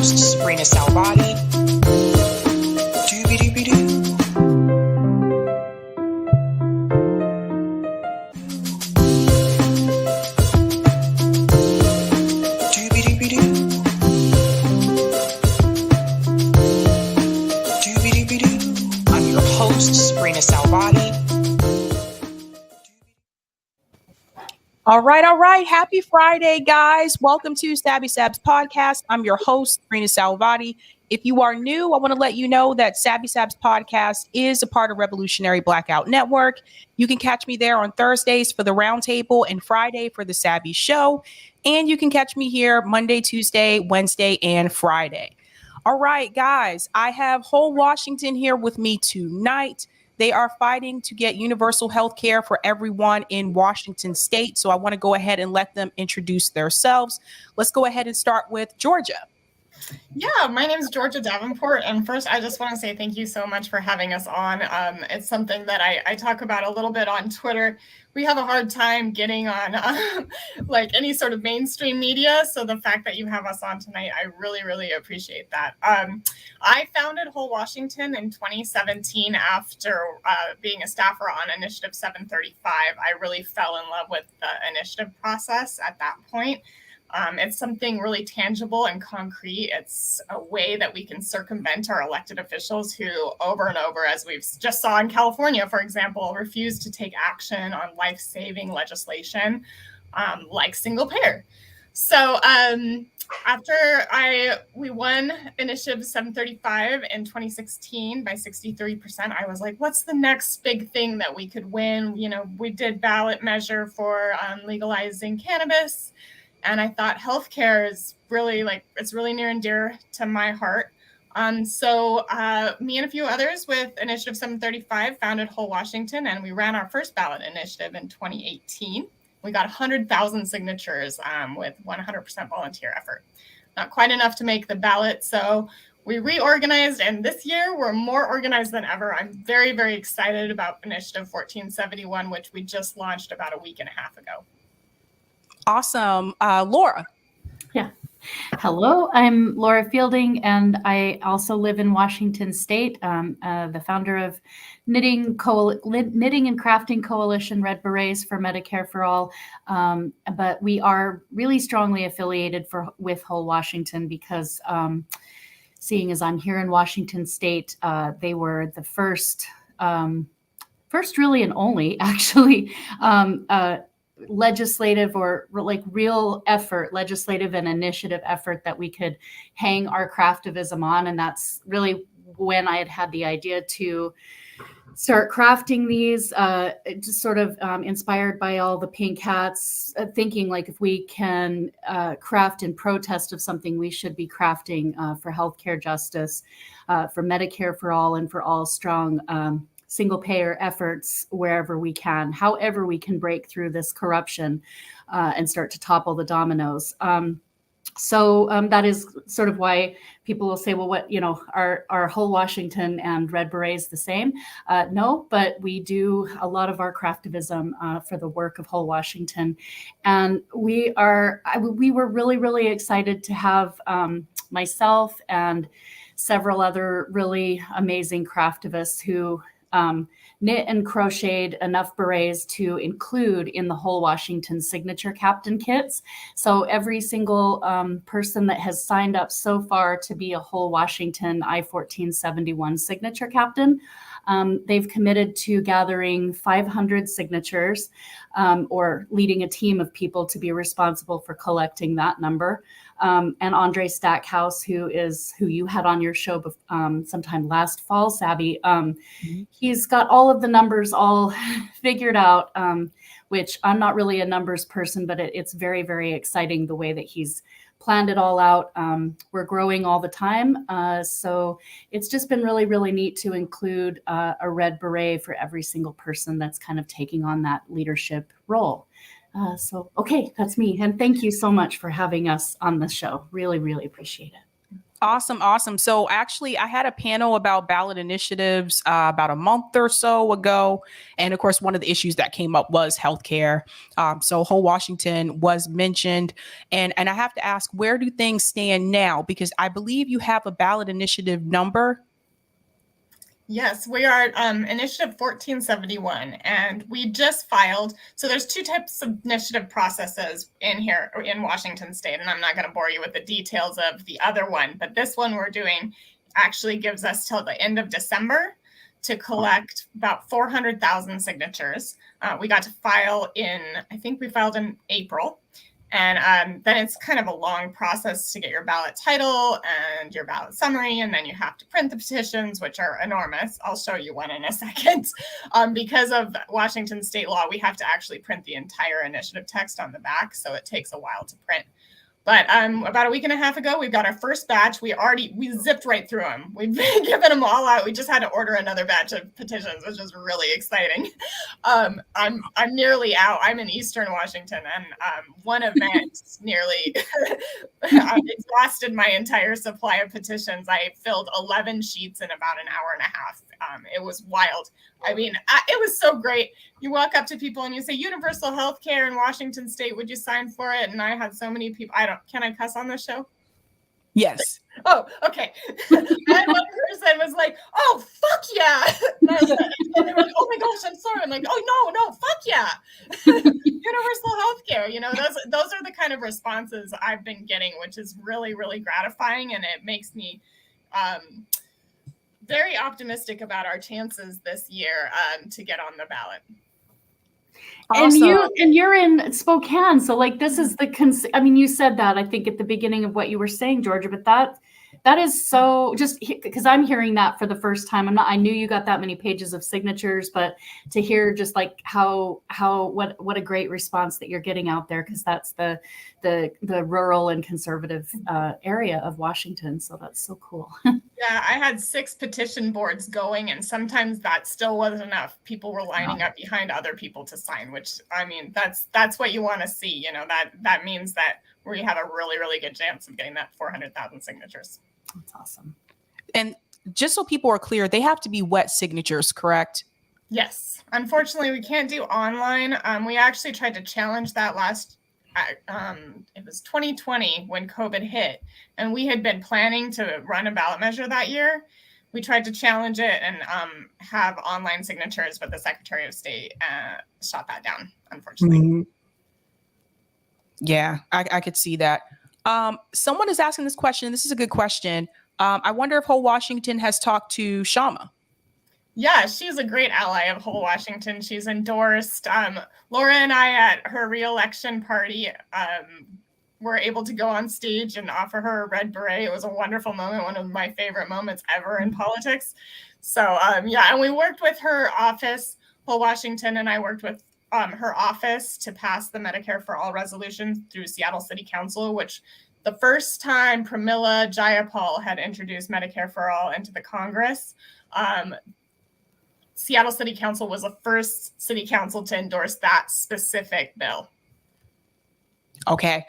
host, Brianna Salvati. Dooby-dooby-doo. I'm your host, Brianna Salvati. All right. Happy Friday, guys. Welcome to Sabs podcast. I'm your host, Brianna Salvati. If you are new, I want to let you know that Sabs podcast is a part of Revolutionary Blackout Network. You can catch me there on Thursdays for the Roundtable and Friday for the Sabby Show. And you can catch me here Monday, Tuesday, Wednesday, and Friday. All right, guys, I have Whole Washington here with me tonight. They are fighting to get universal health care for everyone in Washington state. So I want to go ahead and let them introduce themselves. Let's go ahead and start with Georgia. Yeah, my name is Georgia Davenport. And first, I just want to say thank you so much for having us on. It's something that I talk about a little bit on Twitter. We have a hard time getting on like any sort of mainstream media. So the fact that you have us on tonight, I really, really appreciate that. I founded Whole Washington in 2017 after being a staffer on Initiative 735. I really fell in love with the initiative process at that point. It's something really tangible and concrete. It's a way that we can circumvent our elected officials who over and over, as we've just saw in California, for example, refuse to take action on life-saving legislation like single payer. So after we won Initiative 735 in 2016 by 63%, I was like, what's the next big thing that we could win? You know, we did ballot measure for legalizing cannabis. And I thought healthcare is really it's really near and dear to my heart. So me and a few others with Initiative 735 founded Whole Washington, and we ran our first ballot initiative in 2018. We got 100,000 signatures with 100% volunteer effort. Not quite enough to make the ballot, so we reorganized, and this year we're more organized than ever. I'm very, very excited about Initiative 1471, which we just launched about a week and a half ago. Awesome. Laura. Yeah. Hello, I'm Laura Fielding, and I also live in Washington State. The founder of Knitting and Crafting Coalition Red Berets for Medicare for All. But we are really strongly affiliated with Whole Washington because seeing as I'm here in Washington State, they were the first really and only actually legislative or like real effort, legislative and initiative effort that we could hang our craftivism on. And that's really when I had the idea to start crafting these, just sort of inspired by all the pink hats, thinking like if we can craft in protest of something, we should be crafting for healthcare justice, for Medicare for all, and for all strong single payer efforts wherever we can, however we can break through this corruption and start to topple the dominoes. So that is sort of why people will say, well, what, are Whole Washington and Red Berets the same? No, but we do a lot of our craftivism for the work of Whole Washington. And we were really, really excited to have myself and several other really amazing craftivists who knit and crocheted enough berets to include in the Whole Washington signature captain kits. So every single person that has signed up so far to be a Whole Washington I-1471 signature captain, they've committed to gathering 500 signatures or leading a team of people to be responsible for collecting that number. And Andre Stackhouse, who you had on your show sometime last fall, Sabby, he's got all of the numbers all figured out, which I'm not really a numbers person, but it's very, very exciting the way that he's planned it all out. We're growing all the time. So it's just been really, really neat to include a red beret for every single person that's kind of taking on that leadership role. Okay, that's me. And thank you so much for having us on the show. Really, really appreciate it. Awesome. So actually, I had a panel about ballot initiatives about a month or so ago. And of course, one of the issues that came up was healthcare. So whole Washington was mentioned. And I have to ask, where do things stand now? Because I believe you have a ballot initiative number. Yes, we are initiative 1471, and we just filed. So there's two types of initiative processes in here in Washington state, and I'm not going to bore you with the details of the other one, but this one we're doing actually gives us till the end of December to collect about 400,000 signatures. We got to file I think we filed in April. And then it's kind of a long process to get your ballot title and your ballot summary. And then you have to print the petitions, which are enormous. I'll show you one in a second. Because of Washington state law, we have to actually print the entire initiative text on the back. So it takes a while to print. But about a week and a half ago, we've got our first batch. We zipped right through them. We've given them all out. We just had to order another batch of petitions, which is really exciting. I'm nearly out. I'm in Eastern Washington, and one event nearly exhausted my entire supply of petitions. I filled 11 sheets in about an hour and a half. It was wild. I mean, it was so great. You walk up to people and you say, universal health care in Washington state, would you sign for it? And I had so many people. Can I cuss on this show? Yes. Oh, okay. And one person was like, oh, fuck yeah. And they were like, oh my gosh, I'm sorry. I'm like, oh, no, fuck yeah. Universal health care. Those are the kind of responses I've been getting, which is really, really gratifying. And it makes me very optimistic about our chances this year to get on the ballot. Awesome. And you're in Spokane, so like this is you said that I think at the beginning of what you were saying, Georgia, but that is so, just because I'm hearing that for the first time. I knew you got that many pages of signatures, but to hear just like what a great response that you're getting out there, because that's the rural and conservative area of Washington. So that's so cool. Yeah, I had 6 petition boards going, and sometimes that still wasn't enough. People were lining up behind other people to sign, which, I mean, that's what you want to see. That means that we have a really, really good chance of getting that 400,000 signatures. That's awesome. And just so people are clear, they have to be wet signatures, correct? Yes. Unfortunately, we can't do online. We actually tried to challenge that it was 2020 when COVID hit, and we had been planning to run a ballot measure that year. We tried to challenge it and have online signatures, but the Secretary of State shot that down, unfortunately. Mm-hmm. Yeah, I could see that. Someone is asking this question. This is a good question. I wonder if whole Washington has talked to Shama. Yeah, she's a great ally of whole Washington. She's endorsed. Laura and I at her re-election party were able to go on stage and offer her a red beret. It was a wonderful moment, one of my favorite moments ever in politics. So and we worked with her office, whole Washington, and I worked with her office to pass the Medicare for All resolution through Seattle City Council, which the first time Pramila Jayapal had introduced Medicare for All into the Congress, Seattle City Council was the first city council to endorse that specific bill. Okay.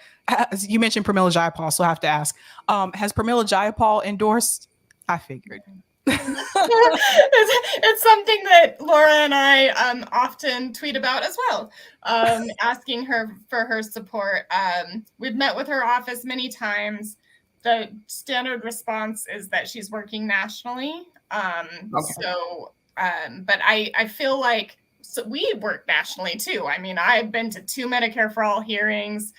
You mentioned Pramila Jayapal, so I have to ask, has Pramila Jayapal endorsed? I figured. It's something that Laura and I often tweet about as well, asking her for her support. We've met with her office many times. The standard response is that she's working nationally. But I feel like we work nationally too. I mean, I've been to 2 Medicare for All hearings.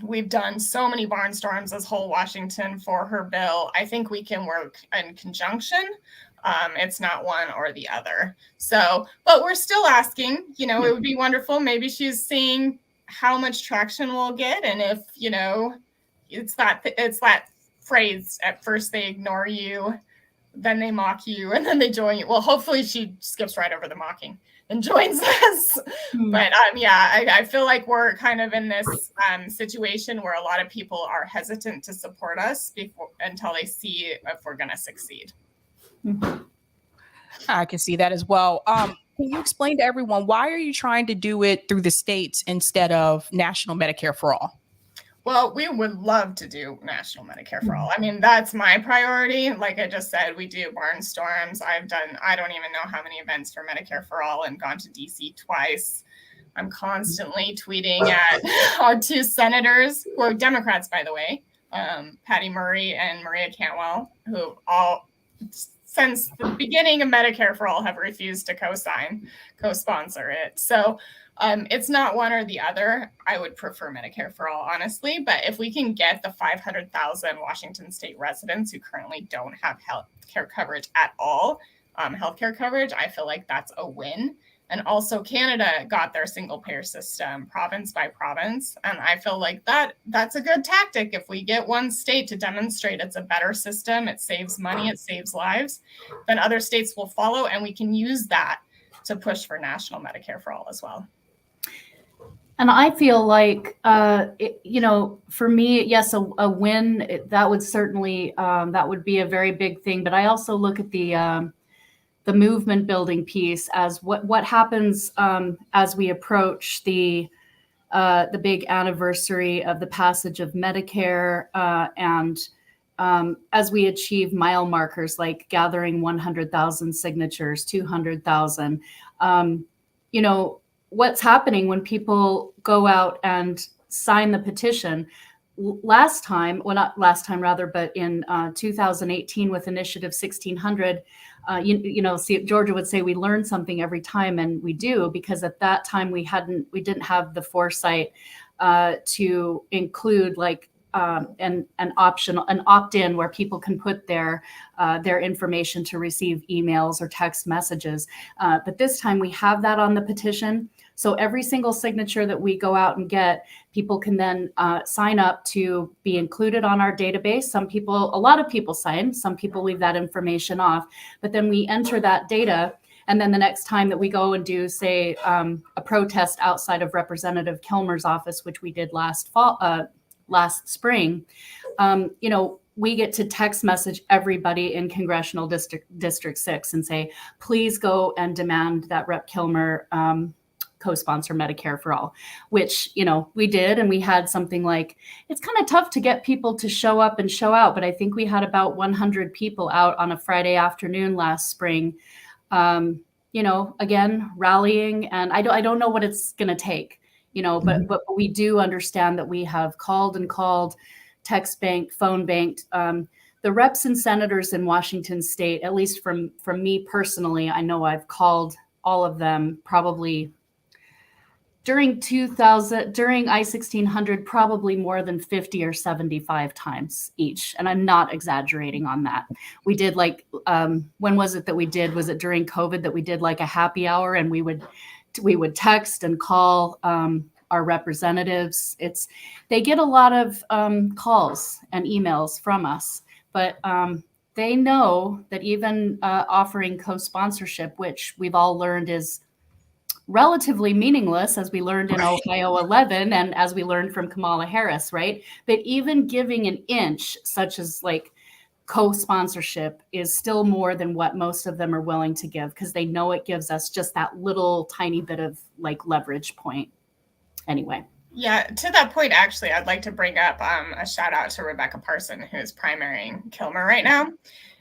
We've done so many barnstorms as whole Washington for her bill. I think we can work in conjunction. It's not one or the other. So, but we're still asking, it would be wonderful. Maybe she's seeing how much traction we'll get. And if, it's that phrase, at first they ignore you, then they mock you, and then they join you. Well, hopefully she skips right over the mocking and joins us. But I feel like we're kind of in this situation where a lot of people are hesitant to support us until they see if we're going to succeed. I can see that as well. Can you explain to everyone, why are you trying to do it through the states instead of national Medicare for All? Well, we would love to do national Medicare for all. I mean, that's my priority. Like I just said, we do barnstorms. I've done, I don't even know how many events for Medicare for all and gone to DC twice. I'm constantly tweeting at our two senators, who are Democrats, by the way, Patty Murray and Maria Cantwell, who all, since the beginning of Medicare for all, have refused to co-sponsor it. So it's not one or the other. I would prefer Medicare for all, honestly. But if we can get the 500,000 Washington state residents who currently don't have health care coverage at all, healthcare coverage, I feel like that's a win. And also Canada got their single payer system province by province. And I feel like that's a good tactic. If we get one state to demonstrate it's a better system, it saves money, it saves lives, then other states will follow. And we can use that to push for national Medicare for all as well. And I feel like, for me, yes, a win, that would certainly, that would be a very big thing. But I also look at the movement building piece as what happens as we approach the big anniversary of the passage of Medicare, and as we achieve mile markers like gathering 100,000 signatures, 200,000. What's happening when people go out and sign the petition? Last time, well, not last time rather, but in 2018 with Initiative 1600, Georgia would say we learn something every time, and we do, because at that time we didn't have the foresight to include like an opt-in where people can put their information to receive emails or text messages. But this time we have that on the petition. So every single signature that we go out and get, people can then sign up to be included on our database. A lot of people sign, some people leave that information off, but then we enter that data. And then the next time that we go and do, say, a protest outside of Representative Kilmer's office, which we did last spring, we get to text message everybody in Congressional District 6 and say, please go and demand that Rep. Kilmer co-sponsor Medicare for all, which, we did. And we had something like, it's kind of tough to get people to show up and show out, but I think we had about 100 people out on a Friday afternoon last spring, again, rallying. And I don't know what it's going to take, but we do understand that we have called, text banked, phone banked. The reps and senators in Washington state, at least from me personally, I know I've called all of them probably during I-1600, probably more than 50 or 75 times each. And I'm not exaggerating on that. We did when was it that we did? Was it during COVID that we did like a happy hour, and we would text and call our representatives. They get a lot of calls and emails from us, but they know that even offering co-sponsorship, which we've all learned is relatively meaningless, as we learned in Ohio 11 and as we learned from Kamala Harris, right? But even giving an inch, such as like co-sponsorship, is still more than what most of them are willing to give, because they know it gives us just that little tiny bit of like leverage point. Anyway. Yeah, to that point, actually, I'd like to bring up a shout out to Rebecca Parson, who's primarying Kilmer right now.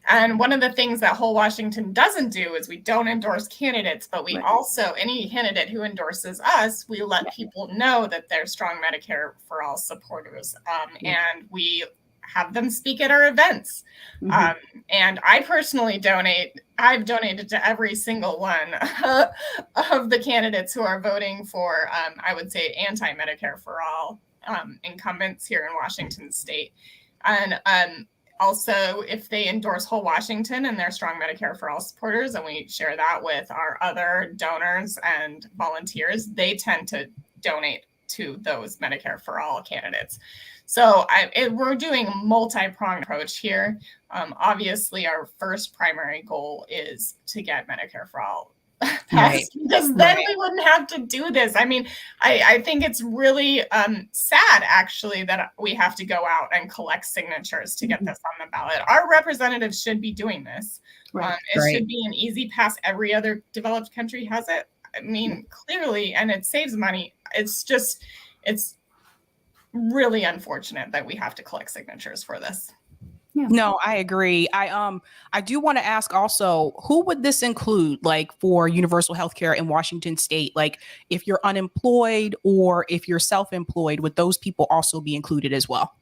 And one of the things that whole Washington doesn't do is we don't endorse candidates, but we also, any candidate who endorses us, we let people know that they're strong Medicare for all supporters. And we have them speak at our events. And I personally donate. I've donated to every single one of the candidates who are voting for, I would say, anti-Medicare for all incumbents here in Washington state. And also, if they endorse whole Washington and they're strong Medicare for all supporters, and we share that with our other donors and volunteers, they tend to donate to those Medicare for all candidates. So we're doing a multi-pronged approach here. Obviously, our first primary goal is to get Medicare for all passed, because then we wouldn't have to do this. I mean, I think it's really sad, actually, that we have to go out and collect signatures to get this on the ballot. Our representatives should be doing this. It should be an easy pass. Every other developed country has it. I mean, clearly, and it saves money. It's really unfortunate that we have to collect signatures for this. Yeah. No, I agree. I do want to ask also, who would this include, like for universal health care in Washington state? Like if you're unemployed or if you're self-employed, would those people also be included as well?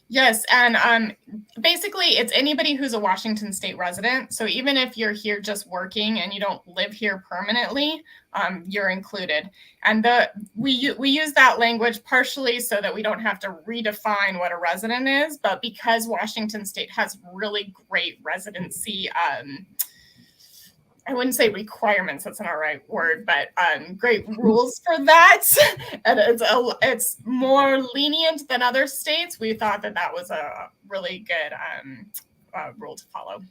Yes, and basically it's anybody who's a Washington state resident. So even if you're here just working and you don't live here permanently, you're included. And we use that language partially so that we don't have to redefine what a resident is, but because Washington state has really great residency I wouldn't say requirements, that's not the right word, but great rules for that. And it's more lenient than other states. We thought that was a really good rule to follow.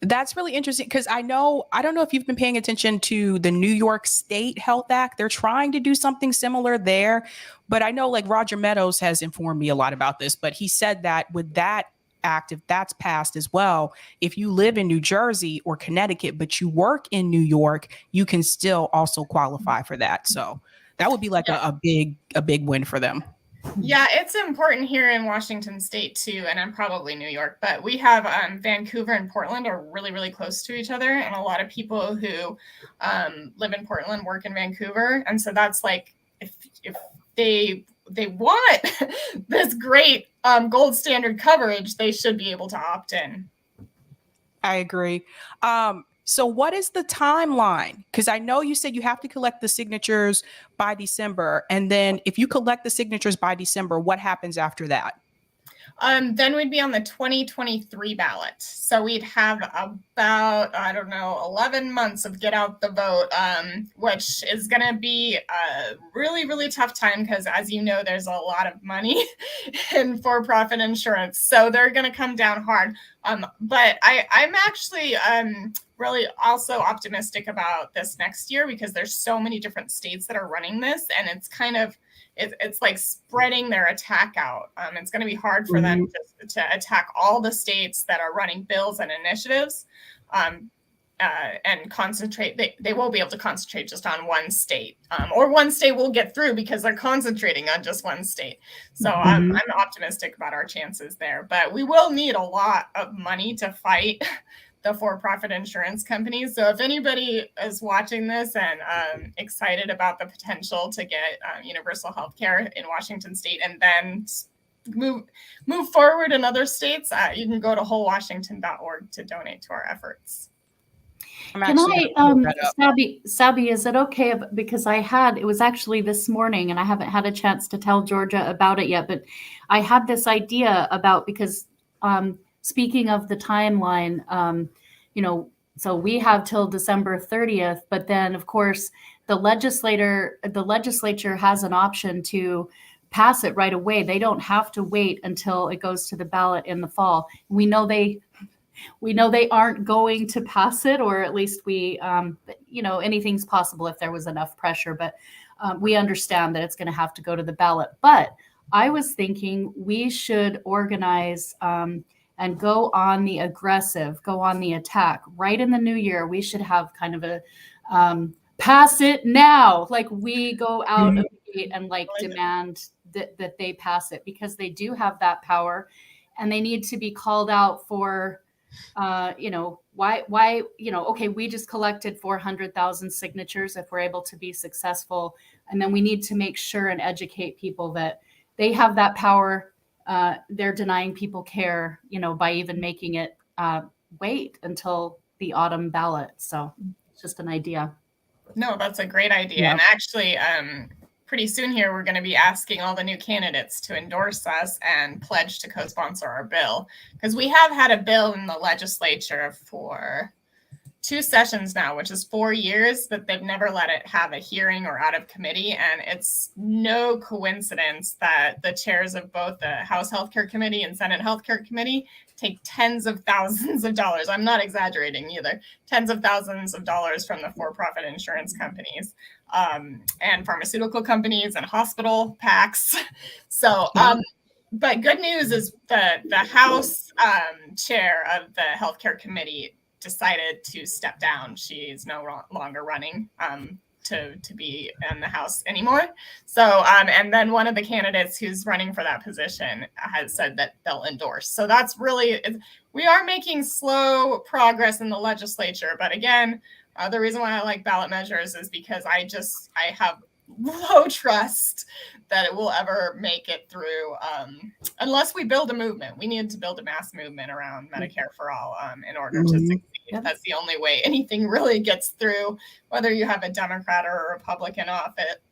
That's really interesting because I don't know if you've been paying attention to the New York State Health Act. They're trying to do something similar there, but I know like Roger Meadows has informed me a lot about this, but he said that with that act, if that's passed as well, if you live in New Jersey or Connecticut, but you work in New York, you can still also qualify for that. So that would be like a big win for them. Yeah, it's important here in Washington state too, and probably New York, but we have Vancouver and Portland are really, really close to each other. And a lot of people who live in Portland work in Vancouver. And so that's like, if they want this great gold standard coverage, they should be able to opt in. I agree. So what is the timeline? Because I know you said you have to collect the signatures by December. And then if you collect the signatures by December, what happens after that? Then we'd be on the 2023 ballot. So we'd have about, 11 months of get out the vote, which is going to be a really, really tough time because, as you know, there's a lot of money in for-profit insurance. So they're going to come down hard. But I'm actually really also optimistic about this next year because there's so many different states that are running this, and it's kind of it's like spreading their attack out. It's going to be hard for them to attack all the states that are running bills and initiatives and concentrate. They won't be able to concentrate just on one state, or one state will get through because they're concentrating on just one state. So I'm optimistic about our chances there, but we will need a lot of money to fight the for-profit insurance companies. So if anybody is watching this and excited about the potential to get universal health care in Washington state and then move forward in other states, you can go to wholewashington.org to donate to our efforts. Sabby, is it okay because it was actually this morning and I haven't had a chance to tell Georgia about it yet, but I had this idea about, because speaking of the timeline, so we have till December 30th, but then of course the legislature has an option to pass it right away. They don't have to wait until it goes to the ballot in the fall. We know they aren't going to pass it, or at least anything's possible if there was enough pressure, but we understand that it's going to have to go to the ballot. But I was thinking we should organize and go on the attack right in the new year. We should have kind of a pass it now. Like we go out of the gate and demand that they pass it, because they do have that power and they need to be called out for, why, okay, we just collected 400,000 signatures if we're able to be successful. And then we need to make sure and educate people that they have that power. They're denying people care, by even making it wait until the autumn ballot. So it's just an idea. No, that's a great idea. Yeah. And actually, pretty soon here, we're going to be asking all the new candidates to endorse us and pledge to co-sponsor our bill, because we have had a bill in the legislature for 2 sessions now, which is 4 years, but they've never let it have a hearing or out of committee. And it's no coincidence that the chairs of both the House Healthcare Committee and Senate Healthcare Committee take tens of thousands of dollars. I'm not exaggerating either. Tens of thousands of dollars from the for-profit insurance companies and pharmaceutical companies and hospital PACs. So, but good news is the House chair of the Healthcare Committee decided to step down. She's no longer running to be in the House anymore. So, and then one of the candidates who's running for that position has said that they'll endorse. So that's really, we are making slow progress in the legislature. But again, the reason why I like ballot measures is because I have low trust that it will ever make it through unless we build a movement. We need to build a mass movement around Medicare for all in order to succeed. Yep. That's the only way anything really gets through, whether you have a Democrat or a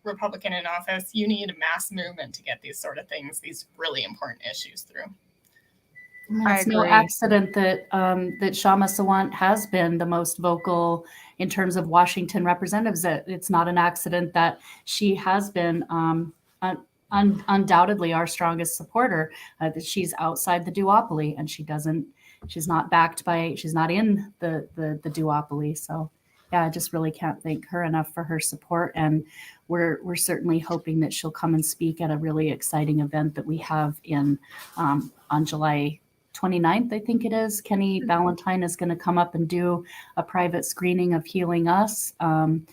Republican in office. You need a mass movement to get these sort of things, these really important issues through. It's no accident that that Kshama Sawant has been the most vocal in terms of Washington representatives. It's not an accident that she has been undoubtedly our strongest supporter. That she's outside the duopoly and she's not backed by, she's not in the duopoly. So yeah, I just really can't thank her enough for her support. And we're certainly hoping that she'll come and speak at a really exciting event that we have in on July 29th, I think it is. Kenny Valentine is going to come up and do a private screening of Healing Us. And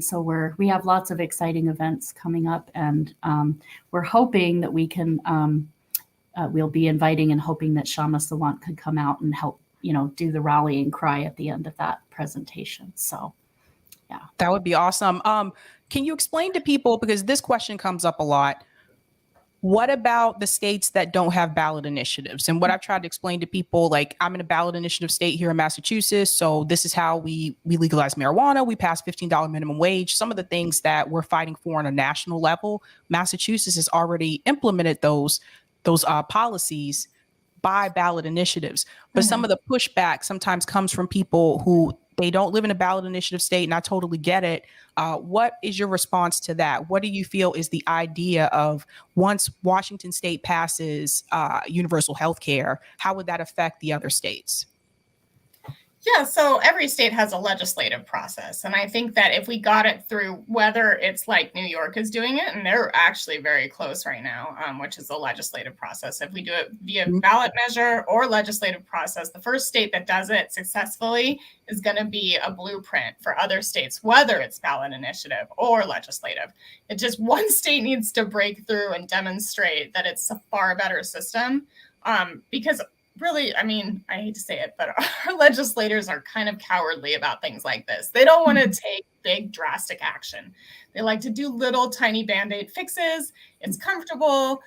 so we have lots of exciting events coming up, and we're hoping that we can, we'll be inviting and hoping that Kshama Sawant could come out and help, do the rallying cry at the end of that presentation. So, yeah. That would be awesome. Can you explain to people, because this question comes up a lot, what about the states that don't have ballot initiatives? And what I've tried to explain to people, like, I'm in a ballot initiative state here in Massachusetts. So this is how we legalize marijuana. We pass $15 minimum wage. Some of the things that we're fighting for on a national level, Massachusetts has already implemented those policies by ballot initiatives. But some of the pushback sometimes comes from people who they don't live in a ballot initiative state, and I totally get it. What is your response to that? What do you feel is the idea of once Washington state passes universal health care, how would that affect the other states? Yeah, so every state has a legislative process. And I think that if we got it through, whether it's like New York is doing it, and they're actually very close right now, which is the legislative process. If we do it via ballot measure or legislative process, the first state that does it successfully is going to be a blueprint for other states, whether it's ballot initiative or legislative. It just, one state needs to break through and demonstrate that it's a far better system, because really, I mean, I hate to say it, but our legislators are kind of cowardly about things like this. They don't want to take big, drastic action. They like to do little, tiny Band-Aid fixes. It's comfortable.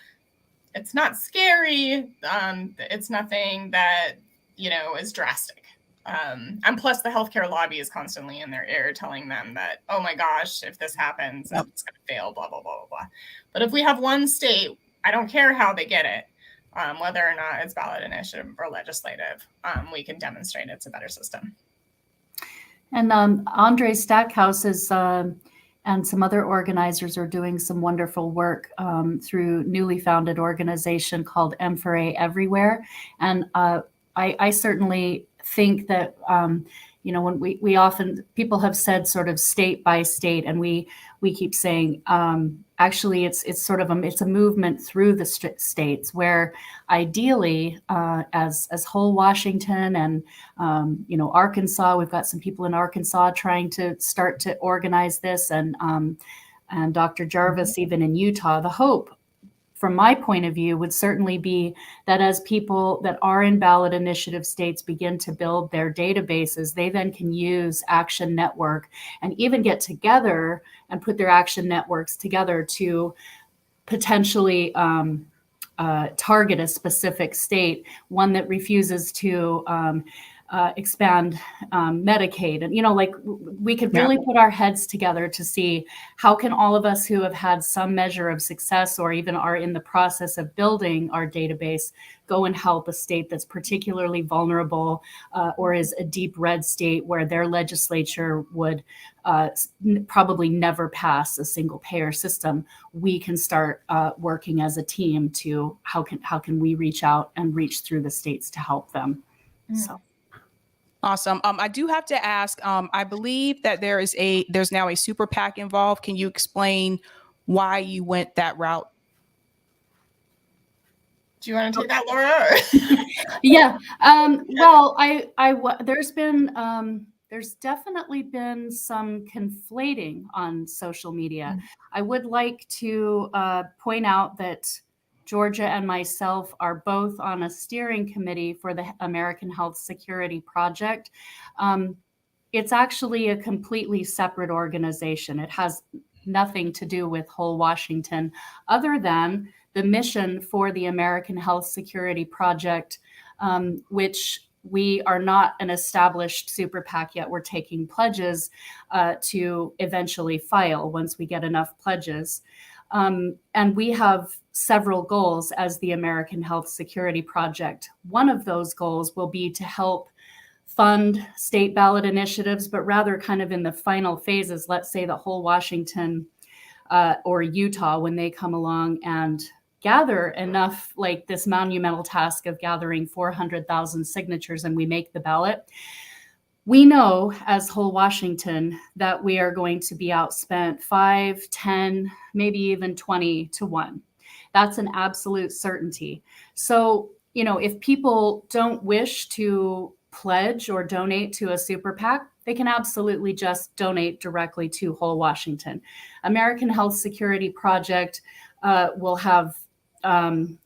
It's not scary. It's nothing that, is drastic. And plus, the healthcare lobby is constantly in their ear telling them that, oh my gosh, if this happens, it's going to fail, blah, blah, blah, blah, blah. But if we have one state, I don't care how they get it, whether or not it's ballot initiative or legislative, we can demonstrate it's a better system. And Andre Stackhouse is, and some other organizers are doing some wonderful work through newly founded organization called M4A Everywhere. And I certainly think that, when we often, people have said sort of state by state, and we keep saying, actually, it's sort of it's a movement through the states where ideally, as whole Washington and Arkansas, we've got some people in Arkansas trying to start to organize this, and Dr. Jarvis even in Utah. The hope, from my point of view, would certainly be that as people that are in ballot initiative states begin to build their databases, they then can use Action Network and even get together and put their action networks together to potentially target a specific state, one that refuses to expand Medicaid. And, we could really put our heads together to see how can all of us who have had some measure of success or even are in the process of building our database go and help a state that's particularly vulnerable or is a deep red state where their legislature would probably never pass a single payer system. We can start working as a team to how can we reach out and reach through the states to help them. So. Awesome. I do have to ask, I believe that there's now a super PAC involved. Can you explain why you went that route? Do you want to take that, Laura? Yeah. Well, there's been there's definitely been some conflating on social media. I would like to point out that Georgia and myself are both on a steering committee for the American Health Security Project. It's actually a completely separate organization. It has nothing to do with whole Washington, other than the mission for the American Health Security Project, which we are not an established super PAC yet. We're taking pledges to eventually file once we get enough pledges. And we have several goals as the American Health Security Project. One of those goals will be to help fund state ballot initiatives, but rather kind of in the final phases, let's say the whole Washington or Utah, when they come along and gather enough, like this monumental task of gathering 400,000 signatures and we make the ballot. We know as whole Washington that we are going to be outspent 5, 10, maybe even 20 to 1. That's an absolute certainty. So, if people don't wish to pledge or donate to a super PAC, they can absolutely just donate directly to whole Washington. American Health Security Project will have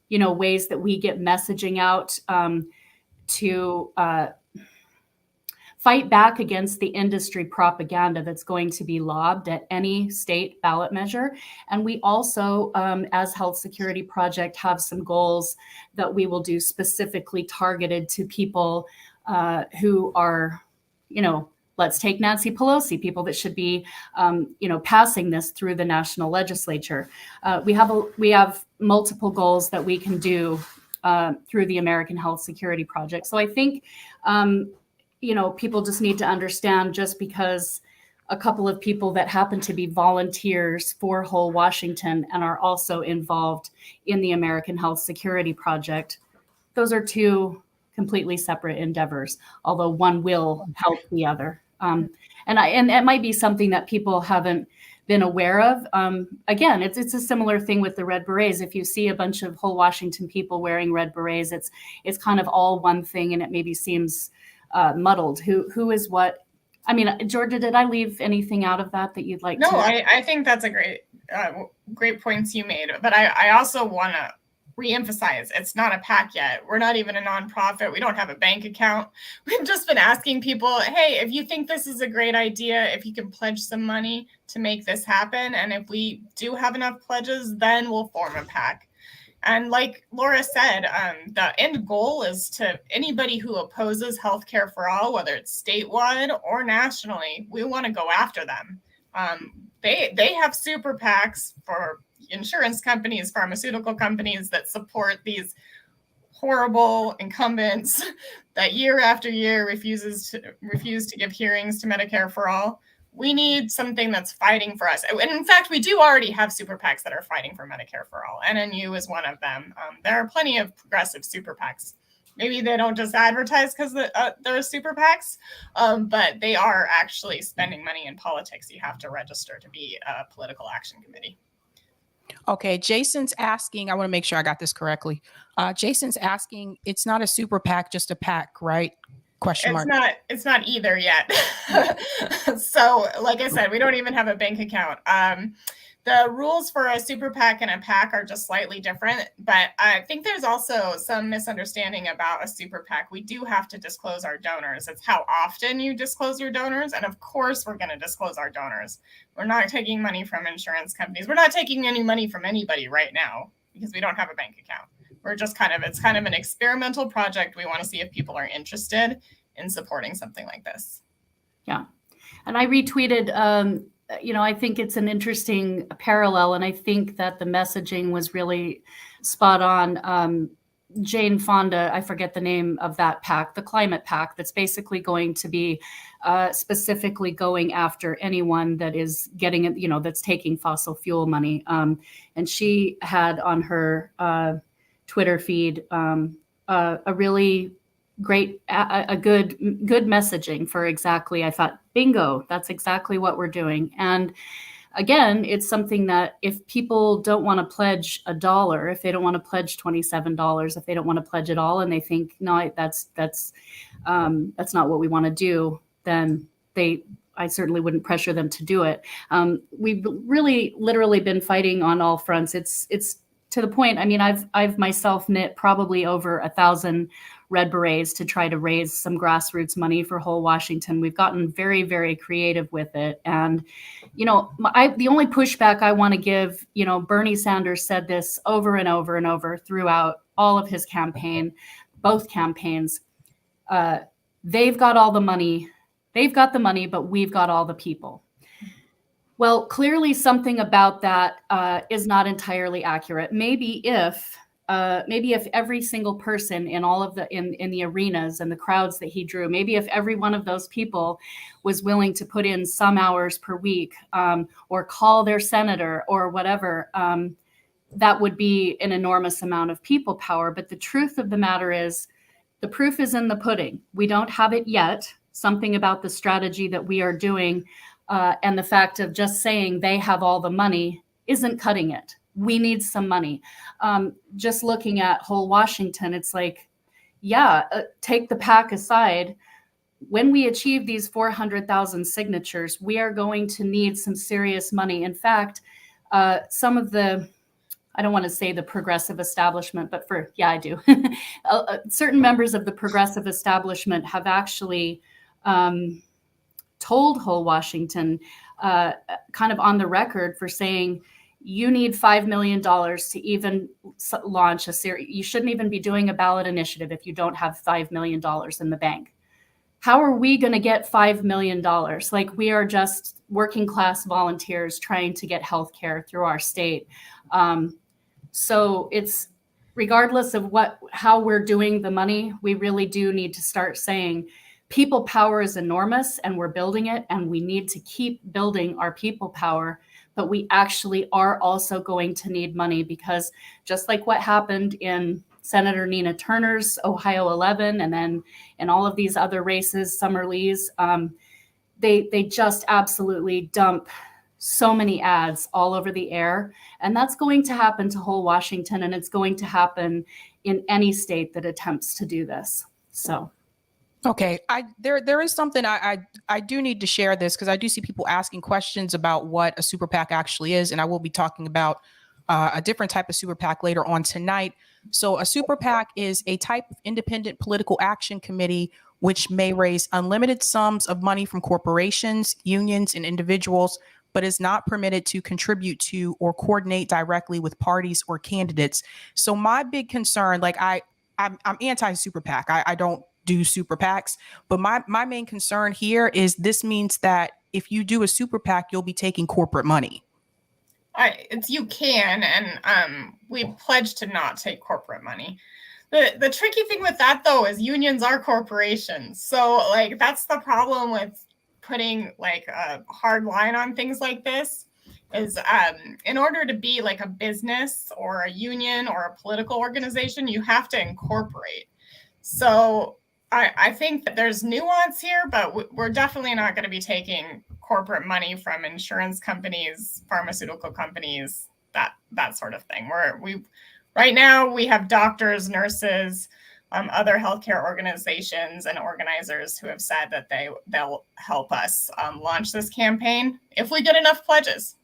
ways that we get messaging out to fight back against the industry propaganda that's going to be lobbed at any state ballot measure. And we also, as Health Security Project, have some goals that we will do specifically targeted to people who are, let's take Nancy Pelosi, people that should be, passing this through the national legislature. We have multiple goals that we can do through the American Health Security Project. So I think, people just need to understand, just because a couple of people that happen to be volunteers for whole Washington and are also involved in the American Health Security Project, those are two completely separate endeavors, although one will help the other. And it might be something that people haven't been aware of. Again, it's a similar thing with the Red Berets. If you see a bunch of whole Washington people wearing Red Berets, it's kind of all one thing, and it maybe seems muddled. Who is what? I mean, Georgia, did I leave anything out of that you'd like to? No, I think that's a great points you made. But I also want to reemphasize, it's not a PAC yet. We're not even a nonprofit. We don't have a bank account. We've just been asking people, hey, if you think this is a great idea, if you can pledge some money to make this happen. And if we do have enough pledges, then we'll form a PAC. And like Laura said, the end goal is to anybody who opposes healthcare for all, whether it's statewide or nationally, we want to go after them. They have super PACs for insurance companies, pharmaceutical companies that support these horrible incumbents that year after year refuse to give hearings to Medicare for all. We need something that's fighting for us. And in fact, we do already have super PACs that are fighting for Medicare for all. NNU is one of them. There are plenty of progressive super PACs. Maybe they don't just advertise because they're super PACs, but they are actually spending money in politics. You have to register to be a political action committee. Okay, Jason's asking, I want to make sure I got this correctly. Jason's asking, it's not a super PAC, just a PAC, right? Question mark. It's not either yet. So like I said, we don't even have a bank account. The rules for a super PAC and a PAC are just slightly different, but I think there's also some misunderstanding about a super PAC. We do have to disclose our donors. It's how often you disclose your donors. And of course, we're going to disclose our donors. We're not taking money from insurance companies. We're not taking any money from anybody right now because we don't have a bank account. We're just it's kind of an experimental project. We want to see if people are interested in supporting something like this. Yeah. And I retweeted, I think it's an interesting parallel, and I think that the messaging was really spot on. Jane Fonda, I forget the name of that PAC, the climate PAC, that's basically going to be specifically going after anyone that is getting, that's taking fossil fuel money. And she had on her Twitter feed a really great, a good messaging for exactly, I thought, bingo, that's exactly what we're doing. And again, it's something that if people don't want to pledge $1, if they don't want to pledge $27, if they don't want to pledge at all, and they think, no, that's not what we want to do, then I certainly wouldn't pressure them to do it. We've really literally been fighting on all fronts. It's to the point. I mean, I've myself knit probably over 1,000 red berets to try to raise some grassroots money for whole Washington. We've gotten very, very creative with it. And, the only pushback I want to give, Bernie Sanders said this over and over and over throughout all of his campaign, both campaigns. They've got all the money. They've got the money, but we've got all the people. Well, clearly something about that is not entirely accurate. Maybe if every single person in all of in the arenas and the crowds that he drew, maybe if every one of those people was willing to put in some hours per week or call their senator or whatever, that would be an enormous amount of people power. But the truth of the matter is, the proof is in the pudding. We don't have it yet. Something about the strategy that we are doing and the fact of just saying they have all the money isn't cutting it. We need some money. Just looking at whole Washington, it's like, take the PAC aside. When we achieve these 400,000 signatures, we are going to need some serious money. In fact, some of the, I don't want to say the progressive establishment, but I do. Certain members of the progressive establishment have actually told whole Washington kind of on the record for saying, you need $5 million to even launch a series. You shouldn't even be doing a ballot initiative if you don't have $5 million in the bank. How are we going to get $5 million? Like, we are just working class volunteers trying to get healthcare through our state. So it's regardless of how we're doing the money, we really do need to start saying people power is enormous and we're building it, and we need to keep building our people power. But we actually are also going to need money, because just like what happened in Senator Nina Turner's Ohio 11, and then in all of these other races, Summer Lee's, they just absolutely dump so many ads all over the air. And that's going to happen to whole Washington, and it's going to happen in any state that attempts to do this. So. Okay, there is something I do need to share this, because I do see people asking questions about what a super PAC actually is, and I will be talking about a different type of super PAC later on tonight. So a super PAC is a type of independent political action committee which may raise unlimited sums of money from corporations, unions, and individuals, but is not permitted to contribute to or coordinate directly with parties or candidates. So my big concern, like I'm anti super PAC. I don't do super PACs, but my main concern here is this means that if you do a super PAC, you'll be taking corporate money. You can, and we pledge to not take corporate money. The tricky thing with that, though, is unions are corporations. So, like, that's the problem with putting like a hard line on things like this. Is in order to be like a business or a union or a political organization, you have to incorporate. So I think that there's nuance here, but we're definitely not going to be taking corporate money from insurance companies, pharmaceutical companies, that sort of thing. Right now we have doctors, nurses, other healthcare organizations and organizers who have said that they'll help us launch this campaign if we get enough pledges.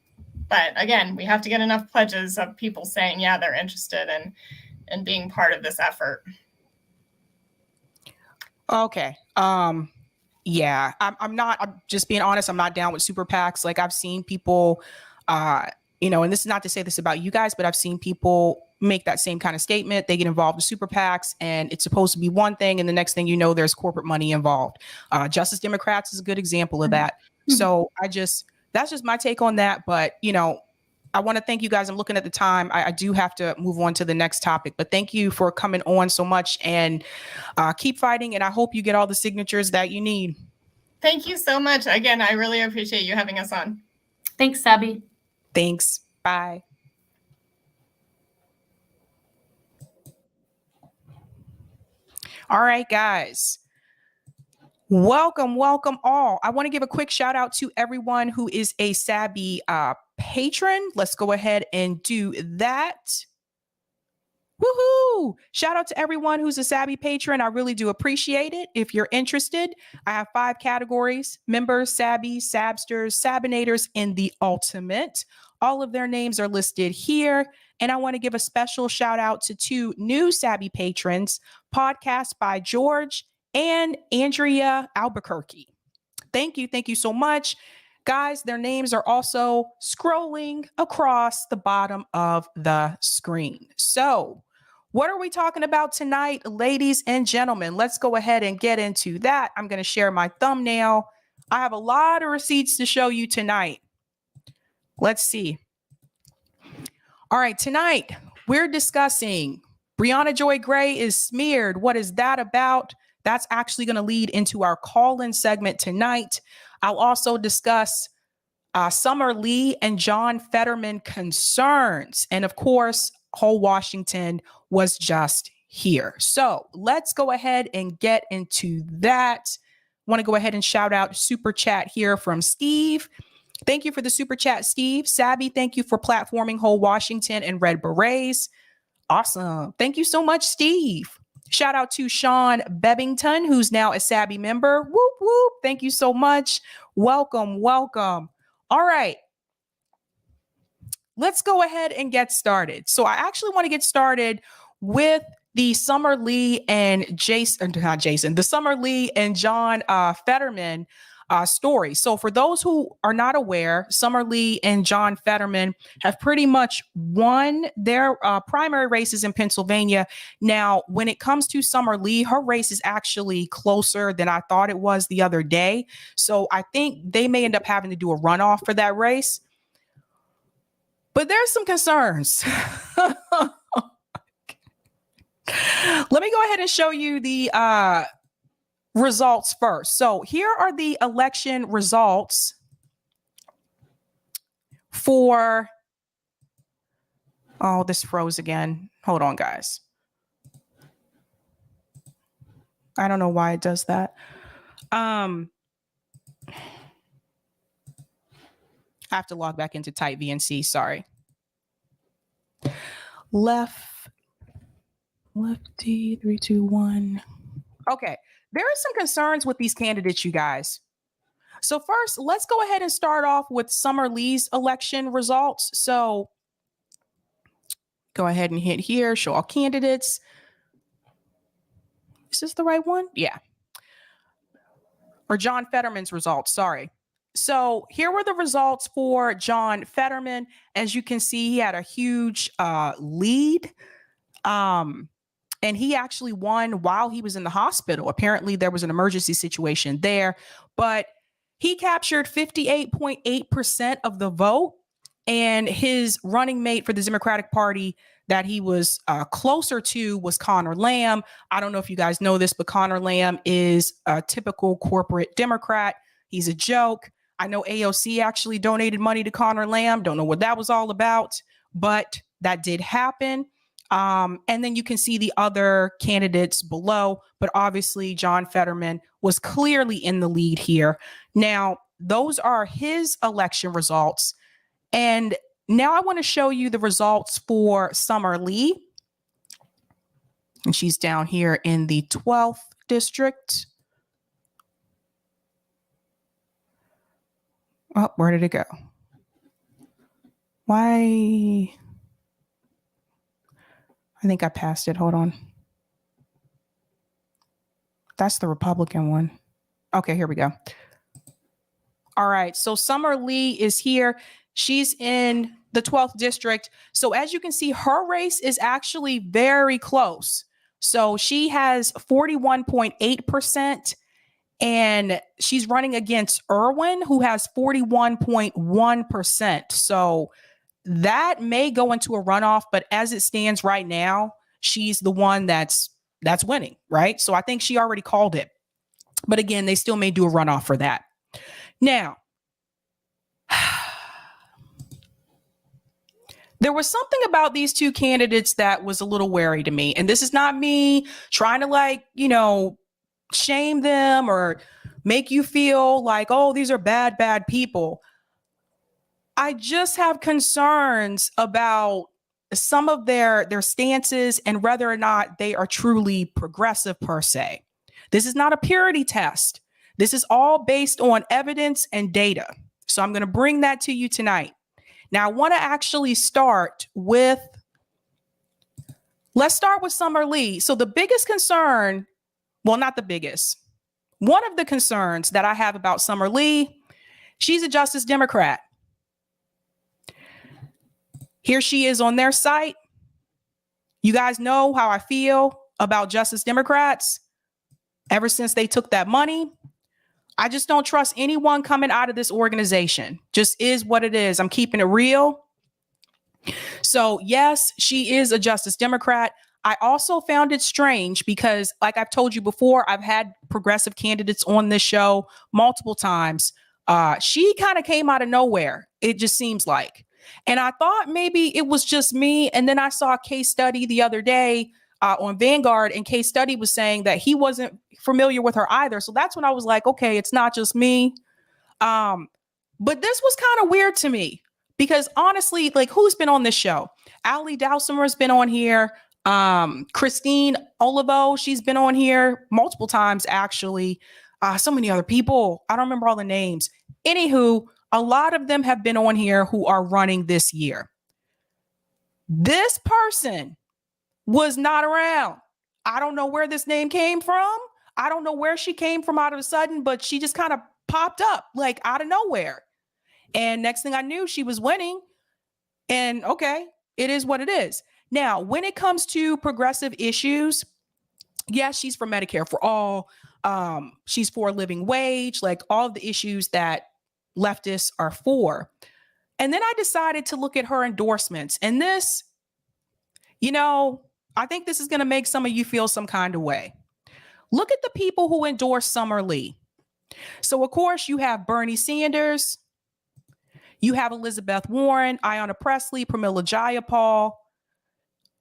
But again, we have to get enough pledges of people saying, yeah, they're interested in being part of this effort. Okay. Yeah, I'm just being honest. I'm not down with super PACs. Like, I've seen people, and this is not to say this about you guys, but I've seen people make that same kind of statement. They get involved in super PACs and it's supposed to be one thing, and the next thing you know, there's corporate money involved. Justice Democrats is a good example of that. So that's just my take on that. But, I want to thank you guys. I'm looking at the time. I do have to move on to the next topic, but thank you for coming on so much, and keep fighting. And I hope you get all the signatures that you need. Thank you so much. Again, I really appreciate you having us on. Thanks, Sabby. Thanks. Bye. All right, guys. Welcome all. I want to give a quick shout out to everyone who is a Sabby patron. Let's go ahead and do that. Woohoo! Shout out to everyone who's a Sabby patron. I really do appreciate it. If you're interested, I have 5 categories: members, Sabby, Sabsters, Sabinators, and the ultimate. All of their names are listed here. And I want to give a special shout out to 2 new Sabby patrons, Podcast by George and Andrea Albuquerque. Thank you. Thank you so much. Guys, their names are also scrolling across the bottom of the screen. So, what are we talking about tonight, ladies and gentlemen? Let's go ahead and get into that. I'm going to share my thumbnail. I have a lot of receipts to show you tonight. Let's see. All right, tonight we're discussing Brianna Joy Gray is smeared. What is that about? That's actually going to lead into our call-in segment tonight. I'll also discuss Summer Lee and John Fetterman concerns. And of course, whole Washington was just here. So let's go ahead and get into that. Want to go ahead and shout out super chat here from Steve. Thank you for the super chat, Steve. Sabby, thank you for platforming whole Washington and Red Berets. Awesome. Thank you so much, Steve. Shout out to Sean Bebbington, who's now a Sabby member. Whoop, whoop. Thank you so much. Welcome, welcome. All right. Let's go ahead and get started. So I actually want to get started with the Summer Lee and the Summer Lee and John Fetterman story. So for those who are not aware, Summer Lee and John Fetterman have pretty much won their primary races in Pennsylvania. Now, when it comes to Summer Lee, her race is actually closer than I thought it was the other day. So I think they may end up having to do a runoff for that race. But there's some concerns. Let me go ahead and show you the results first. So here are the election results for, oh, this froze again. Hold on, guys. I don't know why it does that. I have to log back into Type VNC. Sorry. Lefty 3, 2, 1. Okay. There are some concerns with these candidates, you guys. So first, let's go ahead and start off with Summer Lee's election results. So go ahead and hit here, show all candidates. Is this the right one? Yeah. Or John Fetterman's results, sorry. So here were the results for John Fetterman. As you can see, he had a huge lead. And he actually won while he was in the hospital. Apparently, there was an emergency situation there. But he captured 58.8% of the vote. And his running mate for the Democratic Party that he was closer to was Connor Lamb. I don't know if you guys know this, but Connor Lamb is a typical corporate Democrat. He's a joke. I know AOC actually donated money to Connor Lamb. Don't know what that was all about, but that did happen. And then you can see the other candidates below, but obviously John Fetterman was clearly in the lead here. Now, those are his election results. And now I want to show you the results for Summer Lee. And she's down here in the 12th district. Oh, where did it go? Why? I think I passed it. Hold on. That's the Republican one. Okay, here we go. All right. So Summer Lee is here. She's in the 12th district. So as you can see, her race is actually very close. So she has 41.8%. And she's running against Irwin, who has 41.1%. So that may go into a runoff, but as it stands right now, she's the one that's winning, right? So I think she already called it. But again, they still may do a runoff for that. Now, there was something about these two candidates that was a little wary to me. And this is not me trying to shame them or make you feel like, oh, these are bad people. I just have concerns about some of their stances and whether or not they are truly progressive per se. This is not a purity test. This is all based on evidence and data. So I'm going to bring that to you tonight. Now, I want to actually start with, let's start with Summer Lee. So the biggest concern, well, not the biggest, one of the concerns that I have about Summer Lee, she's a Justice Democrat. Here she is on their site. You guys know how I feel about Justice Democrats ever since they took that money. I just don't trust anyone coming out of this organization. Just is what it is. I'm keeping it real. So yes, she is a Justice Democrat. I also found it strange because, like I've told you before, I've had progressive candidates on this show multiple times. She kind of came out of nowhere, it just seems like. And I thought maybe it was just me. And then I saw a case study the other day on Vanguard, and case study was saying that he wasn't familiar with her either. So that's when I was like, okay, it's not just me. But this was kind of weird to me because honestly, like, who's been on this show? Ali Dowsimer's been on here. Christine Olivo, she's been on here multiple times, actually. So many other people. I don't remember all the names. Anywho, a lot of them have been on here who are running this year. This person was not around. I don't know where this name came from. I don't know where she came from out of a sudden, but she just kind of popped up like out of nowhere. And next thing I knew, she was winning. And okay, it is what it is. Now, when it comes to progressive issues, yes, she's for Medicare for all. She's for living wage, like all of the issues that leftists are for. And then I decided to look at her endorsements. And this, you know, I think this is going to make some of you feel some kind of way. Look at the people who endorse Summer Lee. So, of course, you have Bernie Sanders. You have Elizabeth Warren, Ayanna Pressley, Pramila Jayapal,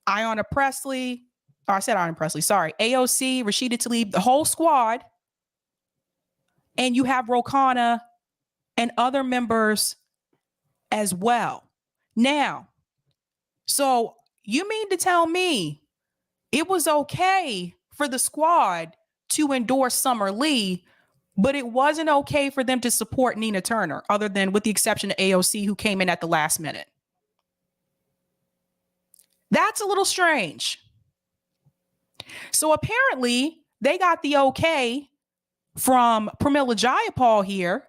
Ayanna Pressley. Oh, I said Ayanna Pressley. Sorry. AOC, Rashida Tlaib, the whole squad. And you have Ro Khanna and other members as well. Now, so you mean to tell me it was okay for the squad to endorse Summer Lee, but it wasn't okay for them to support Nina Turner, other than with the exception of AOC, who came in at the last minute? That's a little strange. So apparently they got the okay from Pramila Jayapal here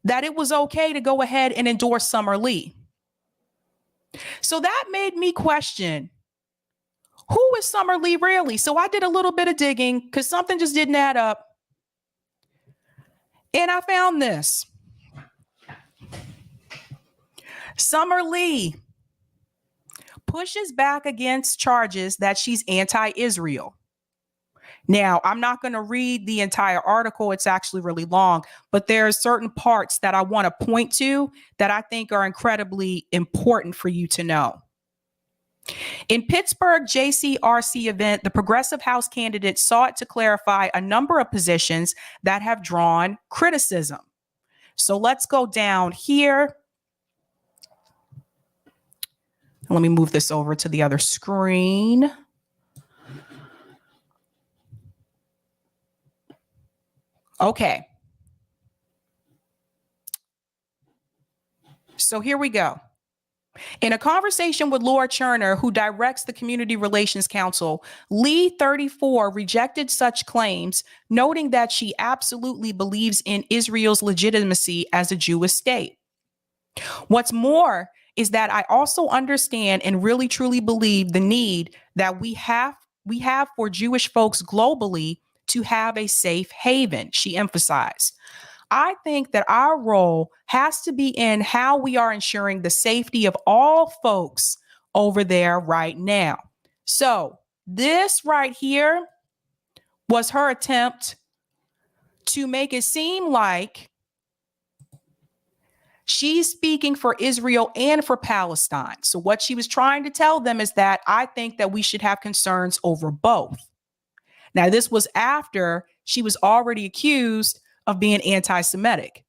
that it was okay to go ahead and endorse Summer Lee. So that made me question, who is Summer Lee really? So I did a little bit of digging because something just didn't add up. And I found this. Summer Lee pushes back against charges that she's anti-Israel. Now, I'm not going to read the entire article. It's actually really long, but there are certain parts that I want to point to that I think are incredibly important for you to know. In Pittsburgh JCRC event, the Progressive House candidate sought to clarify a number of positions that have drawn criticism. So let's go down here. Let me move this over to the other screen. Okay. So here we go. In a conversation with Laura Cherner, who directs the Community Relations Council, Lee, 34, rejected such claims, noting that she absolutely believes in Israel's legitimacy as a Jewish state. What's more is that I also understand and really truly believe the need that we have for Jewish folks globally to have a safe haven, she emphasized. I think that our role has to be in how we are ensuring the safety of all folks over there right now. So this right here was her attempt to make it seem like she's speaking for Israel and for Palestine. So what she was trying to tell them is that I think that we should have concerns over both. Now, this was after she was already accused of being anti-Semitic.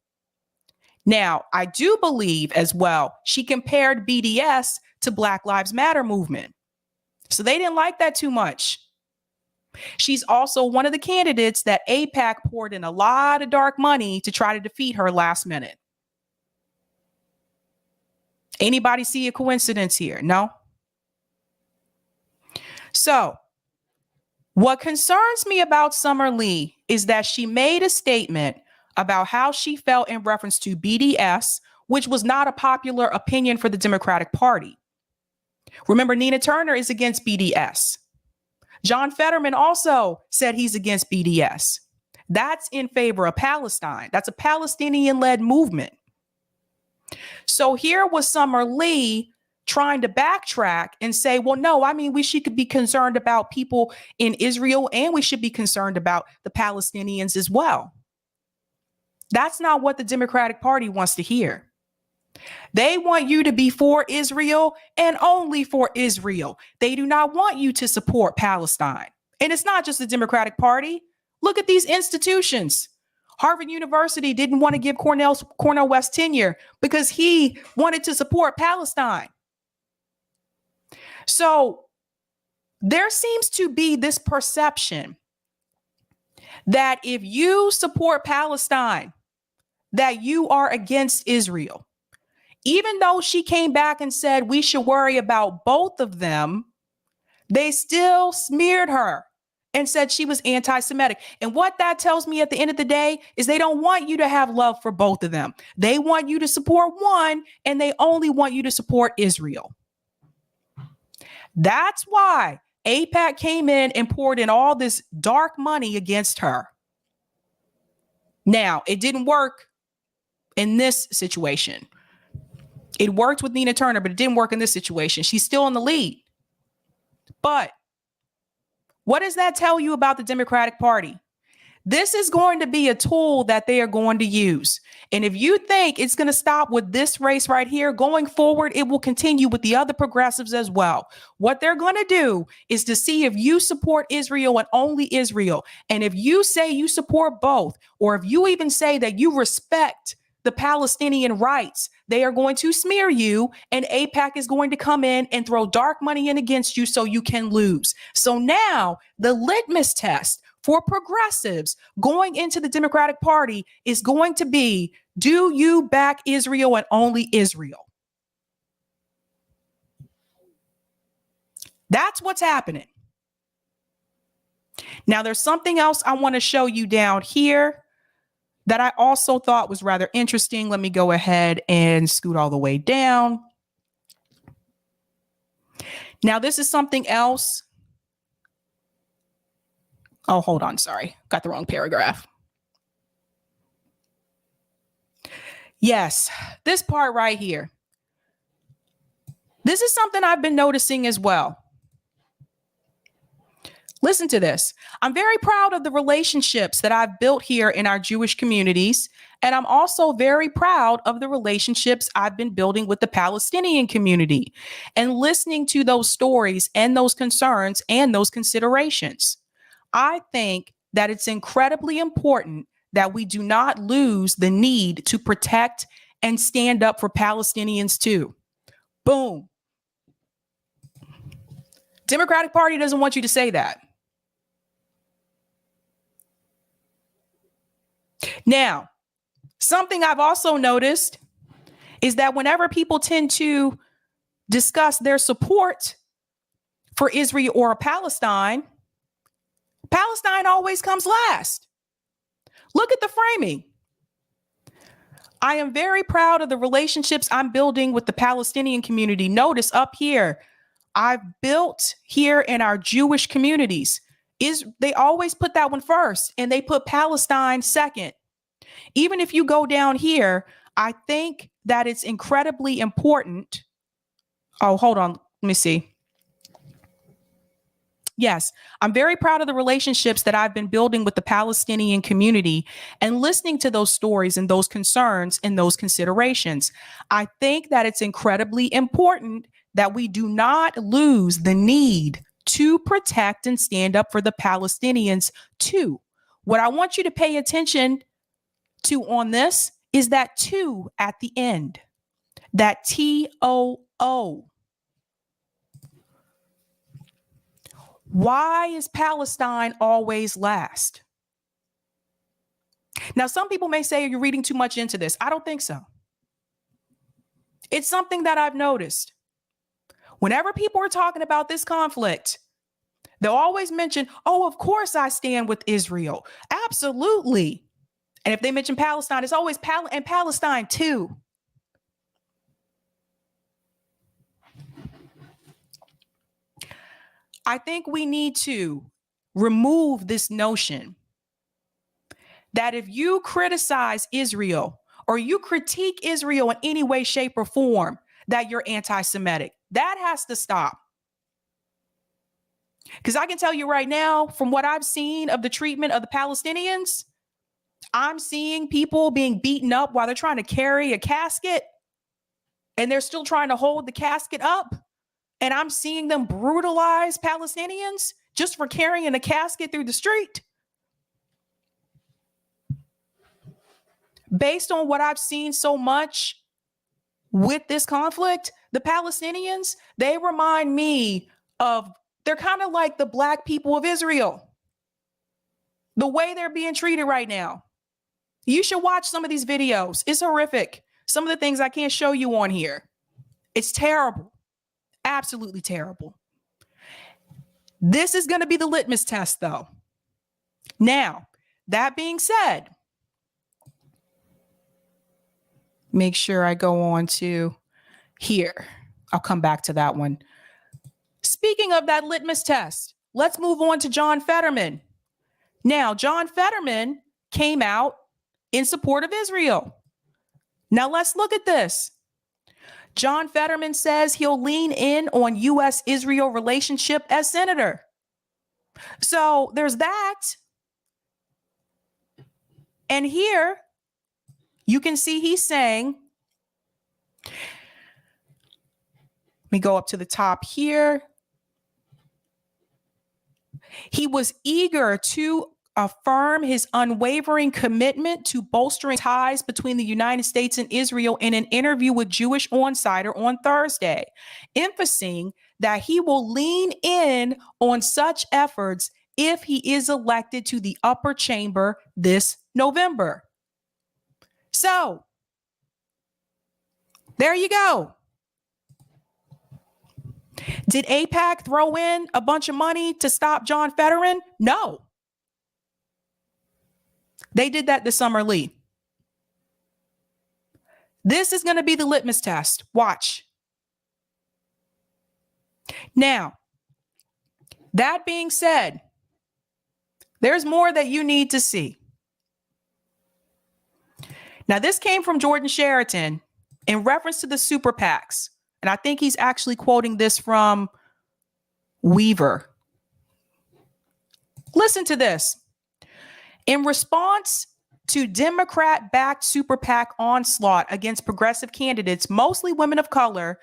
Now, I do believe as well, she compared BDS to Black Lives Matter movement. So they didn't like that too much. She's also one of the candidates that AIPAC poured in a lot of dark money to try to defeat her last minute. Anybody see a coincidence here? No? So what concerns me about Summer Lee is that she made a statement about how she felt in reference to BDS, which was not a popular opinion for the Democratic Party. Remember, Nina Turner is against BDS. John Fetterman also said he's against BDS. That's in favor of Palestine. That's a Palestinian-led movement. So here was Summer Lee trying to backtrack and say, well, no, I mean, we should be concerned about people in Israel and we should be concerned about the Palestinians as well. That's not what the Democratic Party wants to hear. They want you to be for Israel and only for Israel. They do not want you to support Palestine. And it's not just the Democratic Party. Look at these institutions. Harvard University didn't want to give Cornel West tenure because he wanted to support Palestine. So there seems to be this perception that if you support Palestine, that you are against Israel. Even though she came back and said we should worry about both of them, they still smeared her and said she was anti-Semitic. And what that tells me at the end of the day is they don't want you to have love for both of them. They want you to support one, and they only want you to support Israel. That's why AIPAC came in and poured in all this dark money against her. Now, it didn't work in this situation. It worked with Nina Turner, but it didn't work in this situation. She's still in the lead. But what does that tell you about the Democratic Party? This is going to be a tool that they are going to use. And if you think it's going to stop with this race right here, going forward, it will continue with the other progressives as well. What they're going to do is to see if you support Israel and only Israel. And if you say you support both, or if you even say that you respect the Palestinian rights, they are going to smear you, and AIPAC is going to come in and throw dark money in against you so you can lose. So now the litmus test for progressives going into the Democratic Party is going to be, do you back Israel and only Israel? That's what's happening. Now, there's something else I want to show you down here that I also thought was rather interesting. Let me go ahead and scoot all the way down. Now, this is something else. Oh, hold on. Sorry. Got the wrong paragraph. Yes, this part right here. This is something I've been noticing as well. Listen to this. I'm very proud of the relationships that I've built here in our Jewish communities. And I'm also very proud of the relationships I've been building with the Palestinian community and listening to those stories and those concerns and those considerations. I think that it's incredibly important that we do not lose the need to protect and stand up for Palestinians too. Boom. Democratic Party doesn't want you to say that. Now, something I've also noticed is that whenever people tend to discuss their support for Israel or Palestine, Palestine always comes last. Look at the framing. I am very proud of the relationships I'm building with the Palestinian community. Notice up here, I've built here in our Jewish communities. They always put that one first, and they put Palestine second. Even if you go down here, I think that it's incredibly important. Oh, hold on. Let me see. Yes, I'm very proud of the relationships that I've been building with the Palestinian community and listening to those stories and those concerns and those considerations. I think that it's incredibly important that we do not lose the need to protect and stand up for the Palestinians too. What I want you to pay attention to on this is that 2 at the end, that TOO. Why is Palestine always last? Now, some people may say you're reading too much into this. I don't think so. It's something that I've noticed. Whenever people are talking about this conflict, they'll always mention, oh, of course I stand with Israel. Absolutely. And if they mention Palestine, it's always Palestine too. I think we need to remove this notion that if you criticize Israel or you critique Israel in any way, shape, or form, that you're anti-Semitic. That has to stop. Because I can tell you right now, from what I've seen of the treatment of the Palestinians, I'm seeing people being beaten up while they're trying to carry a casket, and they're still trying to hold the casket up. And I'm seeing them brutalize Palestinians just for carrying a casket through the street. Based on what I've seen so much with this conflict, the Palestinians, they remind me of, they're kind of like the black people of Israel. The way they're being treated right now. You should watch some of these videos. It's horrific. Some of the things I can't show you on here. It's terrible. Absolutely terrible. This is going to be the litmus test, though. Now, that being said, make sure I go on to here. I'll come back to that one. Speaking of that litmus test, let's move on to John Fetterman. Now, John Fetterman came out in support of Israel. Now, let's look at this. John Fetterman says he'll lean in on U.S.-Israel relationship as senator. So there's that. And here you can see he's saying, let me go up to the top here. He was eager to affirm his unwavering commitment to bolstering ties between the United States and Israel in an interview with Jewish Onsider on Thursday, emphasizing that he will lean in on such efforts if he is elected to the upper chamber this November. So, there you go. Did AIPAC throw in a bunch of money to stop John Fetterman? No. They did that this summer, Lee. This is going to be the litmus test. Watch. Now, that being said, there's more that you need to see. Now, this came from Jordan Sheraton in reference to the super PACs. And I think he's actually quoting this from Weaver. Listen to this. In response to Democrat-backed super PAC onslaught against progressive candidates, mostly women of color,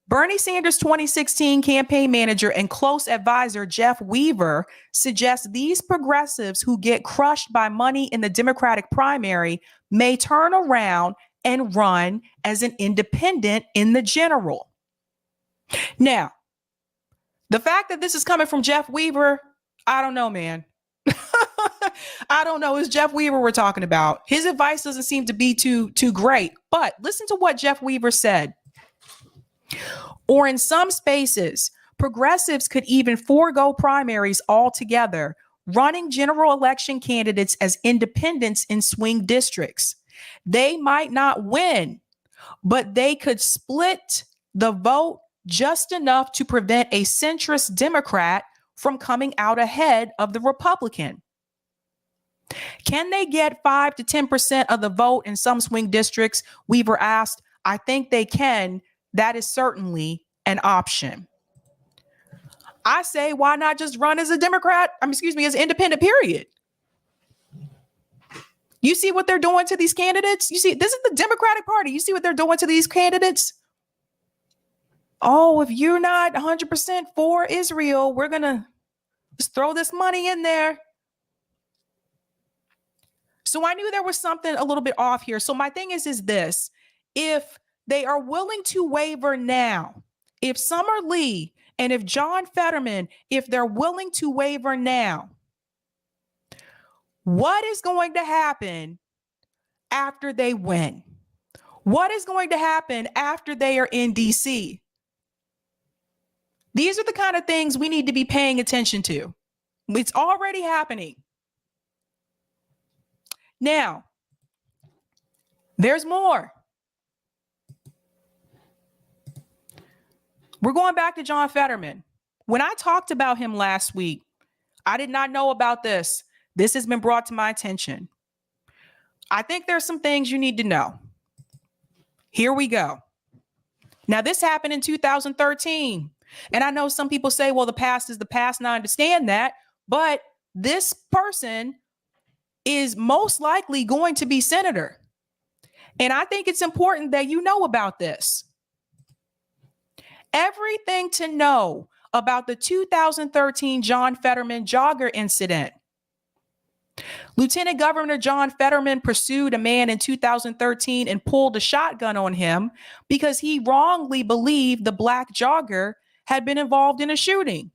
Bernie Sanders' 2016 campaign manager and close advisor Jeff Weaver suggests these progressives who get crushed by money in the Democratic primary may turn around and run as an independent in the general. Now, the fact that this is coming from Jeff Weaver, I don't know, man. I don't know. It's Jeff Weaver we're talking about. His advice doesn't seem to be too great. But listen to what Jeff Weaver said. Or in some spaces, progressives could even forego primaries altogether, running general election candidates as independents in swing districts. They might not win, but they could split the vote just enough to prevent a centrist Democrat from coming out ahead of the Republican. Can they get 5 to 10% of the vote in some swing districts? Weaver asked. I think they can. That is certainly an option. I say, why not just run as a Democrat? As an independent, period. You see what they're doing to these candidates? You see, this is the Democratic Party. You see what they're doing to these candidates? Oh, if you're not 100% for Israel, we're going to just throw this money in there. So I knew there was something a little bit off here. So my thing is this: if they are willing to waver now, if Summer Lee and if John Fetterman, if they're willing to waver now, what is going to happen after they win? What is going to happen after they are in DC? These are the kind of things we need to be paying attention to. It's already happening. Now, there's more. We're going back to John Fetterman. When I talked about him last week, I did not know about this. This has been brought to my attention. I think there's some things you need to know. Here we go. Now, this happened in 2013. And I know some people say, well, the past is the past, and I understand that. But this person is most likely going to be senator. And I think it's important that you know about this. Everything to know about the 2013 John Fetterman jogger incident. Lieutenant Governor John Fetterman pursued a man in 2013 and pulled a shotgun on him because he wrongly believed the black jogger had been involved in a shooting.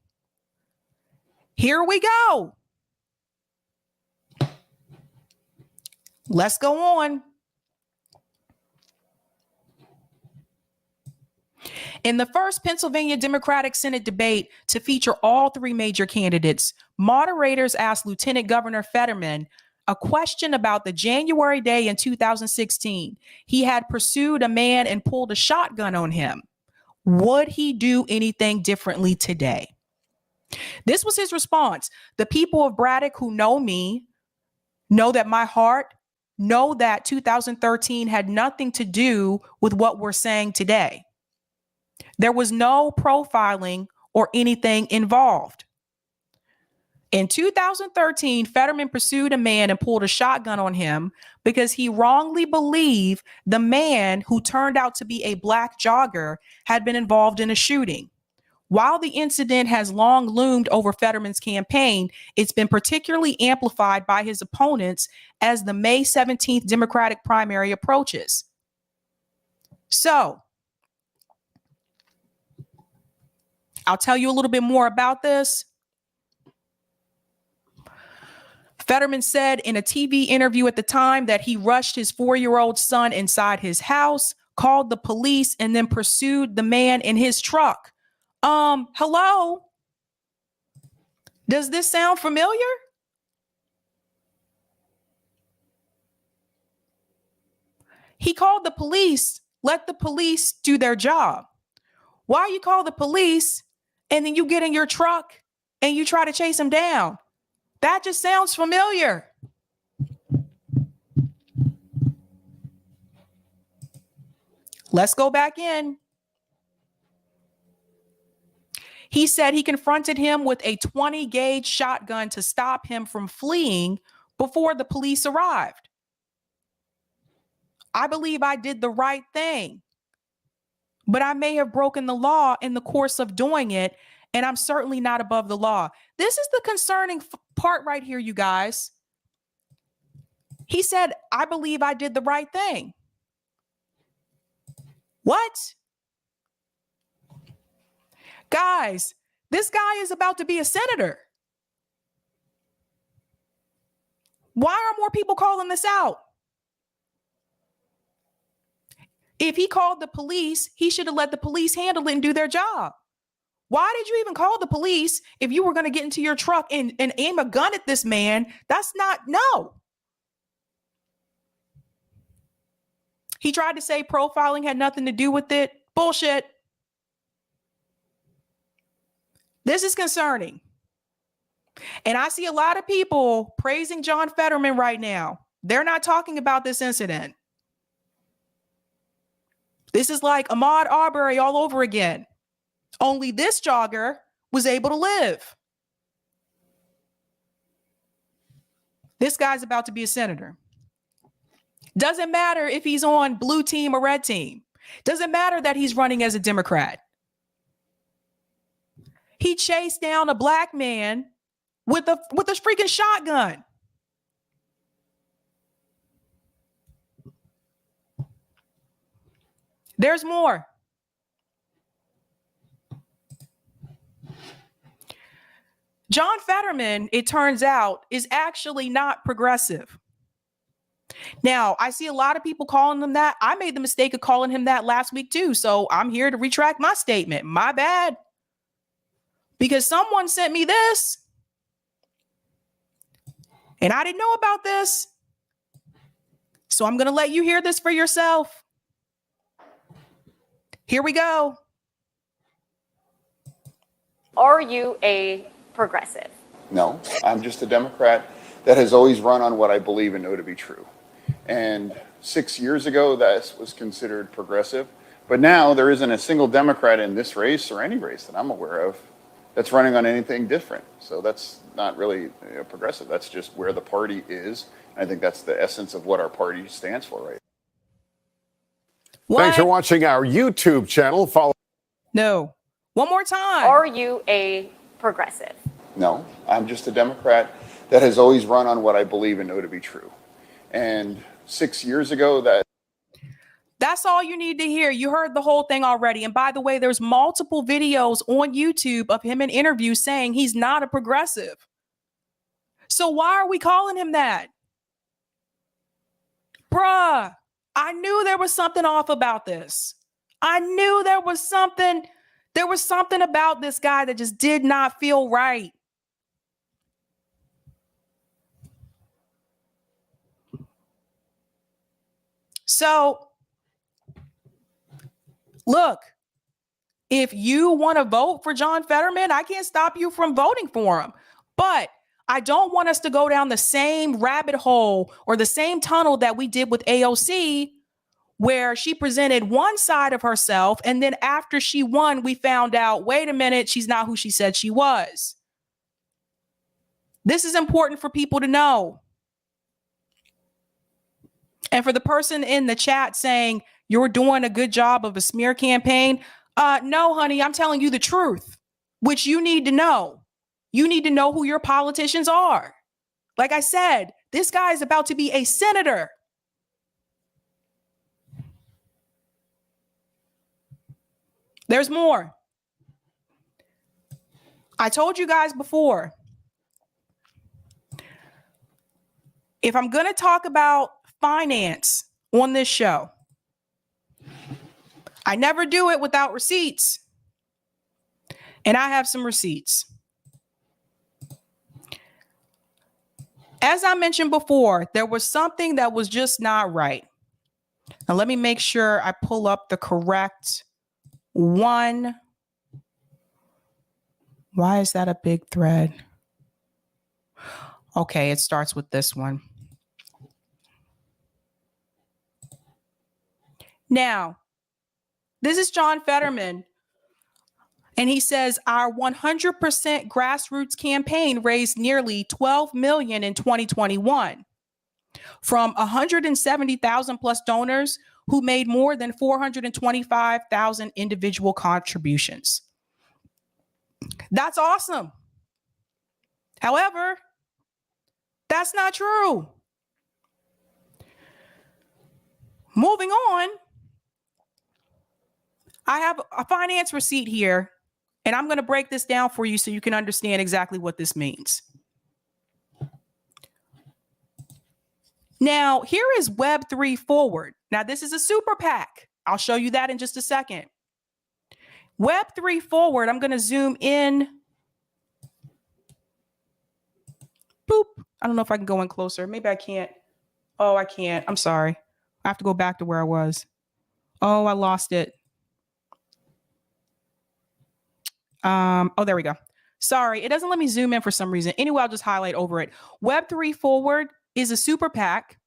Here we go. Let's go on. In the first Pennsylvania Democratic Senate debate to feature all three major candidates, moderators asked Lieutenant Governor Fetterman a question about the January day in 2016. He had pursued a man and pulled a shotgun on him. Would he do anything differently today? This was his response. The people of Braddock who know me know that my heart, know that 2013 had nothing to do with what we're saying today. There was no profiling or anything involved. In 2013, Fetterman pursued a man and pulled a shotgun on him because he wrongly believed the man who turned out to be a black jogger had been involved in a shooting. While the incident has long loomed over Fetterman's campaign, it's been particularly amplified by his opponents as the May 17th Democratic primary approaches. So, I'll tell you a little bit more about this. Fetterman said in a TV interview at the time that he rushed his 4-year-old son inside his house, called the police, and then pursued the man in his truck. Hello? Does this sound familiar? He called the police, let the police do their job. Why you call the police and then you get in your truck and you try to chase him down? That just sounds familiar. Let's go back in. He said he confronted him with a 20 gauge shotgun to stop him from fleeing before the police arrived. I believe I did the right thing, but I may have broken the law in the course of doing it, and I'm certainly not above the law. This is the concerning part right here, you guys. He said, I believe I did the right thing. What? Guys, this guy is about to be a senator. Why are more people calling this out? If he called the police, he should have let the police handle it and do their job. Why did you even call the police if you were going to get into your truck and aim a gun at this man? That's not, no. He tried to say profiling had nothing to do with it. Bullshit. This is concerning. And I see a lot of people praising John Fetterman right now. They're not talking about this incident. This is like Ahmaud Arbery all over again. Only this jogger was able to live. This guy's about to be a senator. Doesn't matter if he's on blue team or red team. Doesn't matter that he's running as a Democrat. He chased down a black man with a freaking shotgun. There's more. John Fetterman, it turns out, is actually not progressive. Now, I see a lot of people calling him that. I made the mistake of calling him that last week too. So I'm here to retract my statement. My bad. Because someone sent me this and I didn't know about this. So I'm going to let you hear this for yourself. Here we go. Are you a progressive? No, I'm just a Democrat that has always run on what I believe and know to be true. And 6 years ago, that was considered progressive. But now there isn't a single Democrat in this race or any race that I'm aware of that's running on anything different. So that's not really progressive. That's just where the party is. I think that's the essence of what our party stands for, right? What? Thanks for watching our YouTube channel. Follow. No. One more time. Are you a progressive? No, I'm just a Democrat that has always run on what I believe and know to be true. And 6 years ago, That's all you need to hear. You heard the whole thing already. And by the way, there's multiple videos on YouTube of him in interviews saying he's not a progressive. So why are we calling him that? Bruh, I knew there was something off about this. I knew there was something about this guy that just did not feel right. So, look, if you want to vote for John Fetterman, I can't stop you from voting for him. But I don't want us to go down the same rabbit hole or the same tunnel that we did with AOC, where she presented one side of herself. And then after she won, we found out, wait a minute, she's not who she said she was. This is important for people to know. And for the person in the chat saying you're doing a good job of a smear campaign, no, honey, I'm telling you the truth, which you need to know. You need to know who your politicians are. Like I said, this guy is about to be a senator. There's more. I told you guys before, if I'm going to talk about finance on this show, I never do it without receipts. And I have some receipts. As I mentioned before, there was something that was just not right. Now, let me make sure I pull up the correct one. Why is that a big thread? Okay, it starts with this one. Now, this is John Fetterman, and he says our 100% grassroots campaign raised nearly $12 million in 2021 from 170,000 plus donors who made more than 425,000 individual contributions. That's awesome. However, that's not true. Moving on, I have a finance receipt here, and I'm going to break this down for you so you can understand exactly what this means. Now, here is Web3 Forward. Now, this is a super PAC. I'll show you that in just a second. Web3 Forward, I'm going to zoom in. Boop. I don't know if I can go in closer. Maybe I can't. Oh, I can't. I'm sorry. I have to go back to where I was. Oh, I lost it. Oh, there we go. Sorry, it doesn't let me zoom in for some reason. Anyway, I'll just highlight over it. Web3 Forward is a super PAC.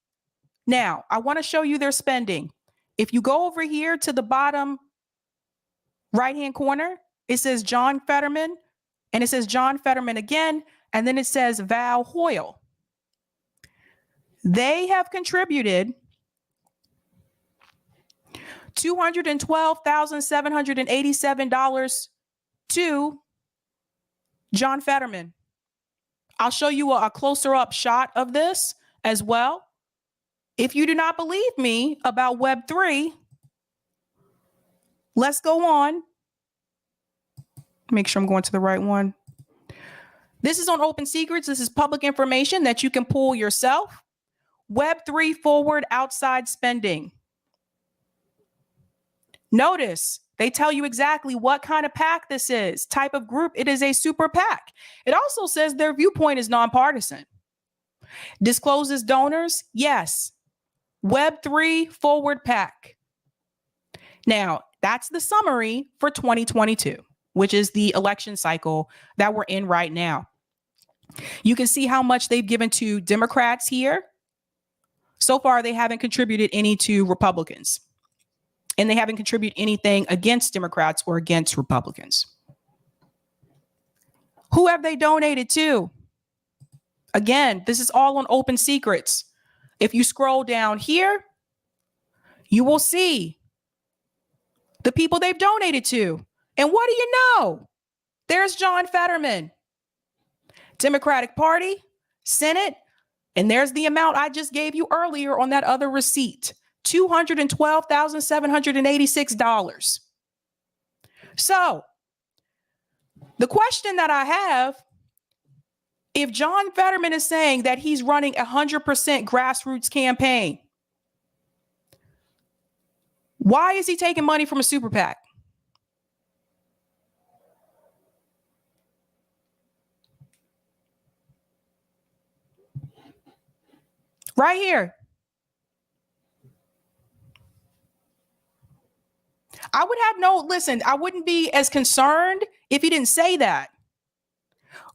Now, I want to show you their spending. If you go over here to the bottom right-hand corner, it says John Fetterman, and it says John Fetterman again, and then it says Val Hoyle. They have contributed $212,787 to John Fetterman. I'll show you a closer up shot of this as well. If you do not believe me about Web3, Let's go on. Make sure I'm going to the right one. This is on Open Secrets. This is public information that you can pull yourself. Web3 forward outside spending. Notice they tell you exactly what kind of PAC this is, type of group. It is a super PAC. It also says their viewpoint is nonpartisan. Discloses donors? Yes. Web3 forward PAC. Now, that's the summary for 2022, which is the election cycle that we're in right now. You can see how much they've given to Democrats here. So far, they haven't contributed any to Republicans. And they haven't contributed anything against Democrats or against Republicans. Who have they donated to? Again, this is all on Open Secrets. If you scroll down here, you will see the people they've donated to. And what do you know? There's John Fetterman, Democratic Party, Senate, and there's the amount I just gave you earlier on that other receipt, $212,786. So the question that I have, if John Fetterman is saying that he's running 100% grassroots campaign, why is he taking money from a super PAC? Right here. I would have I wouldn't be as concerned if he didn't say that.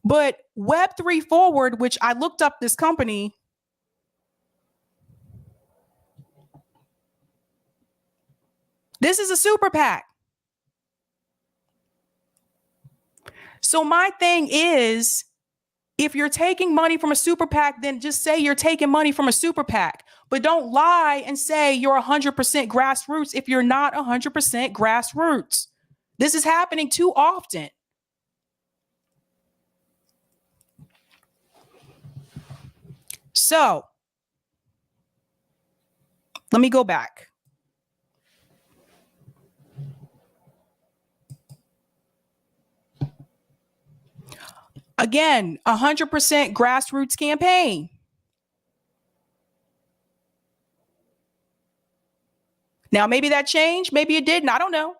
But Web3 Forward, which I looked up this company, this is a super PAC. So my thing is, if you're taking money from a super PAC, then just say you're taking money from a super PAC. But don't lie and say you're 100% grassroots if you're not 100% grassroots. This is happening too often. So let me go back. Again, 100% grassroots campaign. Now, maybe that changed. Maybe it didn't. I don't know.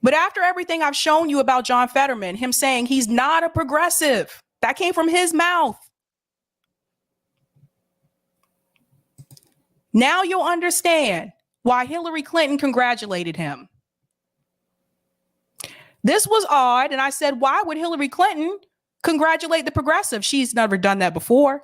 But after everything I've shown you about John Fetterman, him saying he's not a progressive, that came from his mouth. Now you'll understand why Hillary Clinton congratulated him. This was odd. And I said, why would Hillary Clinton congratulate the progressive? She's never done that before.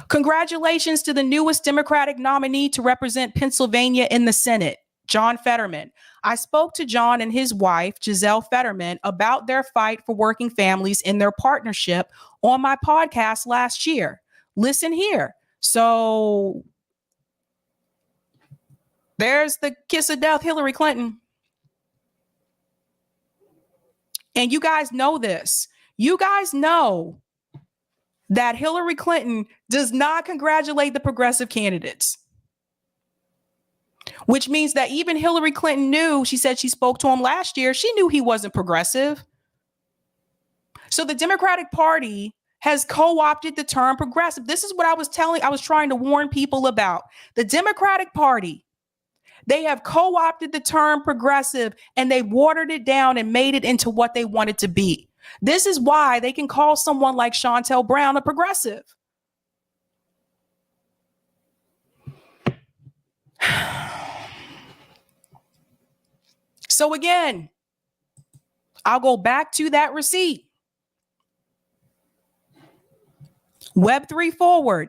Congratulations to the newest Democratic nominee to represent Pennsylvania in the Senate, John Fetterman. I spoke to John and his wife, Giselle Fetterman, about their fight for working families in their partnership on my podcast last year. Listen here. So there's the kiss of death, Hillary Clinton. And you guys know this. You guys know that Hillary Clinton does not congratulate the progressive candidates, which means that even Hillary Clinton knew, she said she spoke to him last year, she knew he wasn't progressive. So the Democratic Party has co-opted the term progressive. This is what I was trying to warn people about. The Democratic Party, they have co-opted the term progressive and they watered it down and made it into what they want it to be. This is why they can call someone like Shontel Brown a progressive. So again, I'll go back to that receipt. Web3 Forward,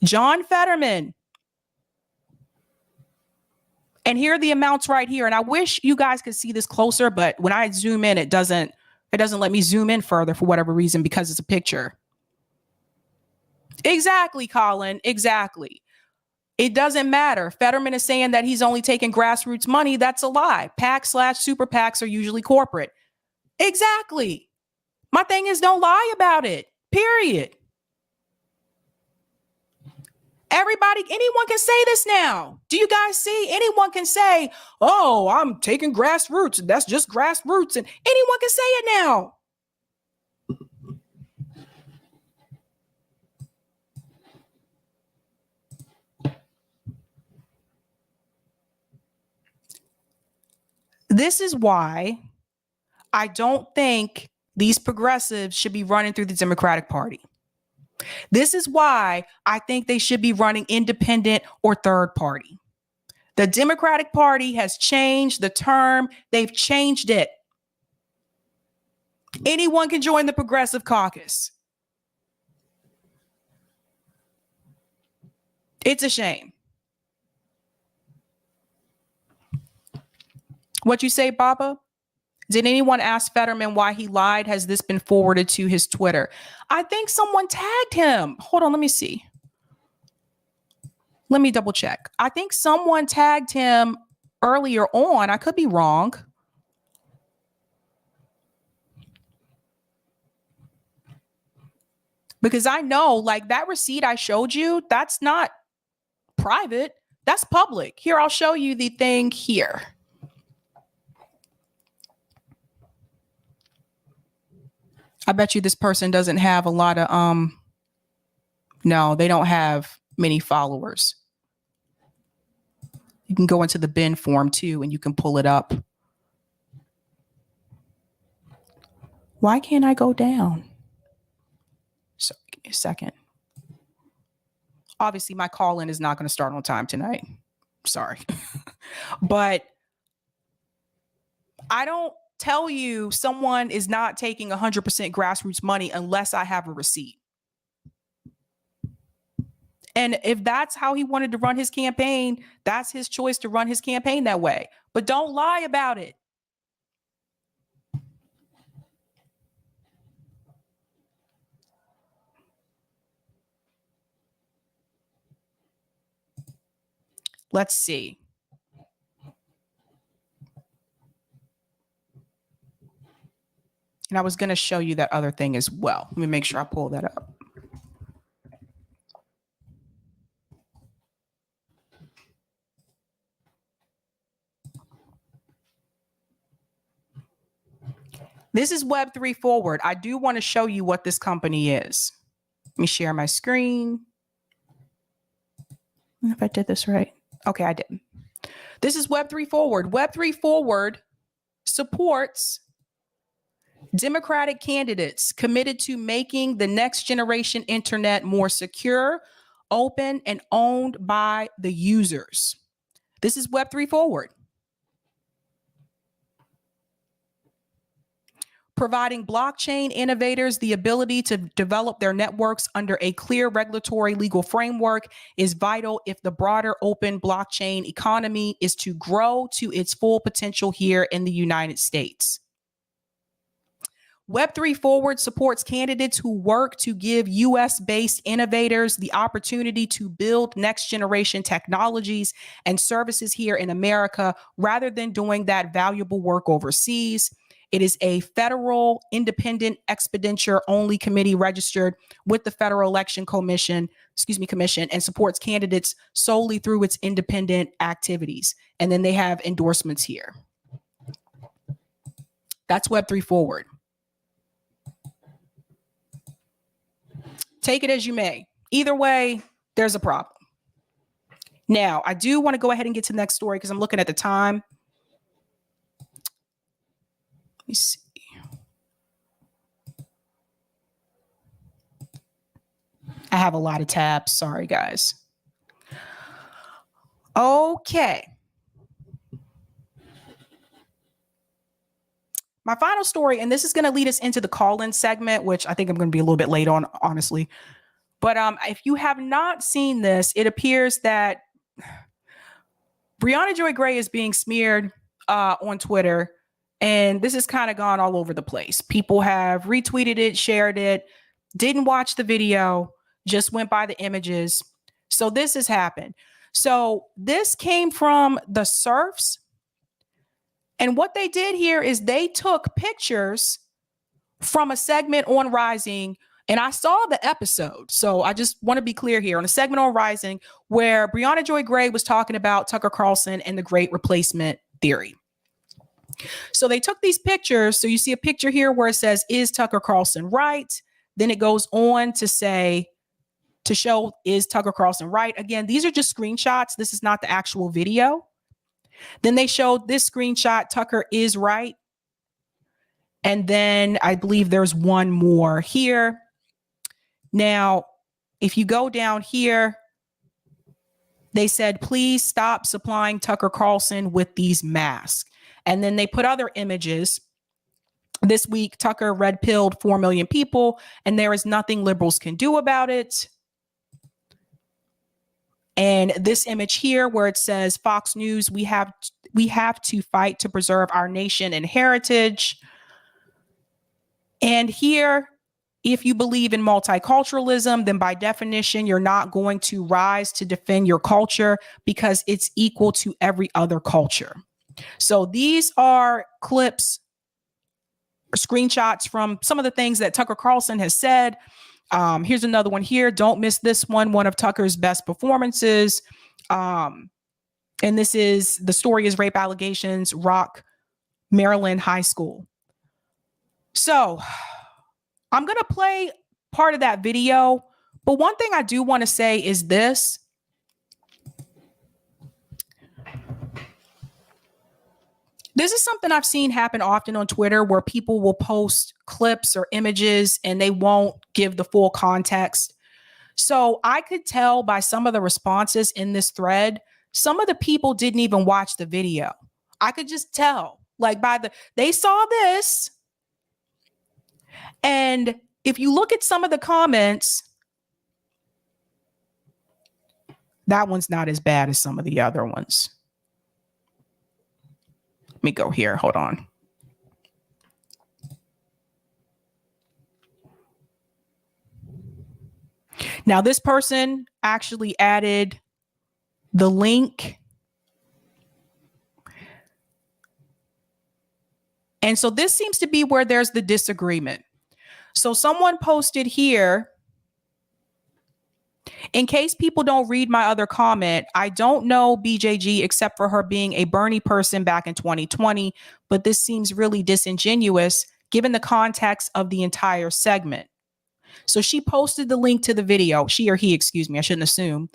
John Fetterman. And here are the amounts right here. And I wish you guys could see this closer, but when I zoom in, it doesn't let me zoom in further for whatever reason, because it's a picture. Exactly, Colin. Exactly. It doesn't matter. Fetterman is saying that he's only taking grassroots money. That's a lie. PAC/super PACs are usually corporate. Exactly. My thing is, don't lie about it. Period. Anyone can say this now. Do you guys see? Anyone can say, oh, I'm taking grassroots. That's just grassroots. And anyone can say it now. This is why I don't think these progressives should be running through the Democratic Party. This is why I think they should be running independent or third party. The Democratic Party has changed the term. They've changed it. Anyone can join the Progressive Caucus. It's a shame. What you say, Baba? Did anyone ask Fetterman why he lied? Has this been forwarded to his Twitter? I think someone tagged him. Hold on, let me see. Let me double check. I think someone tagged him earlier on. I could be wrong. Because I know, like, that receipt I showed you, that's not private. That's public. Here, I'll show you the thing here. I bet you this person doesn't have a lot of, no, they don't have many followers. You can go into the bin form too, and you can pull it up. Why can't I go down? So give me a second. Obviously, my call-in is not going to start on time tonight. Sorry. But I don't tell you someone is not taking 100% grassroots money unless I have a receipt. And if that's how he wanted to run his campaign, that's his choice to run his campaign that way. But don't lie about it. Let's see. And I was going to show you that other thing as well. Let me make sure I pull that up. This is Web3 Forward. I do want to show you what this company is. Let me share my screen. I don't know if I did this right. Okay, I didn't. This is Web3 Forward. Web3 Forward supports Democratic candidates committed to making the next generation internet more secure, open, and owned by the users. This is Web3 Forward. Providing blockchain innovators the ability to develop their networks under a clear regulatory legal framework is vital if the broader open blockchain economy is to grow to its full potential here in the United States. Web3 Forward supports candidates who work to give US-based innovators the opportunity to build next-generation technologies and services here in America rather than doing that valuable work overseas. It is a federal independent expenditure only committee registered with the Federal Election Commission, and supports candidates solely through its independent activities. And then they have endorsements here. That's Web3 Forward. Take it as you may. Either way, there's a problem. Now, I do want to go ahead and get to the next story because I'm looking at the time. Let me see. I have a lot of tabs. Sorry, guys. Okay. My final story, and this is going to lead us into the call-in segment, which I think I'm going to be a little bit late on, honestly. But if you have not seen this, it appears that Brianna Joy Gray is being smeared on Twitter. And this has kind of gone all over the place. People have retweeted it, shared it, didn't watch the video, just went by the images. So this has happened. So this came from the serfs. And what they did here is they took pictures from a segment on Rising And I saw the episode. So I just want to be clear here on a segment on Rising where Brianna Joy Gray was talking about Tucker Carlson and the great replacement theory. So they took these pictures. So you see a picture here where it says, is Tucker Carlson right? Then it goes on to say, to show, is Tucker Carlson right? Again, these are just screenshots. This is not the actual video. Then they showed this screenshot, Tucker is right. And then I believe there's one more here. Now, if you go down here, they said, please stop supplying Tucker Carlson with these masks. And then they put other images. This week, Tucker red-pilled 4 million people, and there is nothing liberals can do about it. And this image here where it says, Fox News, we have to fight to preserve our nation and heritage. And here, if you believe in multiculturalism, then by definition, you're not going to rise to defend your culture because it's equal to every other culture. So these are clips, screenshots from some of the things that Tucker Carlson has said. Here's another one here. Don't miss this one of Tucker's best performances. And this is, the story is rape allegations rock Maryland high school. So I'm going to play part of that video. But one thing I do want to say is this. This is something I've seen happen often on Twitter where people will post clips or images and they won't give the full context. So I could tell by some of the responses in this thread, some of the people didn't even watch the video. I could just tell, like they saw this. And if you look at some of the comments, that one's not as bad as some of the other ones. Let me go here. Hold on. Now, this person actually added the link. And so this seems to be where there's the disagreement. So someone posted here, in case people don't read my other comment, I don't know BJG except for her being a Bernie person back in 2020, but this seems really disingenuous given the context of the entire segment. So she posted the link to the video, she or he, excuse me, I shouldn't assume.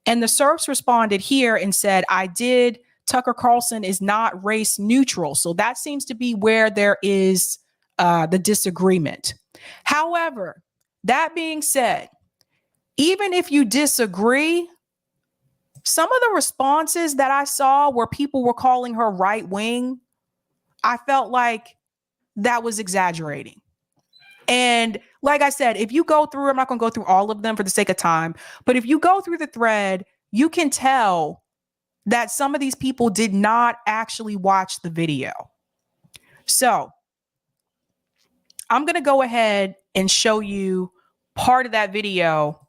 And the SERPs responded here and said, I did, Tucker Carlson is not race neutral. So that seems to be where there is the disagreement. However, that being said, even if you disagree, some of the responses that I saw where people were calling her right wing, I felt like that was exaggerating. And like I said, if you go through, I'm not going to go through all of them for the sake of time, but if you go through the thread, you can tell that some of these people did not actually watch the video. So I'm going to go ahead and show you part of that video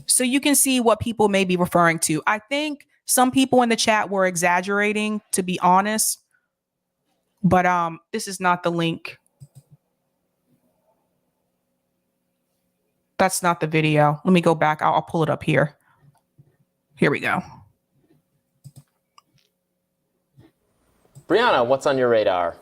so you can see what people may be referring to. I think some people in the chat were exaggerating, to be honest, but this is not the link. That's not the video. Let me go back. I'll pull it up here. Here we go. Briahna, what's on your radar?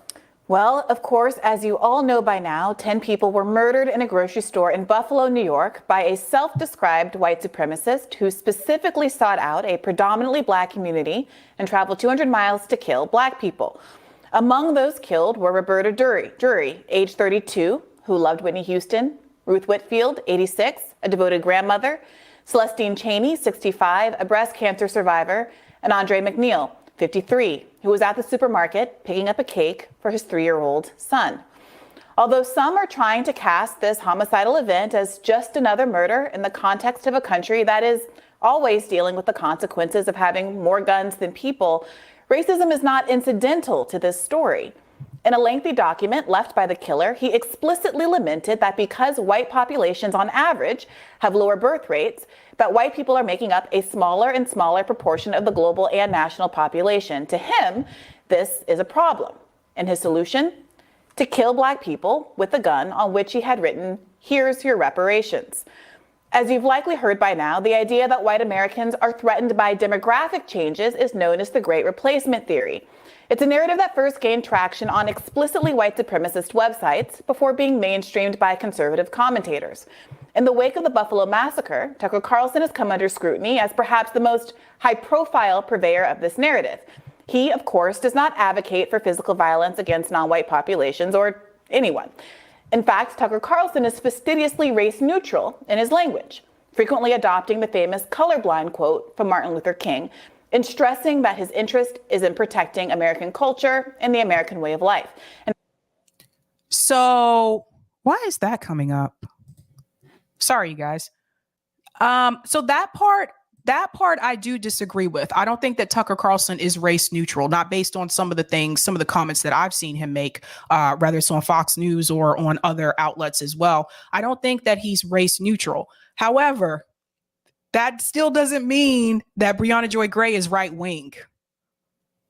Well, of course, as you all know by now, 10 people were murdered in a grocery store in Buffalo, New York by a self-described white supremacist who specifically sought out a predominantly black community and traveled 200 miles to kill black people. Among those killed were Roberta Drury, age 32, who loved Whitney Houston, Ruth Whitfield, 86, a devoted grandmother, Celestine Chaney, 65, a breast cancer survivor, and Andre McNeil, 53, who was at the supermarket picking up a cake for his 3-year-old son. Although some are trying to cast this homicidal event as just another murder in the context of a country that is always dealing with the consequences of having more guns than people, racism is not incidental to this story. In a lengthy document left by the killer, he explicitly lamented that because white populations on average have lower birth rates, that white people are making up a smaller and smaller proportion of the global and national population. To him, this is a problem. And his solution? to kill black people with a gun on which he had written, "Here's your reparations." As you've likely heard by now, the idea that white Americans are threatened by demographic changes is known as the Great Replacement theory. It's a narrative that first gained traction on explicitly white supremacist websites before being mainstreamed by conservative commentators. In the wake of the Buffalo massacre, Tucker Carlson has come under scrutiny as perhaps the most high-profile purveyor of this narrative. He, of course, does not advocate for physical violence against non-white populations or anyone. In fact, Tucker Carlson is fastidiously race-neutral in his language, frequently adopting the famous colorblind quote from Martin Luther King and stressing that his interest is in protecting American culture and the American way of life. So why is that coming up? Sorry, you guys. So that part I do disagree with. I don't think that Tucker Carlson is race neutral, not based on some of the comments that I've seen him make, whether it's on Fox News or on other outlets as well. I don't think that he's race neutral. However, that still doesn't mean that Brianna Joy Gray is right wing.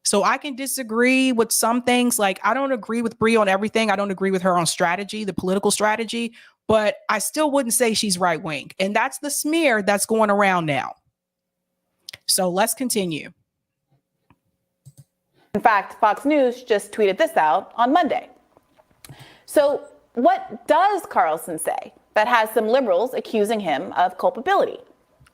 So I can disagree with some things. Like, I don't agree with Bri on everything. I don't agree with her on strategy, the political strategy, but I still wouldn't say she's right wing. And that's the smear that's going around now. So let's continue. In fact, Fox News just tweeted this out on Monday. So what does Carlson say that has some liberals accusing him of culpability?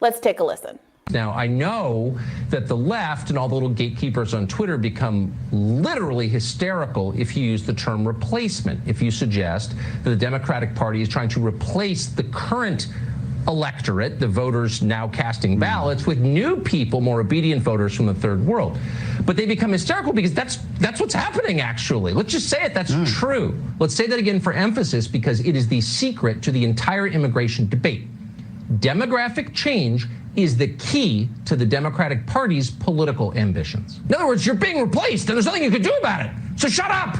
Let's take a listen. Now, I know that the left and all the little gatekeepers on Twitter become literally hysterical if you use the term replacement, if you suggest that the Democratic Party is trying to replace the current electorate, the voters now casting ballots, with new people, more obedient voters from the third world. But they become hysterical because that's what's happening, actually. Let's just say it. That's true. Let's say that again for emphasis, because it is the secret to the entire immigration debate. Demographic change is the key to the Democratic Party's political ambitions. In other words, you're being replaced and there's nothing you can do about it. So shut up.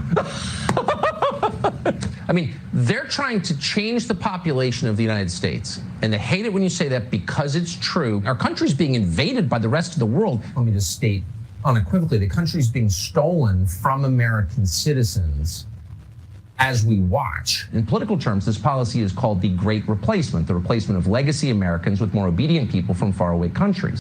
I mean, they're trying to change the population of the United States, and they hate it when you say that because it's true. Our country's being invaded by the rest of the world. Let me just state unequivocally, the country's being stolen from American citizens as we watch. In political terms, this policy is called the Great Replacement, the replacement of legacy Americans with more obedient people from faraway countries.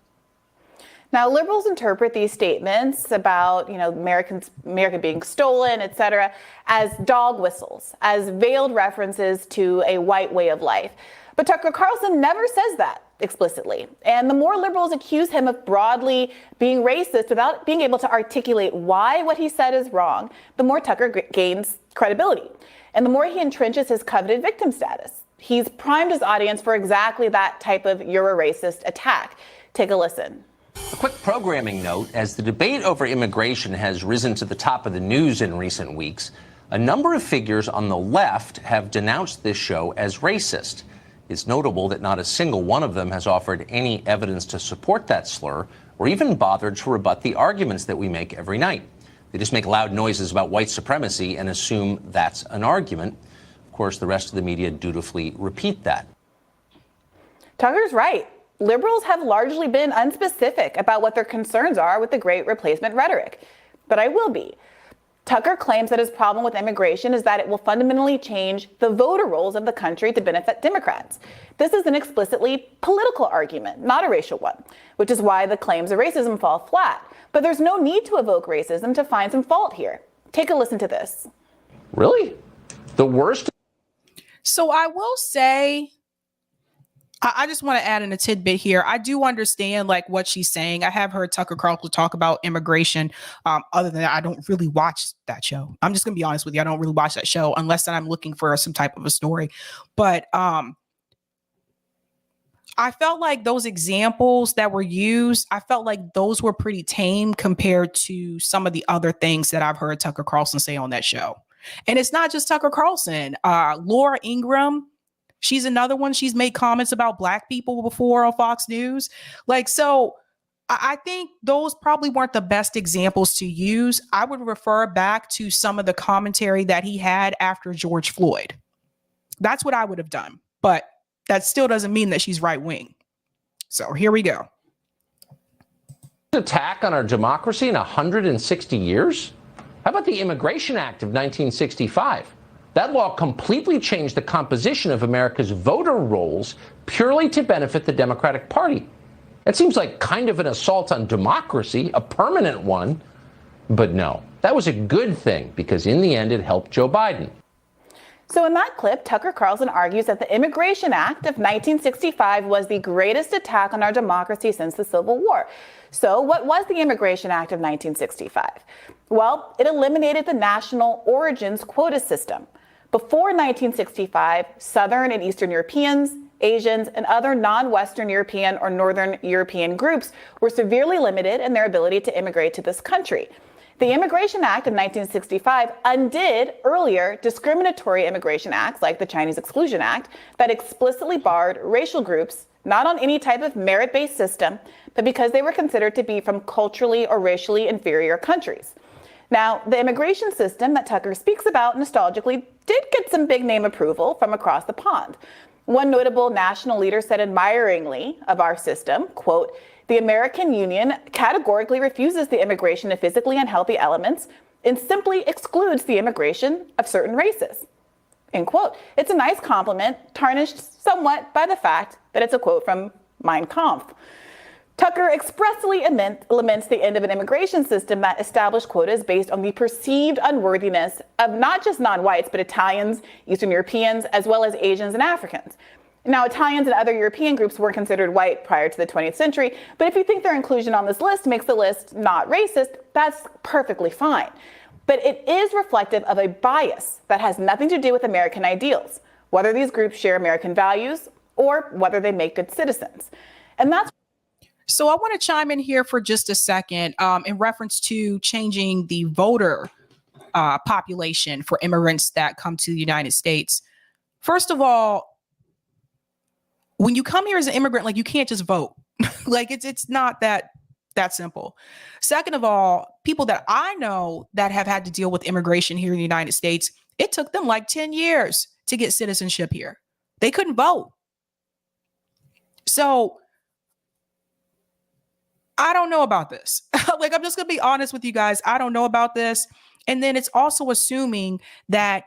Now, liberals interpret these statements about, America being stolen, et cetera, as dog whistles, as veiled references to a white way of life. But Tucker Carlson never says that explicitly. And the more liberals accuse him of broadly being racist without being able to articulate why what he said is wrong, the more Tucker gains credibility. And the more he entrenches his coveted victim status. He's primed his audience for exactly that type of "you're a racist" attack. Take a listen. A quick programming note: as the debate over immigration has risen to the top of the news in recent weeks, a number of figures on the left have denounced this show as racist. It's notable that not a single one of them has offered any evidence to support that slur or even bothered to rebut the arguments that we make every night. They just make loud noises about white supremacy and assume that's an argument. Of course, the rest of the media dutifully repeat that. Tucker's right. Liberals have largely been unspecific about what their concerns are with the Great Replacement rhetoric. But I will be. Tucker claims that his problem with immigration is that it will fundamentally change the voter rolls of the country to benefit Democrats. This is an explicitly political argument, not a racial one, which is why the claims of racism fall flat. But there's no need to evoke racism to find some fault here. Take a listen to this. Really? The worst? So I will say, I just want to add in a tidbit here. I do understand what she's saying. I have heard Tucker Carlson talk about immigration. Other than that, I don't really watch that show. I'm just going to be honest with you. I don't really watch that show unless that I'm looking for some type of a story. But I felt like those examples that were used, I felt like those were pretty tame compared to some of the other things that I've heard Tucker Carlson say on that show. And it's not just Tucker Carlson. Laura Ingraham, she's another one. She's made comments about Black people before on Fox News. So I think those probably weren't the best examples to use. I would refer back to some of the commentary that he had after George Floyd. That's what I would have done. But that still doesn't mean that she's right wing. So here we go. Attack on our democracy in 160 years? How about the Immigration Act of 1965? That law completely changed the composition of America's voter rolls purely to benefit the Democratic Party. It seems like kind of an assault on democracy, a permanent one. But no, that was a good thing because in the end it helped Joe Biden. So in that clip, Tucker Carlson argues that the Immigration Act of 1965 was the greatest attack on our democracy since the Civil War. So what was the Immigration Act of 1965? Well, it eliminated the national origins quota system. Before 1965, Southern and Eastern Europeans, Asians, and other non-Western European or Northern European groups were severely limited in their ability to immigrate to this country. The Immigration Act of 1965 undid earlier discriminatory immigration acts like the Chinese Exclusion Act that explicitly barred racial groups not on any type of merit-based system, but because they were considered to be from culturally or racially inferior countries. Now, the immigration system that Tucker speaks about nostalgically did get some big name approval from across the pond. One notable national leader said admiringly of our system, quote, "The American Union categorically refuses the immigration of physically unhealthy elements and simply excludes the immigration of certain races." End quote. It's a nice compliment, tarnished somewhat by the fact that it's a quote from Mein Kampf. Tucker expressly laments the end of an immigration system that established quotas based on the perceived unworthiness of not just non-whites, but Italians, Eastern Europeans, as well as Asians and Africans. Now, Italians and other European groups were considered white prior to the 20th century, but if you think their inclusion on this list makes the list not racist, that's perfectly fine. But it is reflective of a bias that has nothing to do with American ideals, whether these groups share American values or whether they make good citizens. And that's So I want to chime in here for just a second in reference to changing the voter population for immigrants that come to the United States. First of all, when you come here as an immigrant, like you can't just vote. Like it's not that simple. Second of all, people that I know that have had to deal with immigration here in the United States, it took them like 10 years to get citizenship here. They couldn't vote. So I don't know about this. Like, I'm just going to be honest with you guys. I don't know about this. And then it's also assuming that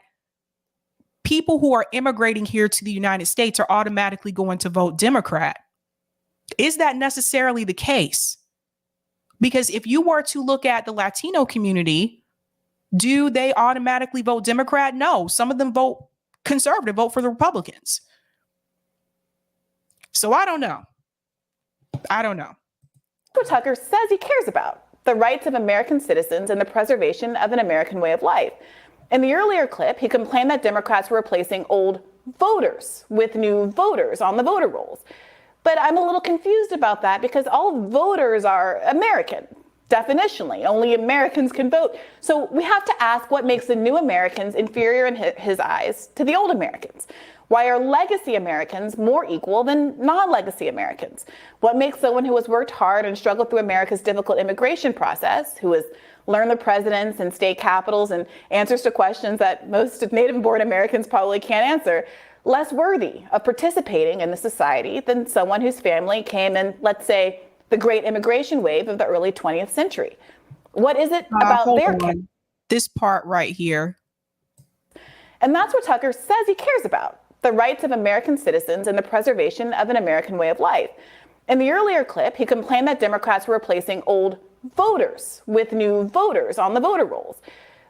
people who are immigrating here to the United States are automatically going to vote Democrat. Is that necessarily the case? Because if you were to look at the Latino community, do they automatically vote Democrat? No, some of them vote conservative, vote for the Republicans. So I don't know. what Tucker says he cares about: the rights of American citizens and the preservation of an American way of life. In the earlier clip, he complained that Democrats were replacing old voters with new voters on the voter rolls. But I'm a little confused about that because all voters are American. Definitionally, only Americans can vote. So we have to ask what makes the new Americans inferior in his eyes to the old Americans. Why are legacy Americans more equal than non-legacy Americans? What makes someone who has worked hard and struggled through America's difficult immigration process, who has learned the presidents and state capitals and answers to questions that most native-born Americans probably can't answer, less worthy of participating in the society than someone whose family came in, let's say, the great immigration wave of the early 20th century? What is it about their this part right here? And that's what Tucker says he cares about: the rights of American citizens and the preservation of an American way of life. In the earlier clip, he complained that Democrats were replacing old voters with new voters on the voter rolls.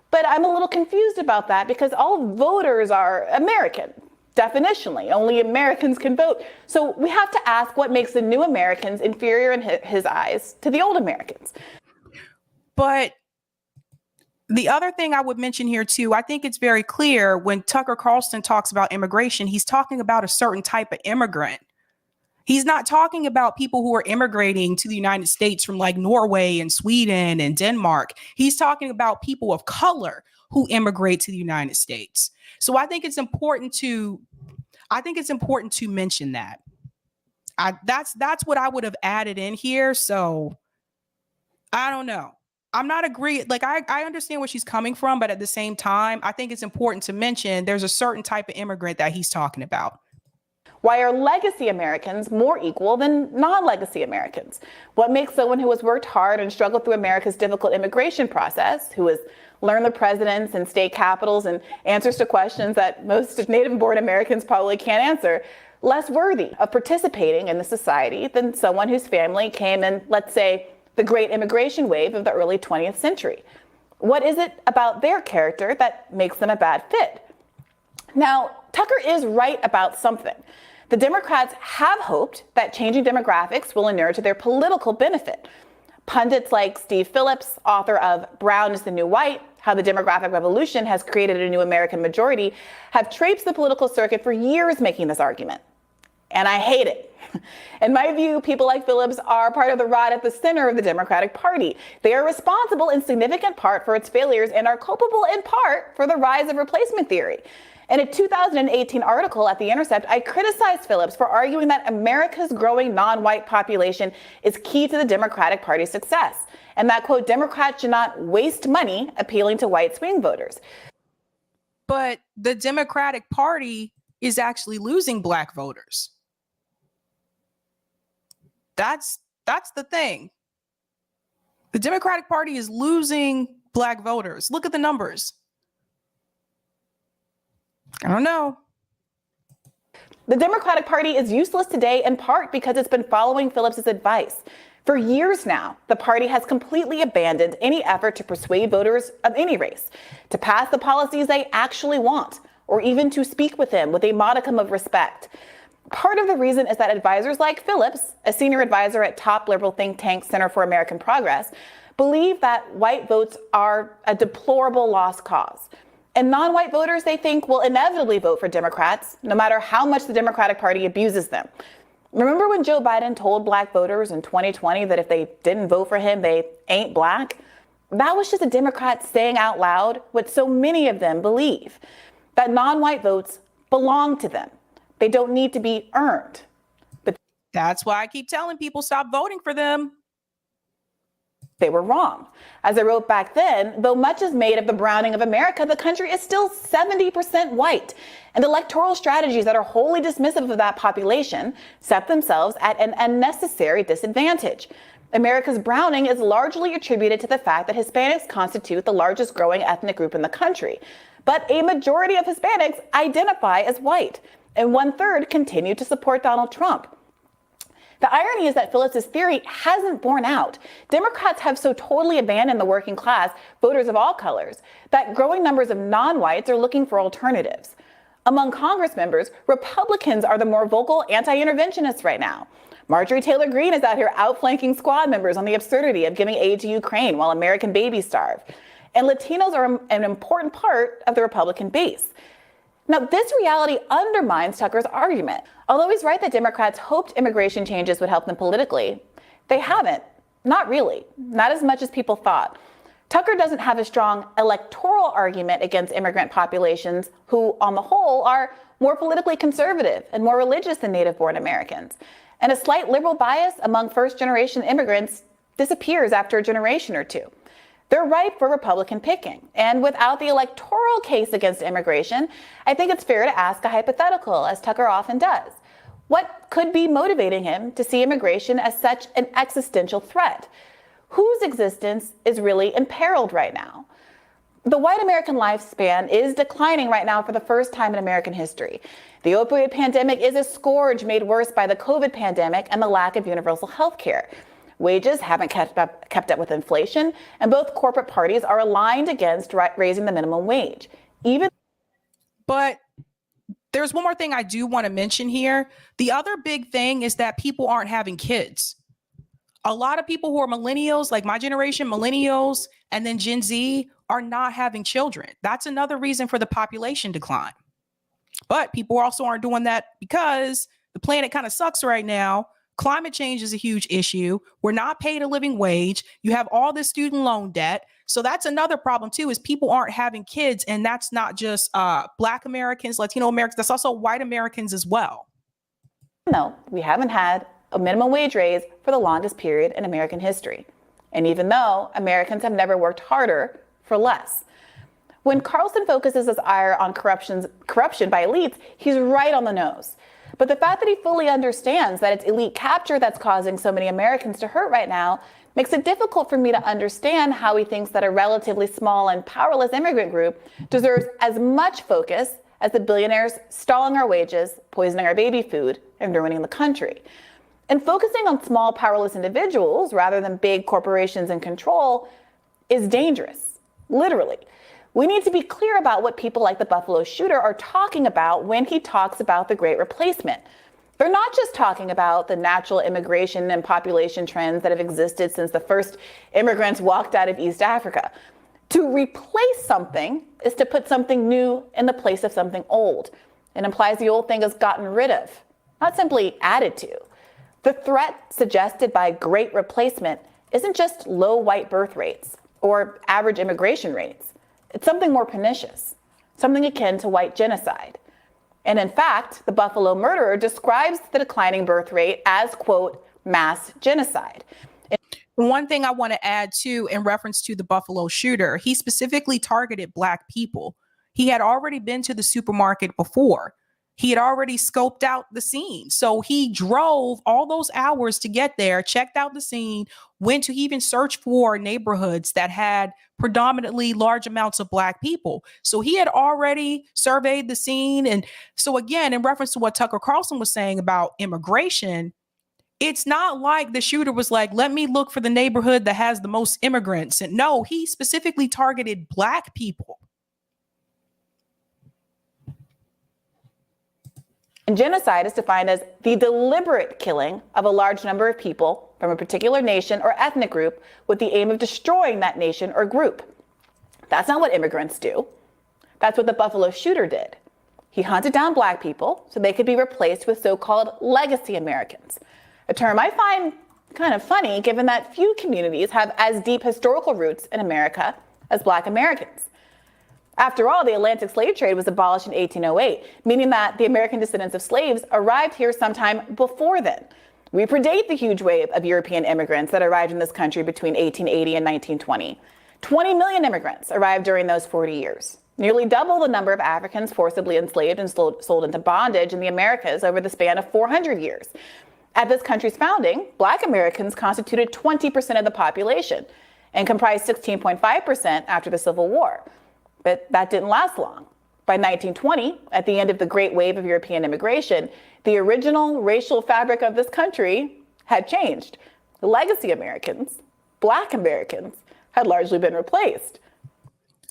But I'm a little confused about that because all voters are American. Definitionally, only Americans can vote. So we have to ask what makes the new Americans inferior in his eyes to the old Americans. But the other thing I would mention here too, I think it's very clear when Tucker Carlson talks about immigration, he's talking about a certain type of immigrant. He's not talking about people who are immigrating to the United States from like Norway and Sweden and Denmark. He's talking about people of color who immigrate to the United States. So I think it's important to mention that. That's what I would have added in here. So I don't know. I'm not agreeing. Like I understand where she's coming from, but at the same time, I think it's important to mention there's a certain type of immigrant that he's talking about. Why are legacy Americans more equal than non-legacy Americans? What makes someone who has worked hard and struggled through America's difficult immigration process, who has learn the presidents and state capitals and answers to questions that most native-born Americans probably can't answer, less worthy of participating in the society than someone whose family came in, let's say, the great immigration wave of the early 20th century. What is it about their character that makes them a bad fit? Now, Tucker is right about something. The Democrats have hoped that changing demographics will inure to their political benefit. Pundits like Steve Phillips, author of Brown is the New White, How the Demographic Revolution Has Created a New American Majority, have traipsed the political circuit for years making this argument. And I hate it. In my view, people like Phillips are part of the rot at the center of the Democratic Party. They are responsible in significant part for its failures and are culpable in part for the rise of replacement theory. In a 2018 article at The Intercept, I criticized Phillips for arguing that America's growing non-white population is key to the Democratic Party's success, and that, quote, Democrats should not waste money appealing to white swing voters. But the Democratic Party is actually losing black voters. That's the thing. The Democratic Party is losing black voters. Look at the numbers. I don't know. The Democratic Party is useless today in part because it's been following Phillips's advice. For years now, the party has completely abandoned any effort to persuade voters of any race to pass the policies they actually want, or even to speak with them with a modicum of respect. Part of the reason is that advisors like Phillips, a senior advisor at top liberal think tank Center for American Progress, believe that white votes are a deplorable lost cause. And non-white voters, they think, will inevitably vote for Democrats, no matter how much the Democratic Party abuses them. Remember when Joe Biden told black voters in 2020 that if they didn't vote for him, they ain't black? That was just a Democrat saying out loud what so many of them believe, that non-white votes belong to them. They don't need to be earned. But that's why I keep telling people stop voting for them. They were wrong. As I wrote back then, though much is made of the browning of America, the country is still 70% white. And electoral strategies that are wholly dismissive of that population set themselves at an unnecessary disadvantage. America's browning is largely attributed to the fact that Hispanics constitute the largest growing ethnic group in the country. But a majority of Hispanics identify as white, and 1/3 continue to support Donald Trump. The irony is that Phillips's theory hasn't borne out. Democrats have so totally abandoned the working class, voters of all colors, that growing numbers of non-whites are looking for alternatives. Among Congress members, Republicans are the more vocal anti-interventionists right now. Marjorie Taylor Greene is out here outflanking squad members on the absurdity of giving aid to Ukraine while American babies starve. And Latinos are an important part of the Republican base. Now, this reality undermines Tucker's argument. Although he's right that Democrats hoped immigration changes would help them politically, they haven't. Not really. Not as much as people thought. Tucker doesn't have a strong electoral argument against immigrant populations who, on the whole, are more politically conservative and more religious than native-born Americans. And a slight liberal bias among first-generation immigrants disappears after a generation or two. They're ripe for Republican picking. And without the electoral case against immigration, I think it's fair to ask a hypothetical, as Tucker often does. What could be motivating him to see immigration as such an existential threat? Whose existence is really imperiled right now? The white American lifespan is declining right now for the first time in American history. The opioid pandemic is a scourge made worse by the COVID pandemic and the lack of universal health care. Wages haven't kept up with inflation, and both corporate parties are aligned against raising the minimum wage. But there's one more thing I do want to mention here. The other big thing is that people aren't having kids. A lot of people who are millennials, like my generation, millennials, and then Gen Z, are not having children. That's another reason for the population decline. But people also aren't doing that because the planet kind of sucks right now. Climate change is a huge issue. We're not paid a living wage. You have all this student loan debt. So that's another problem too, is people aren't having kids. And that's not just Black Americans, Latino Americans, that's also white Americans as well. No, we haven't had a minimum wage raise for the longest period in American history. And even though Americans have never worked harder for less. When Carlson focuses his ire on corruption by elites, he's right on the nose. But the fact that he fully understands that it's elite capture that's causing so many Americans to hurt right now makes it difficult for me to understand how he thinks that a relatively small and powerless immigrant group deserves as much focus as the billionaires stalling our wages, poisoning our baby food, and ruining the country. And focusing on small, powerless individuals rather than big corporations in control is dangerous, literally. We need to be clear about what people like the Buffalo shooter are talking about when he talks about the Great Replacement. They're not just talking about the natural immigration and population trends that have existed since the first immigrants walked out of East Africa. To replace something is to put something new in the place of something old. It implies the old thing is gotten rid of, not simply added to. The threat suggested by Great Replacement isn't just low white birth rates or average immigration rates. It's something more pernicious, something akin to white genocide. And in fact, the Buffalo murderer describes the declining birth rate as, quote, mass genocide. One thing I want to add too, in reference to the Buffalo shooter, he specifically targeted Black people. He had already been to the supermarket before. He had already scoped out the scene. So he drove all those hours to get there, checked out the scene, he even searched for neighborhoods that had predominantly large amounts of Black people. So he had already surveyed the scene. And so again, in reference to what Tucker Carlson was saying about immigration, it's not like the shooter was like, let me look for the neighborhood that has the most immigrants. And no, he specifically targeted Black people. And genocide is defined as the deliberate killing of a large number of people from a particular nation or ethnic group with the aim of destroying that nation or group. That's not what immigrants do. That's what the Buffalo shooter did. He hunted down Black people so they could be replaced with so-called legacy Americans, a term I find kind of funny given that few communities have as deep historical roots in America as Black Americans. After all, the Atlantic slave trade was abolished in 1808, meaning that the American descendants of slaves arrived here sometime before then. We predate the huge wave of European immigrants that arrived in this country between 1880 and 1920. 20 million immigrants arrived during those 40 years, nearly double the number of Africans forcibly enslaved and sold into bondage in the Americas over the span of 400 years. At this country's founding, Black Americans constituted 20% of the population and comprised 16.5% after the Civil War. But that didn't last long. By 1920, at the end of the great wave of European immigration, the original racial fabric of this country had changed. The legacy Americans, Black Americans, had largely been replaced.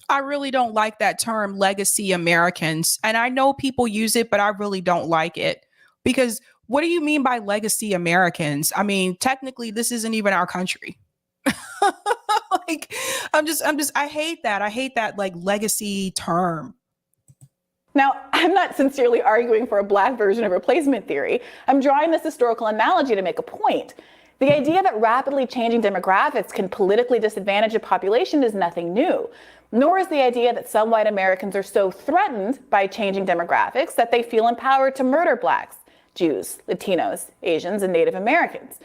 I really don't like that term, legacy Americans. And I know people use it, but I really don't like it. Because what do you mean by legacy Americans? I mean, technically, this isn't even our country. I hate that. I hate that like legacy term. Now, I'm not sincerely arguing for a Black version of replacement theory. I'm drawing this historical analogy to make a point. The idea that rapidly changing demographics can politically disadvantage a population is nothing new, nor is the idea that some white Americans are so threatened by changing demographics that they feel empowered to murder Blacks, Jews, Latinos, Asians, and Native Americans.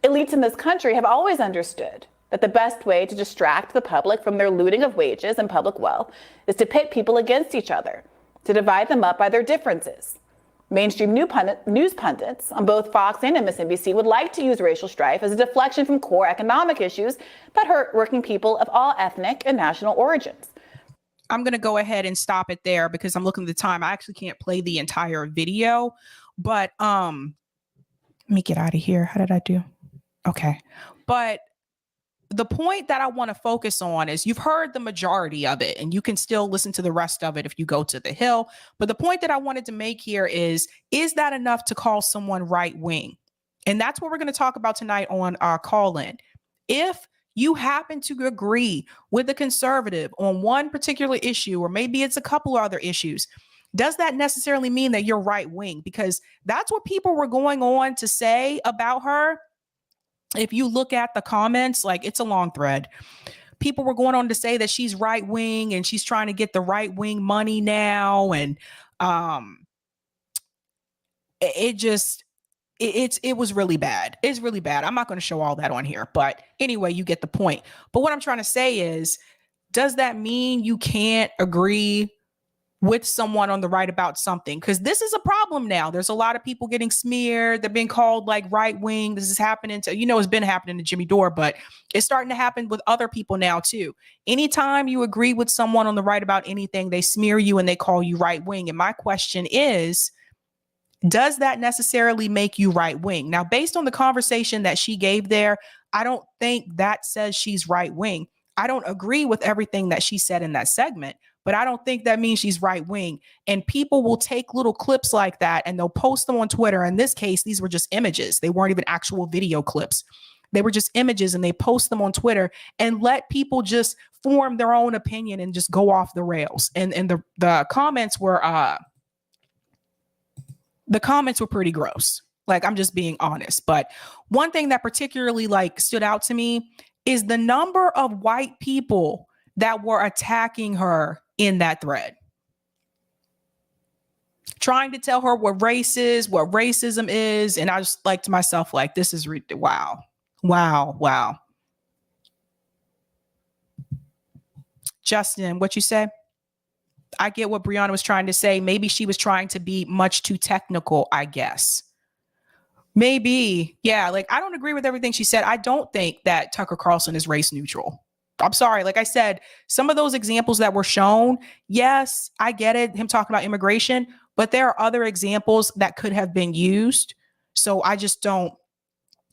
Elites in this country have always understood that the best way to distract the public from their looting of wages and public wealth is to pit people against each other, to divide them up by their differences. Mainstream news pundits on both Fox and MSNBC would like to use racial strife as a deflection from core economic issues that hurt working people of all ethnic and national origins. I'm going to go ahead and stop it there because I'm looking at the time. I actually can't play the entire video, but let me get out of here. How did I do? Okay. But the point that I want to focus on is you've heard the majority of it and you can still listen to the rest of it if you go to the Hill. But the point that I wanted to make here is that enough to call someone right wing? And that's what we're going to talk about tonight on our call in. If you happen to agree with the conservative on one particular issue, or maybe it's a couple of other issues, does that necessarily mean that you're right wing? Because that's what people were going on to say about her. If you look at the comments, like it's a long thread. People were going on to say that she's right wing and she's trying to get the right wing money now. And it was really bad. It's really bad. I'm not going to show all that on here, but anyway, you get the point. But what I'm trying to say is, does that mean you can't agree with someone on the right about something, because this is a problem now. There's a lot of people getting smeared. They're being called like right wing. This is happening to, it's been happening to Jimmy Dore, but it's starting to happen with other people now too. Anytime you agree with someone on the right about anything, they smear you and they call you right wing. And my question is, does that necessarily make you right wing? Now, based on the conversation that she gave there, I don't think that says she's right wing. I don't agree with everything that she said in that segment, but I don't think that means she's right wing. And people will take little clips like that and they'll post them on Twitter. In this case, these were just images. They weren't even actual video clips. They were just images, and they post them on Twitter and let people just form their own opinion and just go off the rails. And the comments were pretty gross. Like, I'm just being honest. But one thing that particularly stood out to me is the number of white people that were attacking her in that thread, trying to tell her what race is, what racism is. And I just to myself, this is wow. Justin, what you say? I get what Briahna was trying to say. Maybe she was trying to be much too technical, I guess. Maybe. Yeah. I don't agree with everything she said. I don't think that Tucker Carlson is race neutral. I'm sorry. Like I said, some of those examples that were shown, yes, I get it. Him talking about immigration, but there are other examples that could have been used. So I don't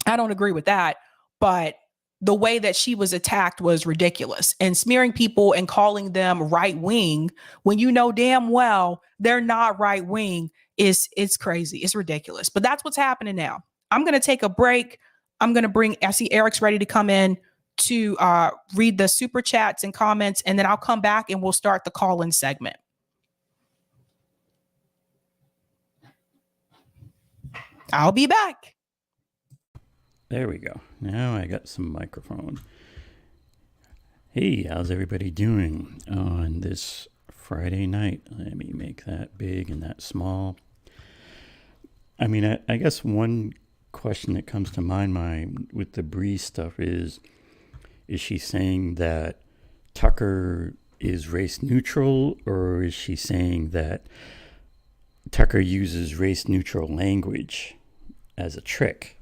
agree with that. But the way that she was attacked was ridiculous, and smearing people and calling them right wing when you know damn well they're not right wing it's crazy. It's ridiculous. But that's what's happening now. I'm going to take a break. I'm going to I see Eric's ready to come in to read the super chats and comments, and then I'll come back and we'll start the call-in segment. I'll be back. There we go. Now I got some microphone. Hey, how's everybody doing on this Friday night? Let me make that big and that small. I mean, I guess one question that comes to my mind with the Bree stuff is she saying that Tucker is race neutral, or is she saying that Tucker uses race neutral language as a trick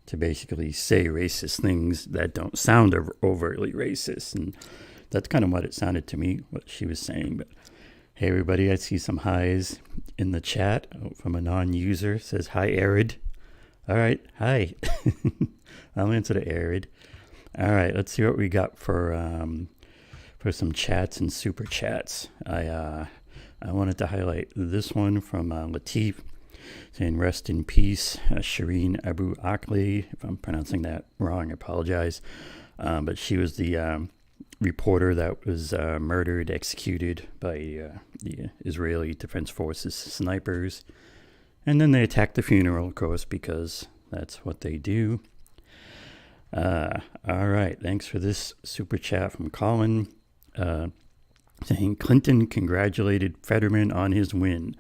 to basically say racist things that don't sound overtly racist? And that's kind of what it sounded to me, what she was saying. But hey, everybody, I see some highs in the chat from a non-user. It says, hi, Arid. All right, hi. I'll answer to Arid. All right, let's see what we got for some chats and super chats. I wanted to highlight this one from Latif, saying rest in peace, Shireen Abu Akleh. If I'm pronouncing that wrong, I apologize. But she was the reporter that was murdered, executed by the Israeli Defense Forces snipers. And then they attacked the funeral, of course, because that's what they do. All right, thanks for this super chat from Colin, saying Clinton congratulated Fetterman on his win.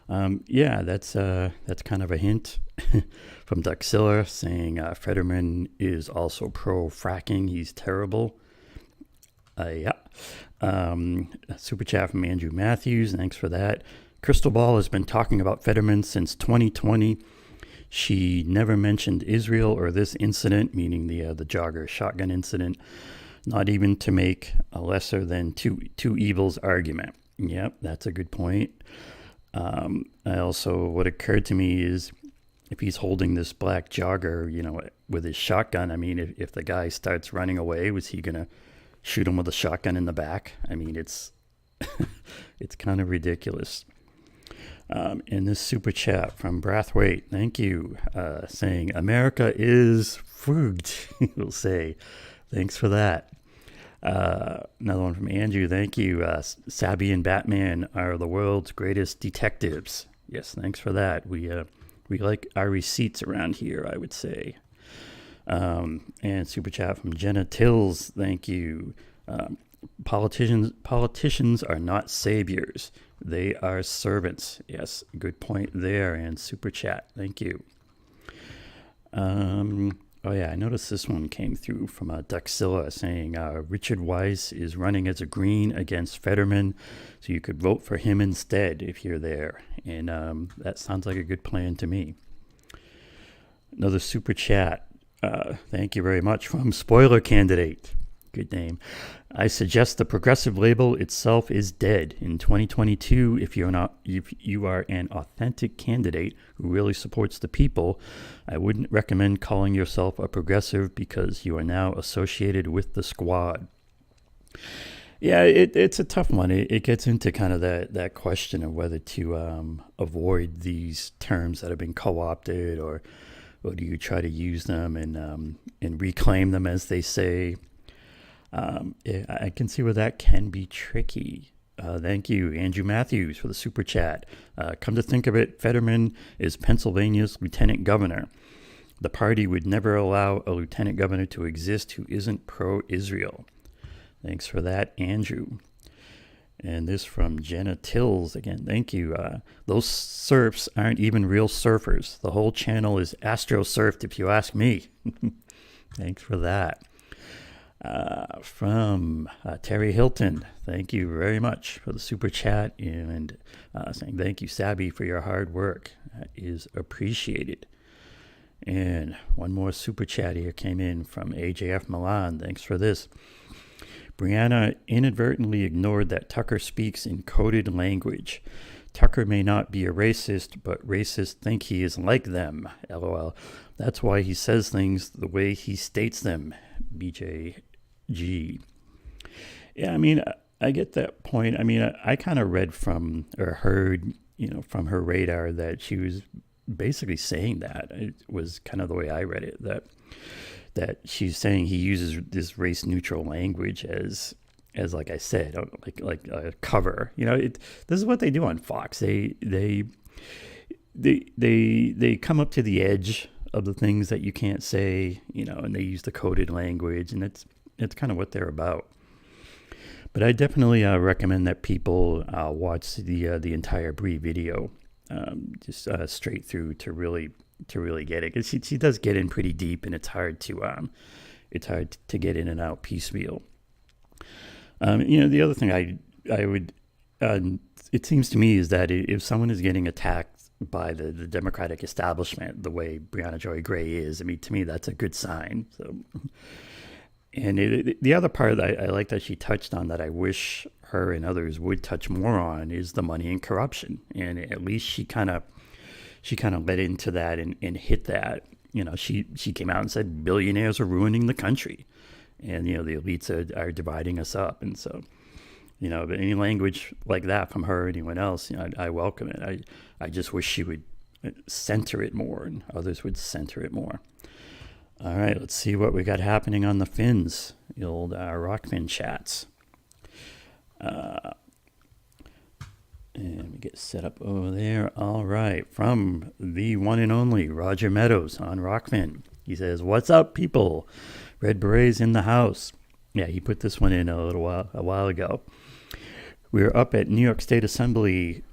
Yeah, that's kind of a hint from Duxilla, saying Fetterman is also pro-fracking. He's terrible. Yeah. Super chat from Andrew Matthews. Thanks for that. Crystal Ball has been talking about Fetterman since 2020. She never mentioned Israel or this incident, meaning the jogger shotgun incident, not even to make a lesser than two evils argument. Yep, that's a good point. What occurred to me is if he's holding this black jogger, with his shotgun, I mean, if the guy starts running away, was he going to shoot him with a shotgun in the back? I mean, it's kind of ridiculous. In this super chat from Brathwaite, thank you, saying America is frugged, we'll say. Thanks for that. Another one from Andrew, thank you. Sabby and Batman are the world's greatest detectives. Yes, thanks for that. We like our receipts around here, I would say. And super chat from Jenna Tills, thank you. Politicians are not saviors. They are servants. Yes, good point there. And super chat, thank you. Oh yeah, I noticed this one came through from Duxilla saying Richard Weiss is running as a Green against Fetterman, so you could vote for him instead if you're there. And that sounds like a good plan to me. Another super chat. Thank you very much from Spoiler Candidate. Good name. I suggest the progressive label itself is dead. In 2022, if you are an authentic candidate who really supports the people, I wouldn't recommend calling yourself a progressive because you are now associated with the squad. Yeah, it's a tough one. It gets into kind of that question of whether to avoid these terms that have been co-opted, or do you try to use them and reclaim them, as they say. I can see where that can be tricky. Thank you, Andrew Matthews, for the super chat. Come to think of it, Fetterman is Pennsylvania's lieutenant governor. The party would never allow a lieutenant governor to exist who isn't pro-Israel. Thanks for that, Andrew. And this from Jenna Tills again. Thank you. Those surfs aren't even real surfers. The whole channel is astro-surfed, if you ask me. Thanks for that. From Terry Hilton, thank you very much for the super chat, and saying thank you, Sabby, for your hard work. That is appreciated. And one more super chat here came in from AJF Milan. Thanks for this. Brianna inadvertently ignored that Tucker speaks in coded language. Tucker may not be a racist, but racists think he is like them. LOL. That's why he says things the way he states them. BJG. Yeah, I mean, I get that point. I mean, I kind of read from, or heard, from her radar that she was basically saying that. It was kind of the way I read it, that she's saying he uses this race neutral language as like I said, like a cover. This is what they do on Fox. They come up to the edge of the things that you can't say, and they use the coded language, and it's kind of what they're about. But I definitely recommend that people watch the entire Brie video, just straight through to really get it, because she does get in pretty deep, and it's hard to get in and out piecemeal. The other thing I would it seems to me is that if someone is getting attacked by the Democratic establishment the way Brianna Joy Gray is, I mean, to me that's a good sign. So, and the other part that I like that she touched on, that I wish her and others would touch more on, is the money and corruption. And at least she kind of led into that and hit that. She came out and said billionaires are ruining the country, and the elites are dividing us up. And so, but any language like that from her or anyone else, I welcome it. I just wish she would center it more, and others would center it more. All right, let's see what we got happening on the fins, the old Rockfin chats. And we get set up over there. All right, from the one and only Roger Meadows on Rockfin. He says, "What's up, people? Red Berets in the house." Yeah, he put this one in a while ago. We're up at New York State Assembly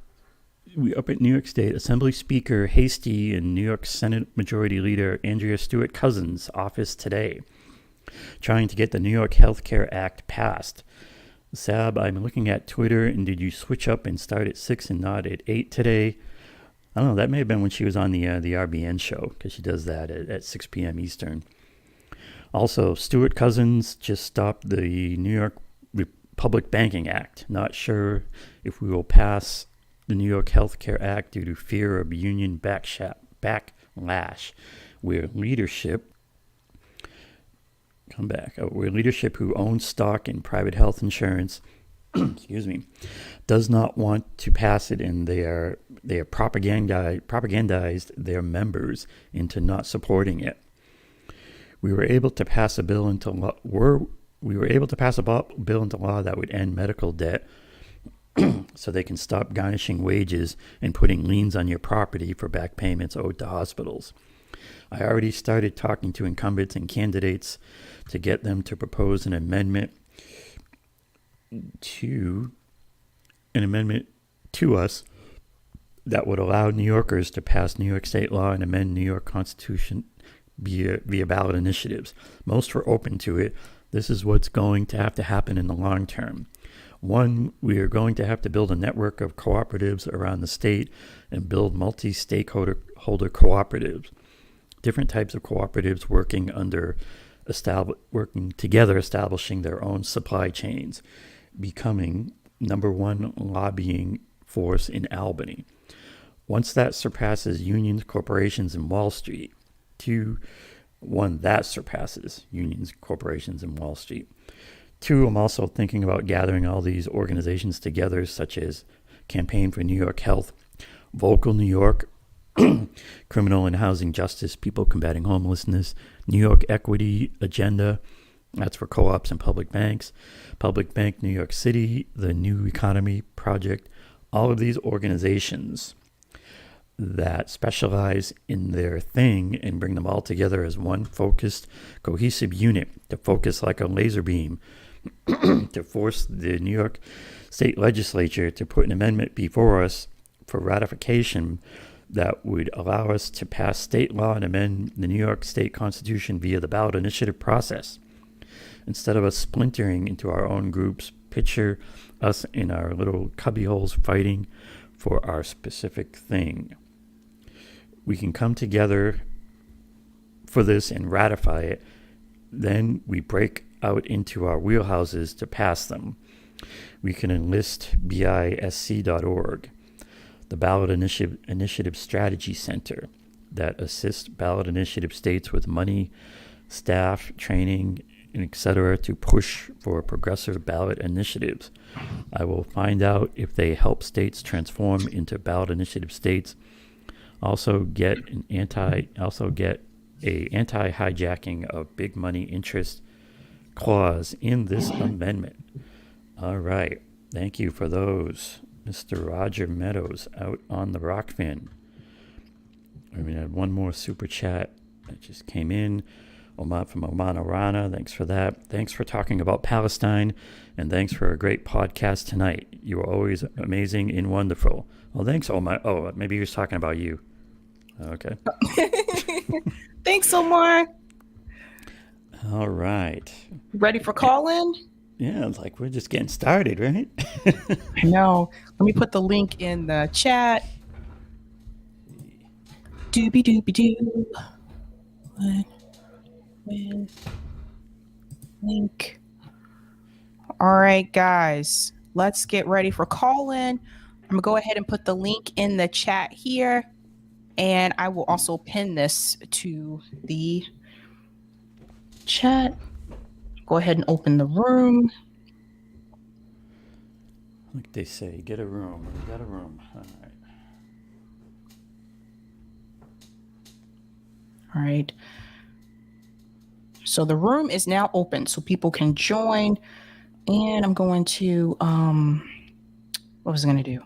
Speaker Hasty and New York Senate Majority Leader Andrea Stewart Cousins' office today, trying to get the New York Health Care Act passed. Sab, I'm looking at Twitter, and did you switch up and start at 6 and not at 8 today? I don't know, that may have been when she was on the RBN show, because she does that at 6 p.m. Eastern. Also, Stewart Cousins just stopped the New York Public Banking Act. Not sure if we will pass the New York Health Care Act due to fear of union backlash. We're leadership who owns stock in private health insurance, excuse me, does not want to pass it, and they are propagandized their members into not supporting it. We were able to pass a bill into law that would end medical debt, so they can stop garnishing wages and putting liens on your property for back payments owed to hospitals. I already started talking to incumbents and candidates to get them to propose an amendment to us that would allow New Yorkers to pass New York state law and amend New York Constitution via ballot initiatives. Most were open to it. This is what's going to have to happen in the long term. One, we are going to have to build a network of cooperatives around the state and build multi-stakeholder cooperatives. Different types of cooperatives working together, establishing their own supply chains, becoming number one lobbying force in Albany. Once that surpasses unions, corporations, and Wall Street. Two, that surpasses unions, corporations, and Wall Street. Two, I'm also thinking about gathering all these organizations together, such as Campaign for New York Health, Vocal New York, Criminal and Housing Justice, People Combating Homelessness, New York Equity Agenda, that's for co-ops and public banks, Public Bank New York City, the New Economy Project, all of these organizations that specialize in their thing and bring them all together as one focused, cohesive unit to focus like a laser beam to force the New York State Legislature to put an amendment before us for ratification that would allow us to pass state law and amend the New York State Constitution via the ballot initiative process. Instead of us splintering into our own groups, picture us in our little cubbyholes fighting for our specific thing. We can come together for this and ratify it. Then we break out into our wheelhouses to pass them. We can enlist BISC.org, the Ballot Initiative Strategy Center, that assists ballot initiative states with money, staff, training, and etc. to push for progressive ballot initiatives. I will find out if they help states transform into ballot initiative states. Also get a anti-hijacking of big money interest clause in this amendment. All right. Thank you for those. Mr. Roger Meadows out on the Rockfin. We had one more super chat that just came in. Oman from Oman Arana. Thanks for that. Thanks for talking about Palestine, and thanks for a great podcast tonight. You are always amazing and wonderful. Well, thanks, Oman. Oh, maybe he was talking about you. Okay. Thanks, Omar. All right. Ready for call-in? Yeah, it's like we're just getting started, right? I know. Let me put the link in the chat. Doobie-doobie-doo. Link. All right, guys. Let's get ready for call-in. I'm going to go ahead and put the link in the chat here. And I will also pin this to the chat. Go ahead and open the room. Like they say, get a room. We got a room. All right. All right. So the room is now open so people can join. And I'm going to, what was I going to do?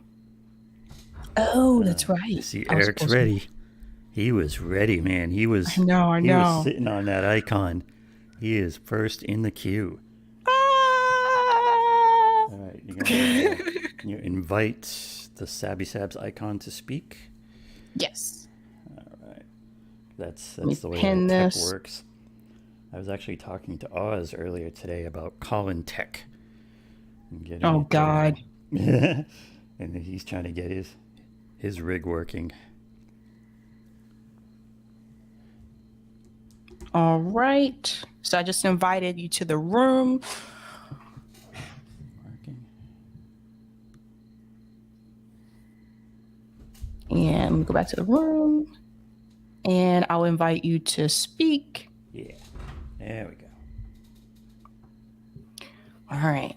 Oh, that's right. See, Eric's ready. He was ready, man. He was. I know. He was sitting on that icon. He is first in the queue. All right, can you invite the Sabby Sabs icon to speak? Yes. All right. That's the way that tech works. I was actually talking to Oz earlier today about Colin Tech. Oh God. And he's trying to get his rig working. All right. So I just invited you to the room. Working. And let me go back to the room. And I'll invite you to speak. Yeah. There we go. All right.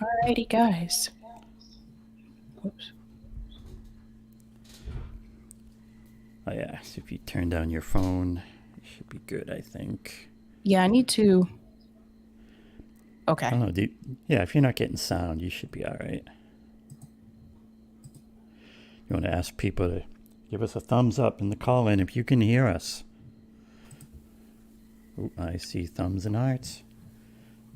All righty, guys. Oops. Oh yeah, so if you turn down your phone, it should be good, I think. Yeah, I need to. Okay. I don't know, yeah, if you're not getting sound, you should be all right. You want to ask people to give us a thumbs up in the call-in if you can hear us. Ooh, I see thumbs and hearts.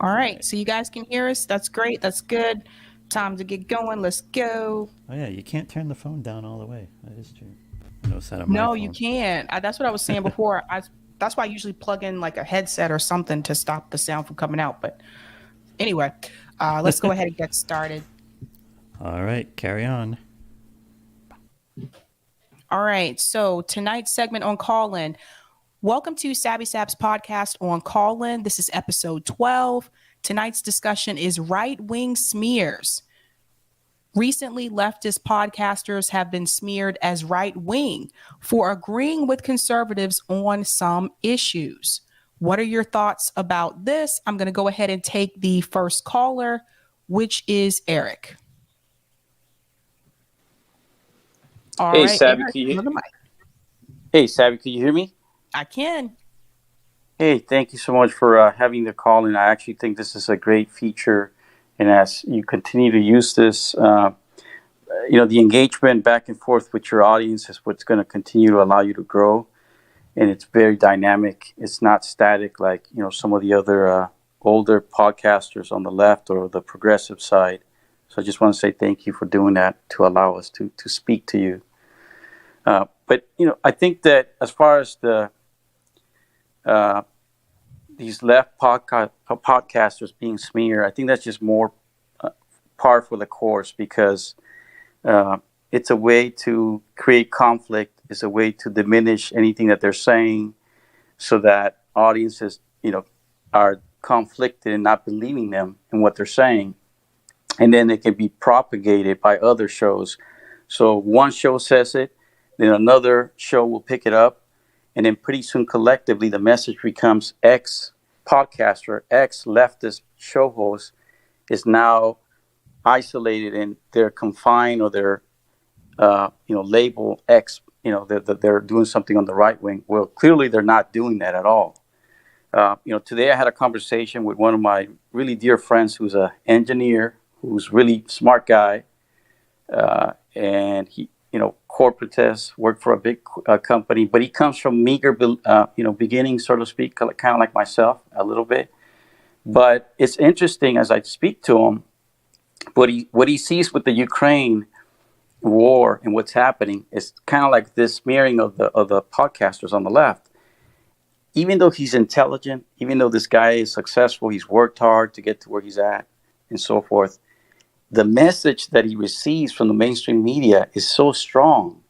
All right, so you guys can hear us. That's great. That's good. Time to get going. Let's go. Oh yeah, you can't turn the phone down all the way. That is true. I noticed that on my No, phone. you can't. That's what I was saying before. That's why I usually plug in like a headset or something to stop the sound from coming out. But anyway, let's go ahead and get started. All right, carry on. All right. So tonight's segment on Call-In. Welcome to Sabby Sabs podcast on Call-In. This is episode 12. Tonight's discussion is right-wing smears. Recently, leftist podcasters have been smeared as right-wing for agreeing with conservatives on some issues. What are your thoughts about this? I'm going to go ahead and take the first caller, which is Eric. All Hey, right, Sabby, Eric, can you? you're the mic. Hey, Sabby, can you hear me? I can. Hey, thank you so much for having the call, and I actually think this is a great feature. And as you continue to use this, the engagement back and forth with your audience is what's going to continue to allow you to grow. And it's very dynamic. It's not static like some of the other older podcasters on the left or the progressive side. So I just want to say thank you for doing that to allow us to speak to you. But I think that as far as these left podcasters being smeared, I think that's just more par for the course because it's a way to create conflict. It's a way to diminish anything that they're saying so that audiences, are conflicted and not believing them in what they're saying. And then it can be propagated by other shows. So one show says it, then another show will pick it up. And then pretty soon collectively, the message becomes X podcaster, X leftist show host is now isolated and they're confined or they're, label X, that they're doing something on the right wing. Well, clearly they're not doing that at all. Today I had a conversation with one of my really dear friends who's an engineer, who's really smart guy. And he, corporatist, worked for a big company, but he comes from meager, beginnings, so to speak, kind of like myself a little bit. But it's interesting as I speak to him, what he sees with the Ukraine war and what's happening is kind of like this smearing of the podcasters on the left. Even though he's intelligent, even though this guy is successful, he's worked hard to get to where he's at and so forth. The message that he receives from the mainstream media is so strong.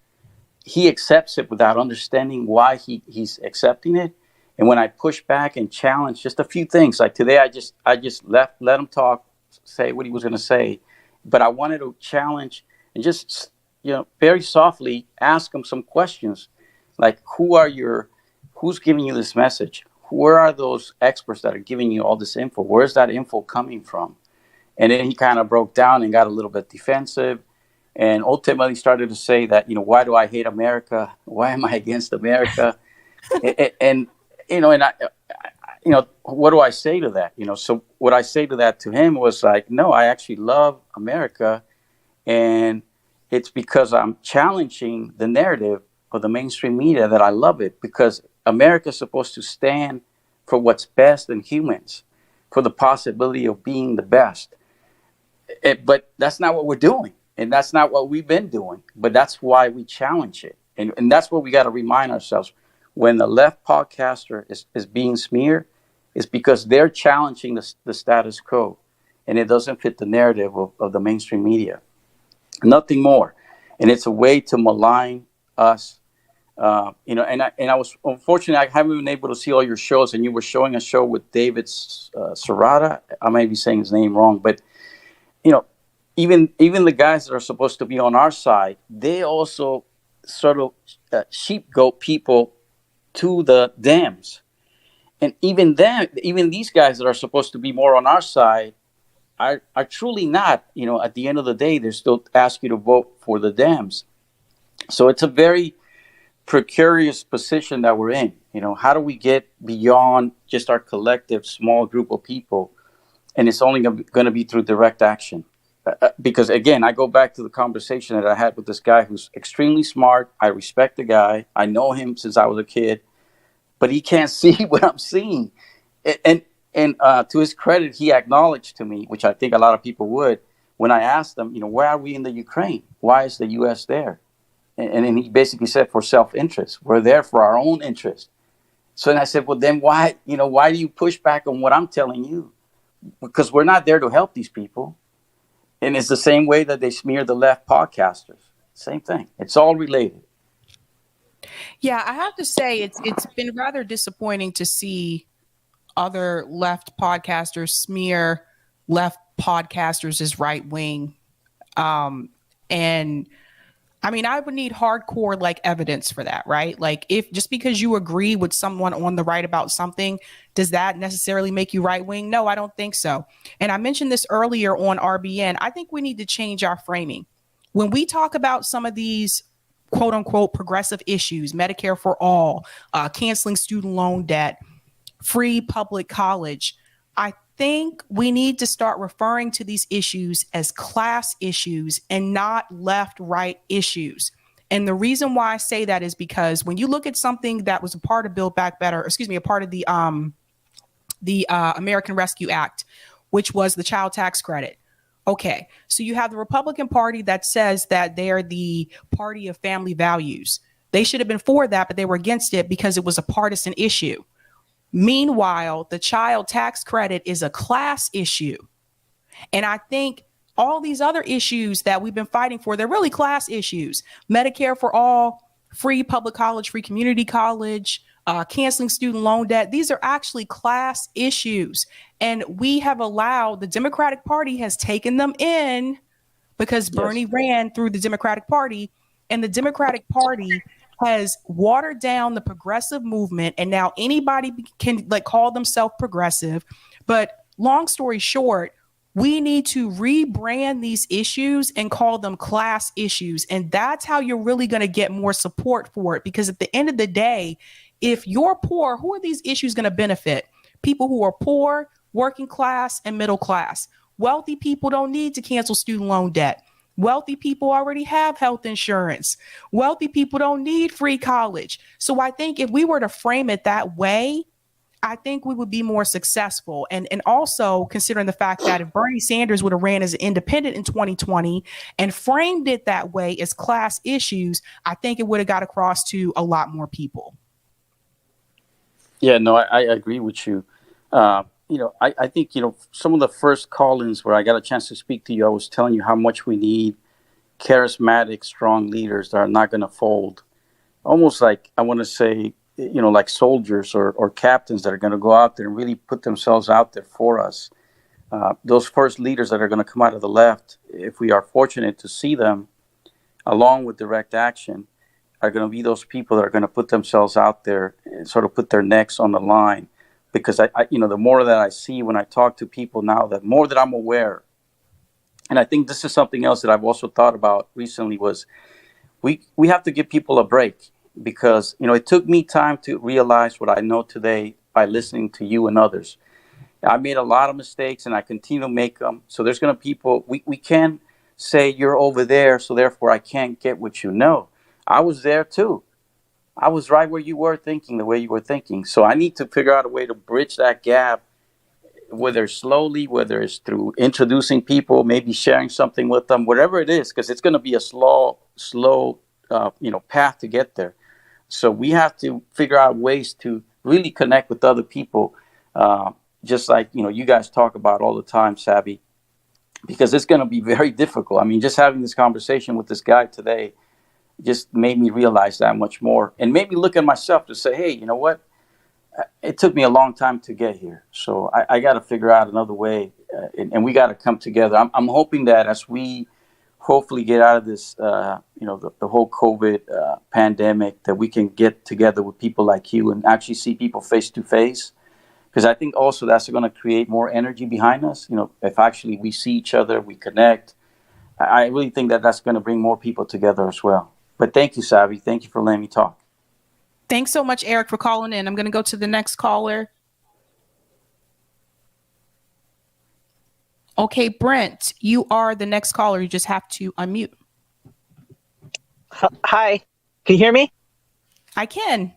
He accepts it without understanding why he's accepting it. And when I push back and challenge just a few things, like today, I just let him talk, say what he was going to say. But I wanted to challenge and just, very softly ask him some questions. Like, who's giving you this message? Where are those experts that are giving you all this info? Where's that info coming from? And then he kind of broke down and got a little bit defensive and ultimately started to say that, why do I hate America? Why am I against America? and what do I say to that? So what I say to that to him was like, no, I actually love America. And it's because I'm challenging the narrative of the mainstream media that I love it, because America is supposed to stand for what's best in humans, for the possibility of being the best. But that's not what we're doing. And that's not what we've been doing. But that's why we challenge it. And that's what we got to remind ourselves. When the left podcaster is being smeared, it's because they're challenging the status quo. And it doesn't fit the narrative of the mainstream media. Nothing more. And it's a way to malign us. And I was, unfortunately, I haven't been able to see all your shows. And you were showing a show with David Serrata. I may be saying his name wrong. But even the guys that are supposed to be on our side, they also sort of sheepgoat people to the Dems. And even these guys that are supposed to be more on our side are truly not. At the end of the day, they still ask you to vote for the Dems. So it's a very precarious position that we're in. How do we get beyond just our collective small group of people? And it's only going to be through direct action. Because, again, I go back to the conversation that I had with this guy who's extremely smart. I respect the guy. I know him since I was a kid. But he can't see what I'm seeing. And to his credit, he acknowledged to me, which I think a lot of people would, when I asked him, why are we in the Ukraine? Why is the U.S. there? And then he basically said, for self-interest. We're there for our own interest. So then I said, well, then why do you push back on what I'm telling you? Because we're not there to help these people. And it's the same way that they smear the left podcasters. Same thing. It's all related. Yeah, I have to say it's been rather disappointing to see other left podcasters smear left podcasters as right wing. And I mean, I would need hardcore like evidence for that, right? Like if just because you agree with someone on the right about something, does that necessarily make you right wing? No, I don't think so. And I mentioned this earlier on RBN. I think we need to change our framing. When we talk about some of these quote unquote progressive issues, Medicare for all, canceling student loan debt, free public college, I think we need to start referring to these issues as class issues and not left-right issues. And the reason why I say that is because when you look at something that was a part of Build Back Better, a part of the American Rescue Act, which was the child tax credit. Okay, so you have the Republican Party that says that they're the party of family values. They should have been for that, but they were against it because it was a partisan issue. Meanwhile, the child tax credit is a class issue. And I think all these other issues that we've been fighting for, they're really class issues. Medicare for all, free public college, free community college, canceling student loan debt. These are actually class issues. And we have allowed, the Democratic Party has taken them in because Bernie ran through the Democratic Party, and the Democratic Party has watered down the progressive movement, and now anybody can like call themselves progressive. But long story short, we need to rebrand these issues and call them class issues. And that's how you're really going to get more support for it. Because at the end of the day, if you're poor, who are these issues going to benefit? People who are poor, working class, and middle class. Wealthy people don't need to cancel student loan debt. Wealthy people already have health insurance. Wealthy people don't need free college. So I think if we were to frame it that way, I think we would be more successful. And also considering the fact that if Bernie Sanders would have ran as an independent in 2020 and framed it that way as class issues, I think it would have got across to a lot more people. Yeah, no, I agree with you. I think, some of the first call-ins where I got a chance to speak to you, I was telling you how much we need charismatic, strong leaders that are not going to fold. Almost like, I want to say, like soldiers or captains that are going to go out there and really put themselves out there for us. Those first leaders that are going to come out of the left, if we are fortunate to see them, along with direct action, are going to be those people that are going to put themselves out there and sort of put their necks on the line. Because I the more that I see when I talk to people now, the more that I'm aware. And I think this is something else that I've also thought about recently was we have to give people a break, because, it took me time to realize what I know today by listening to you and others. I made a lot of mistakes and I continue to make them. So there's going to be people, we can't say you're over there, so therefore I can't get what you know. I was there too. I was right where you were thinking, the way you were thinking. So I need to figure out a way to bridge that gap, whether slowly, whether it's through introducing people, maybe sharing something with them, whatever it is, because it's going to be a slow, path to get there. So we have to figure out ways to really connect with other people, just like, you guys talk about all the time, Sabby, because it's going to be very difficult. I mean, just having this conversation with this guy today just made me realize that much more, and made me look at myself to say, hey, you know what? It took me a long time to get here. So I got to figure out another way, and we got to come together. I'm hoping that as we hopefully get out of this, the whole COVID pandemic, that we can get together with people like you and actually see people face to face. Because I think also that's going to create more energy behind us. If actually we see each other, we connect, I really think that that's going to bring more people together as well. But thank you, Sabby. Thank you for letting me talk. Thanks so much, Eric, for calling in. I'm going to go to the next caller. Okay, Brent, you are the next caller. You just have to unmute. Hi, can you hear me? I can.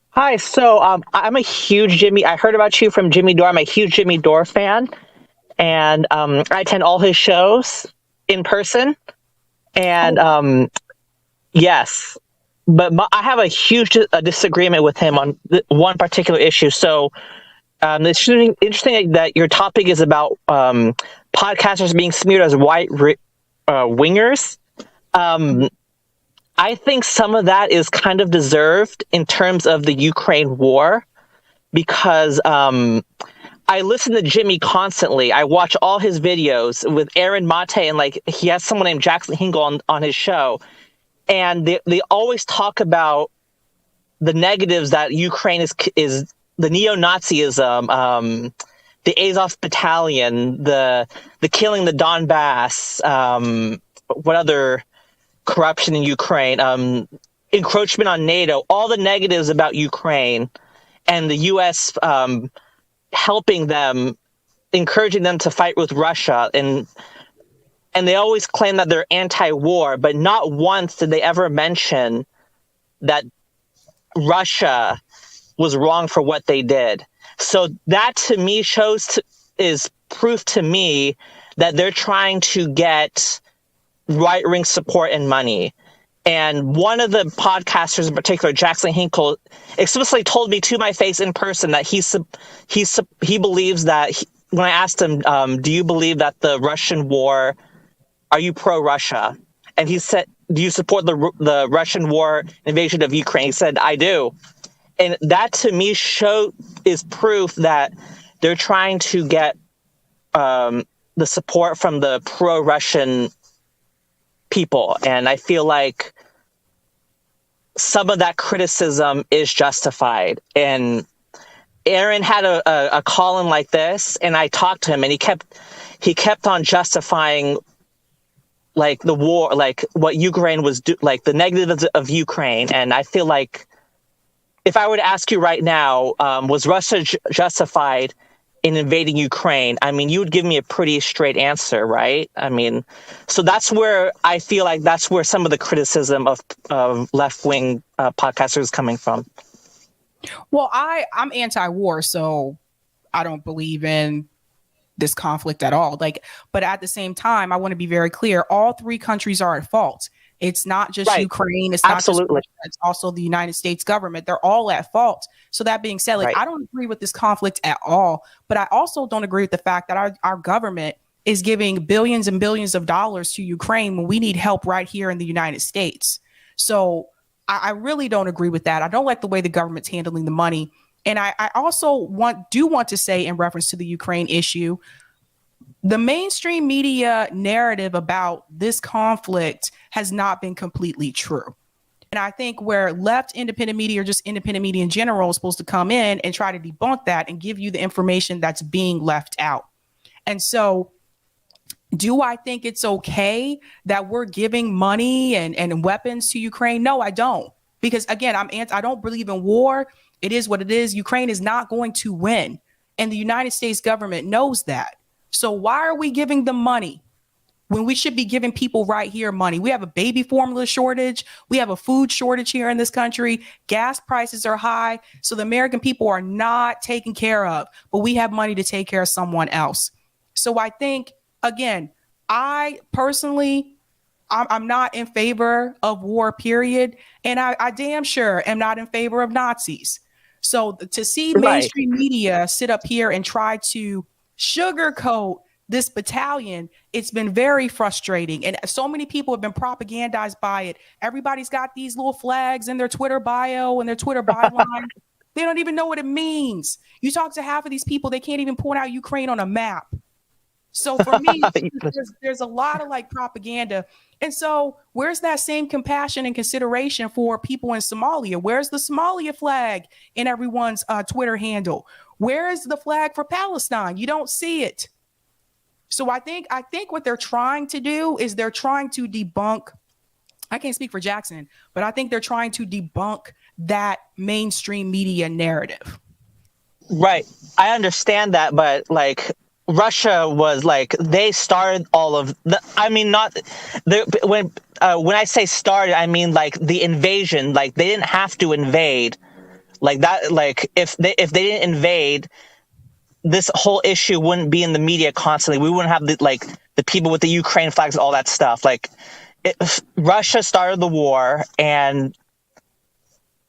Hi, so I'm a huge I heard about you from Jimmy Dore. I'm a huge Jimmy Dore fan. and I attend all his shows in person. And yes, but I have a huge disagreement with him on one particular issue. So it's interesting that your topic is about podcasters being smeared as white wingers. I think some of that is kind of deserved in terms of the Ukraine war, because I listen to Jimmy constantly. I watch all his videos with Aaron Mate, and like he has someone named Jackson Hinkle on his show, and they always talk about the negatives that Ukraine is the neo-Nazism, the Azov battalion, the killing the Donbass, what other corruption in Ukraine, encroachment on NATO, all the negatives about Ukraine, and the U.S. Helping them, encouraging them to fight with Russia, and they always claim that they're anti-war, but not once did they ever mention that Russia was wrong for what they did. So that to me is proof to me that they're trying to get right-wing support and money. And one of the podcasters in particular, Jackson Hinkle, explicitly told me to my face in person that he believes that when I asked him, do you believe that the Russian war, are you pro-Russia? And he said, do you support the Russian war invasion of Ukraine? He said, I do. And that to me is proof that they're trying to get the support from the pro-Russian people. And I feel like some of that criticism is justified. And Aaron had a call-in like this, and I talked to him, and he kept on justifying like the war, like what Ukraine was like the negatives of Ukraine. And I feel like if I were to ask you right now, was Russia justified in invading Ukraine? I mean, you would give me a pretty straight answer, right? I mean, so that's where I feel like that's where some of the criticism of left-wing podcasters is coming from. Well, I'm anti-war, so I don't believe in this conflict at all. But at the same time, I want to be very clear. All three countries are at fault. It's not just Ukraine. It's not just Russia, it's also the United States government. They're all at fault. So that being said, I don't agree with this conflict at all. But I also don't agree with the fact that our government is giving billions and billions of dollars to Ukraine when we need help right here in the United States. So I really don't agree with that. I don't like the way the government's handling the money. And I also want to say, in reference to the Ukraine issue, the mainstream media narrative about this conflict has not been completely true. And I think where left independent media or just independent media in general is supposed to come in and try to debunk that and give you the information that's being left out. And so do I think it's okay that we're giving money and weapons to Ukraine? No, I don't. Because again, I don't believe in war. It is what it is. Ukraine is not going to win. And the United States government knows that. So why are we giving them money when we should be giving people right here money? We have a baby formula shortage. We have a food shortage here in this country. Gas prices are high. So the American people are not taken care of, but we have money to take care of someone else. So I think, again, I personally, I'm not in favor of war, period. And I damn sure am not in favor of Nazis. So to see mainstream media sit up here and try to sugarcoat this battalion, it's been very frustrating. And so many people have been propagandized by it. Everybody's got these little flags in their Twitter bio and their Twitter byline. They don't even know what it means. You talk to half of these people, they can't even point out Ukraine on a map. So for me, there's a lot of propaganda. And so where's that same compassion and consideration for people in Somalia? Where's the Somalia flag in everyone's Twitter handle? Where is the flag for Palestine? You don't see it. So I think what they're trying to do is they're trying to debunk. I can't speak for Jackson, but I think they're trying to debunk that mainstream media narrative. Right. I understand that, but Russia was they started all of the, I mean, not the, when I say started, I mean the invasion, they didn't have to invade if they didn't invade, this whole issue wouldn't be in the media constantly. We wouldn't have the people with the Ukraine flags, all that stuff. Russia started the war, and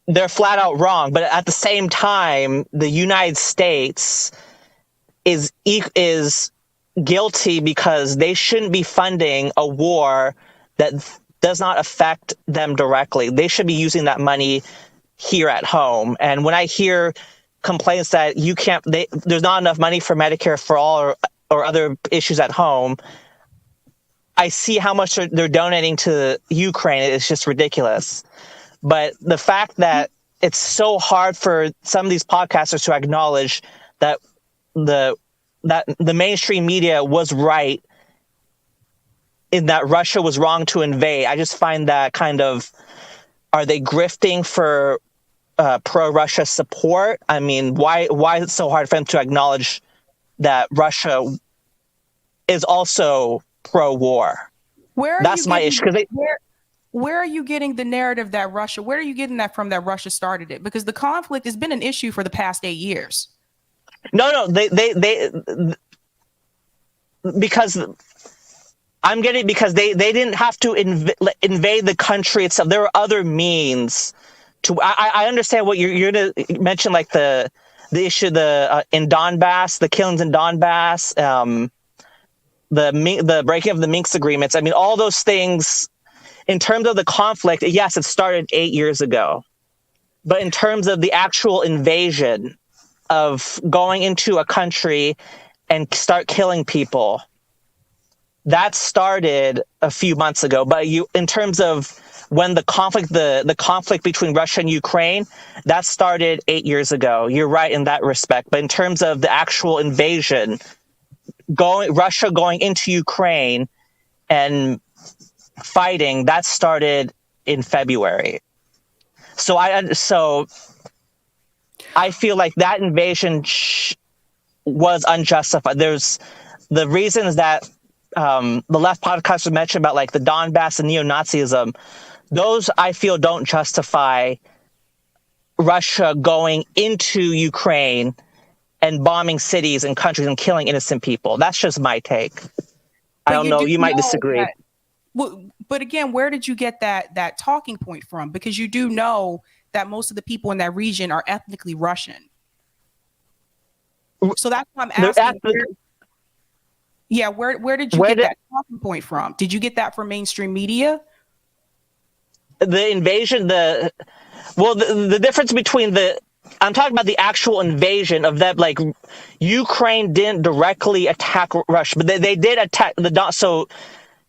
they're flat out wrong. But at the same time, the United States is guilty because they shouldn't be funding a war that does not affect them directly. They should be using that money here at home. And when I hear complaints that there's not enough money for Medicare for all or other issues at home, I see how much they're donating to Ukraine. It's just ridiculous. But the fact that it's so hard for some of these podcasters to acknowledge that the mainstream media was right in that Russia was wrong to invade, I just find that kind of, are they grifting for pro-Russia support? I mean, why is it so hard for them to acknowledge that Russia is also pro-war? That's my issue. Where are you getting the narrative that Russia, where are you getting that from, that Russia started it? Because the conflict has been an issue for the past 8 years. No, because they didn't have to invade the country itself. There were other means to. I understand what you're going to mention, like the issue in Donbass, the killings in Donbass, the breaking of the Minsk agreements. I mean, all those things. In terms of the conflict, yes, it started 8 years ago, but in terms of the actual invasion of going into a country and start killing people, that started a few months ago. But in terms of when the conflict between Russia and Ukraine, that started 8 years ago. You're right in that respect. But in terms of the actual invasion, Russia going into Ukraine and fighting, that started in February. So I feel like that invasion was unjustified. There's the reasons that the left podcasters mentioned about like the Donbass and neo-Nazism. Those I feel don't justify Russia going into Ukraine and bombing cities and countries and killing innocent people. That's just my take. I don't know. You might disagree. But again, where did you get that talking point from? Because you do know that most of the people in that region are ethnically Russian. So that's why I'm asking. Where did you get that talking point from? Did you get that from mainstream media? The invasion, the difference between I'm talking about the actual invasion of that. Like, Ukraine didn't directly attack Russia, but they did attack so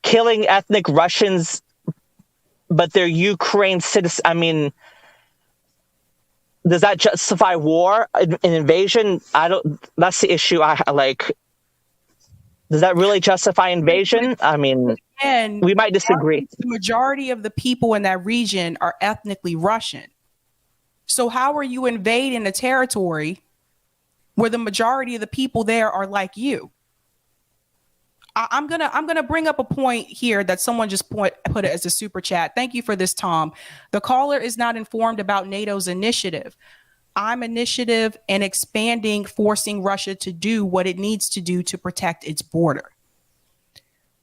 killing ethnic Russians, but they're Ukraine citizens. I mean, does that justify war, an invasion? That's the issue. Does that really justify invasion? I mean, we might disagree. The majority of the people in that region are ethnically Russian. So how are you invading a territory where the majority of the people there are like you? I'm gonna bring up a point here that someone just put it as a super chat. Thank you for this, Tom. The caller is not informed about NATO's initiative. I'm initiative and expanding, forcing Russia to do what it needs to do to protect its border.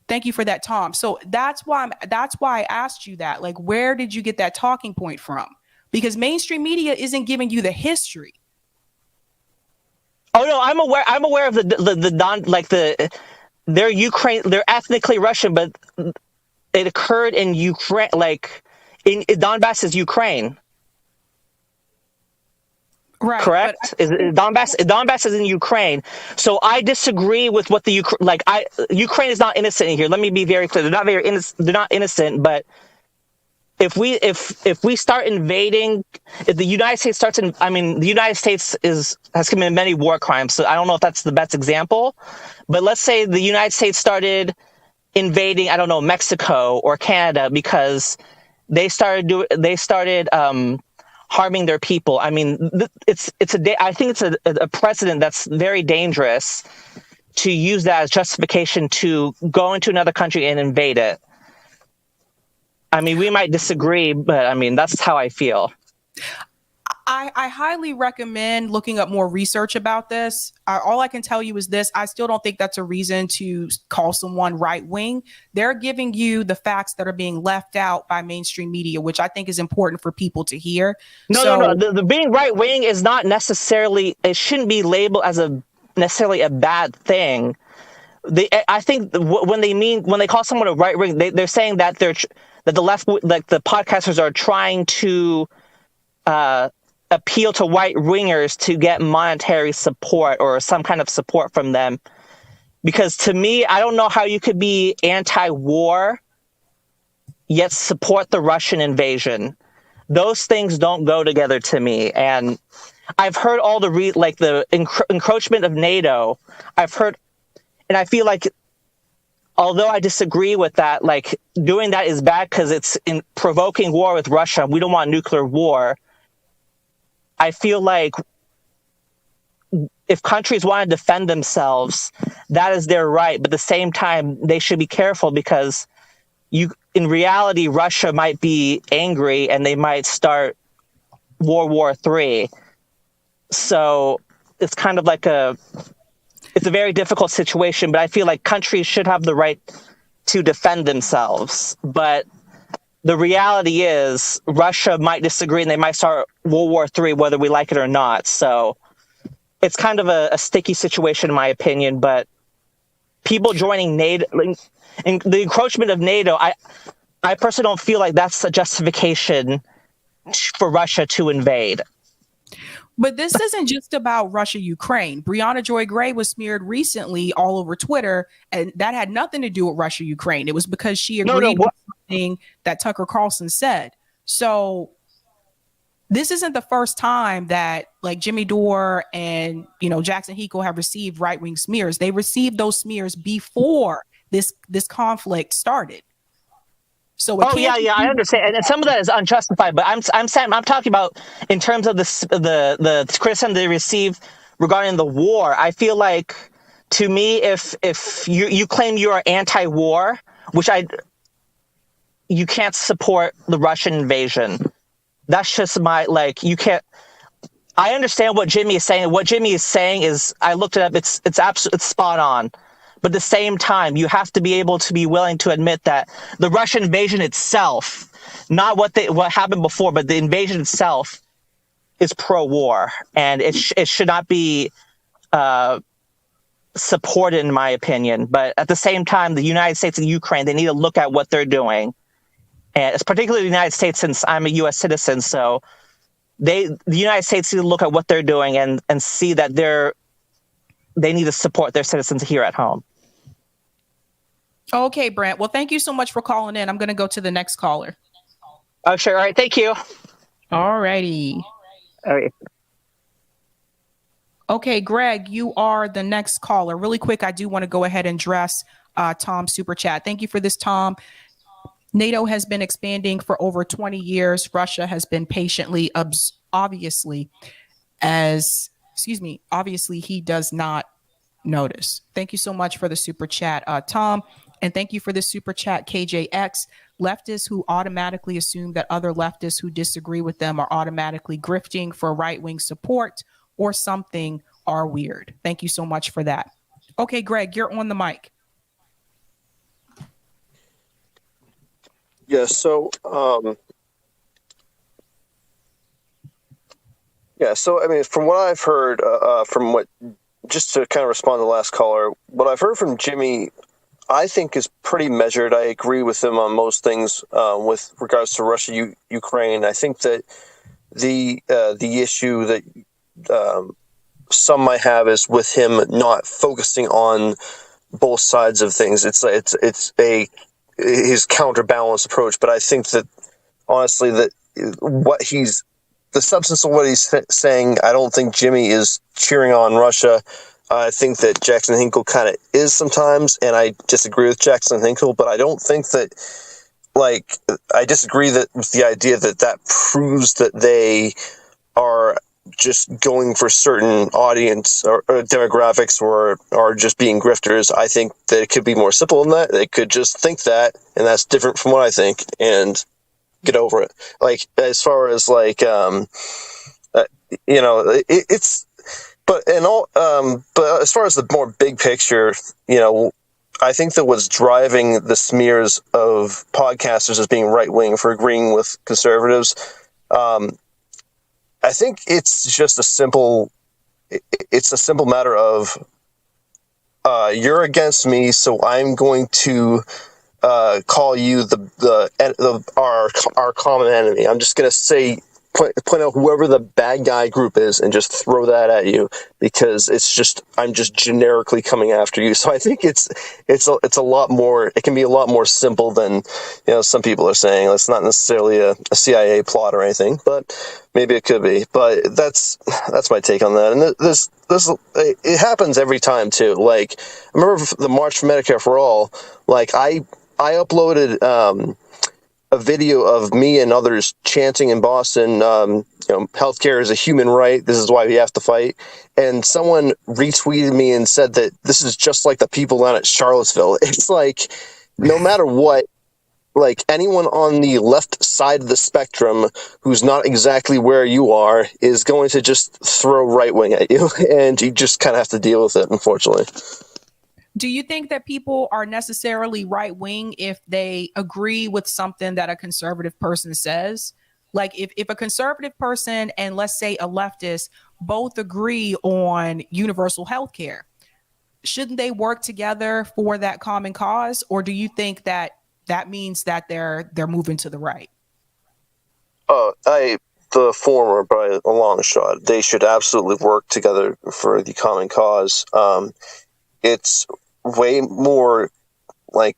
Thank you for that, Tom. So that's why I asked you that. Like, where did you get that talking point from? Because mainstream media isn't giving you the history. Oh no, I'm aware of they're Ukraine, they're ethnically Russian, but it occurred in Ukraine, like in Donbass is Ukraine. Right. Correct? Donbass is in Ukraine. So I disagree with what Ukraine is not innocent in here. Let me be very clear. They're not innocent, but if we start invading, if the United States the United States has committed many war crimes. So I don't know if that's the best example, but let's say the United States started invading, I don't know, Mexico or Canada because they started harming their people. I mean, I think it's a precedent that's very dangerous to use that as justification to go into another country and invade it. I mean, we might disagree, but I mean, that's how I feel. I highly recommend looking up more research about this. All I can tell you is this. I still don't think that's a reason to call someone right wing. They're giving you the facts that are being left out by mainstream media, which I think is important for people to hear. No. The being right wing is not necessarily, it shouldn't be labeled as necessarily a bad thing. I think when they call someone a right wing, they're saying that that the left, like the podcasters are trying to appeal to right wingers to get monetary support or some kind of support from them. Because to me, I don't know how you could be anti-war yet support the Russian invasion. Those things don't go together to me. And I've heard all the encroachment of NATO. I've heard, and I feel like, although I disagree with that, like doing that is bad because it's provoking war with Russia. We don't want nuclear war. I feel like if countries want to defend themselves, that is their right. But at the same time, they should be careful because in reality, Russia might be angry and they might start World War III. So it's kind of like it's a very difficult situation, but I feel like countries should have the right to defend themselves. But the reality is Russia might disagree and they might start World War III, whether we like it or not. So it's kind of a sticky situation, in my opinion. But people joining NATO, and the encroachment of NATO, I personally don't feel like that's a justification for Russia to invade. But this isn't just about Russia-Ukraine. Brianna Joy Gray was smeared recently all over Twitter, and that had nothing to do with Russia-Ukraine. It was because she agreed with something that Tucker Carlson said. So this isn't the first time that like Jimmy Dore and Jackson Hinkle have received right-wing smears. They received those smears before this conflict started. So I understand, and some of that is unjustified. But I'm talking about in terms of the criticism they receive regarding the war. I feel like, to me, if you claim you are anti-war, which you can't support the Russian invasion. That's just you can't. I understand what Jimmy is saying. What Jimmy is saying is, I looked it up. It's spot on. But at the same time, you have to be able to be willing to admit that the Russian invasion itself, not what happened before, but the invasion itself is pro-war, and it should not be supported, in my opinion. But at the same time, the United States and Ukraine, they need to look at what they're doing, and it's particularly the United States, since I'm a U.S. citizen. So the United States need to look at what they're doing and see that they need to support their citizens here at home. Okay, Brent. Well, thank you so much for calling in. I'm going to go to the next caller. Oh, sure. All right. Thank you. All righty. All right. Okay, Greg, you are the next caller. Really quick, I do want to go ahead and address Tom's super chat. Thank you for this, Tom. NATO has been expanding for over 20 years. Russia has been patiently, obviously he does not notice. Thank you so much for the super chat, Tom. And thank you for the super chat, KJX. Leftists who automatically assume that other leftists who disagree with them are automatically grifting for right-wing support or something are weird. Thank you so much for that. Okay, Greg, you're on the mic. Yeah, so I mean, from what I've heard, just to kind of respond to the last caller, what I've heard from Jimmy, I think is pretty measured. I agree with him on most things with regards to Russia, Ukraine. I think that the issue that some might have is with him not focusing on both sides of things. It's his counterbalance approach. But I think that honestly, that the substance of what he's saying, I don't think Jimmy is cheering on Russia. I think that Jackson Hinkle kind of is sometimes, and I disagree with Jackson Hinkle, but I don't think that, I disagree with the idea that proves that they are just going for certain audience or demographics or are just being grifters. I think that it could be more simple than that. They could just think that, and that's different from what I think, and get over it. As far as it's but as far as the more big picture, I think that what's driving the smears of podcasters as being right wing for agreeing with conservatives, I think it's just a simple matter of you're against me, so I'm going to call you our common enemy. I'm just going to say point out whoever the bad guy group is and just throw that at you because I'm just generically coming after you. So I think it's a lot more. It can be a lot more simple than some people are saying. It's not necessarily a CIA plot or anything, but maybe it could be. But that's my take on that. And this it happens every time too. Like I remember the March for Medicare for All. Like I uploaded a video of me and others chanting in Boston, healthcare is a human right. This is why we have to fight. And someone retweeted me and said that this is just like the people down at Charlottesville. It's like, no matter what, like anyone on the left side of the spectrum who's not exactly where you are is going to just throw right wing at you. And you just kind of have to deal with it, unfortunately. Do you think that people are necessarily right wing if they agree with something that a conservative person says? Like if a conservative person and let's say a leftist both agree on universal health care, shouldn't they work together for that common cause? Or do you think that means that they're moving to the right? The former by a long shot. They should absolutely work together for the common cause. It's way more like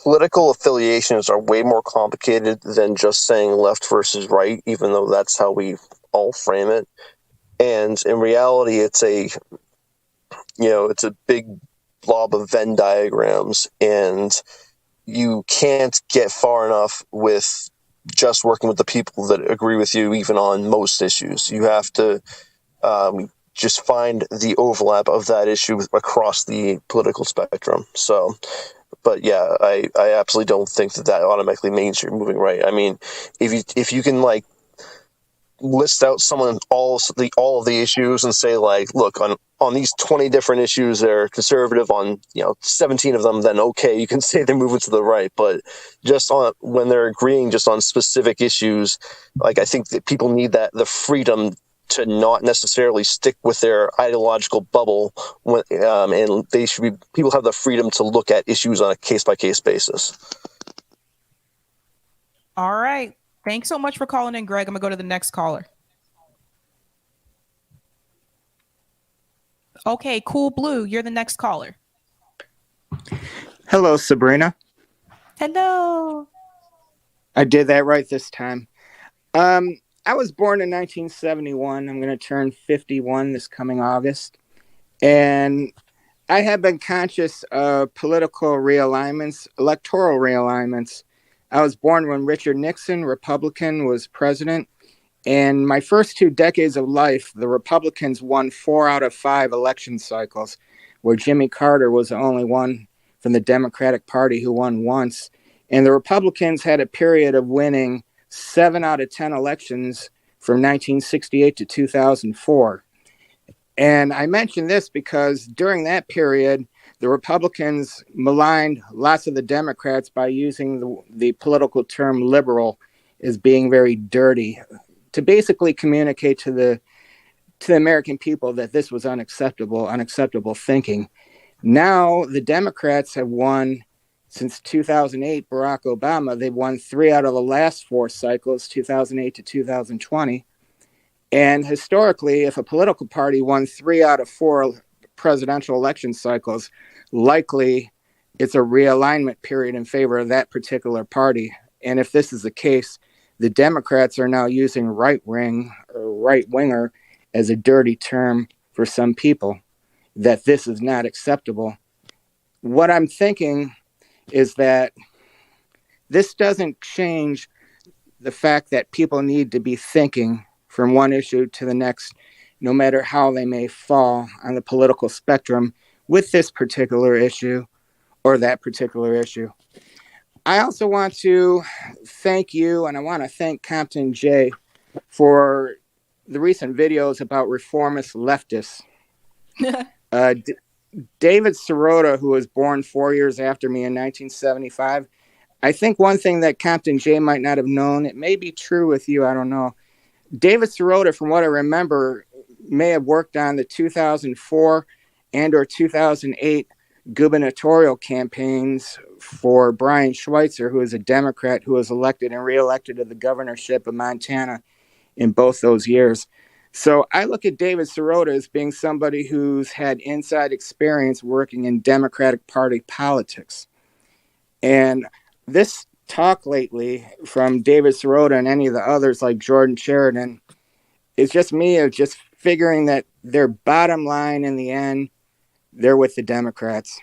political affiliations are way more complicated than just saying left versus right, even though that's how we all frame it. And in reality, it's a big blob of Venn diagrams, and you can't get far enough with just working with the people that agree with you, even on most issues. You have to just find the overlap of that issue across the political spectrum. So, but yeah, I absolutely don't think that automatically means you're moving right. I mean, if you can like list out all of the issues and say like, look, on these 20 different issues they're conservative on 17 of them, then okay, you can say they're moving to the right. But just when they're agreeing just on specific issues, like I think that people need the freedom to not necessarily stick with their ideological bubble, and people have the freedom to look at issues on a case-by-case basis. All right. Thanks so much for calling in, Greg. I'm going to go to the next caller. Okay, Cool Blue, you're the next caller. Hello, Sabrina. Hello. I did that right this time. I was born in 1971. I'm going to turn 51 this coming August. And I have been conscious of political realignments, electoral realignments. I was born when Richard Nixon, Republican, was president. And my first 2 decades of life, the Republicans won 4 out of 5 election cycles, where Jimmy Carter was the only one from the Democratic Party who won once. And the Republicans had a period of winning 7 out of 10 elections from 1968 to 2004. And I mention this because during that period, the Republicans maligned lots of the Democrats by using the political term liberal as being very dirty, to basically communicate to the American people that this was unacceptable thinking. Now the Democrats have won. Since 2008, Barack Obama, they've won 3 out of the last 4 cycles, 2008 to 2020. And historically, if a political party won 3 out of 4 presidential election cycles, likely it's a realignment period in favor of that particular party. And if this is the case, the Democrats are now using right wing or right winger as a dirty term for some people, that this is not acceptable. What I'm thinking is that this doesn't change the fact that people need to be thinking from one issue to the next, no matter how they may fall on the political spectrum with this particular issue or that particular issue. I also want to thank you, and I want to thank Compton J for the recent videos about reformist leftists. David Sirota, who was born 4 years after me in 1975, I think one thing that Captain J might not have known, it may be true with you, I don't know. David Sirota, from what I remember, may have worked on the 2004 and or 2008 gubernatorial campaigns for Brian Schweitzer, who is a Democrat who was elected and reelected to the governorship of Montana in both those years. So I look at David Sirota as being somebody who's had inside experience working in Democratic Party politics. And this talk lately from David Sirota and any of the others like Jordan Sheridan is just me of just figuring that their bottom line in the end, they're with the Democrats.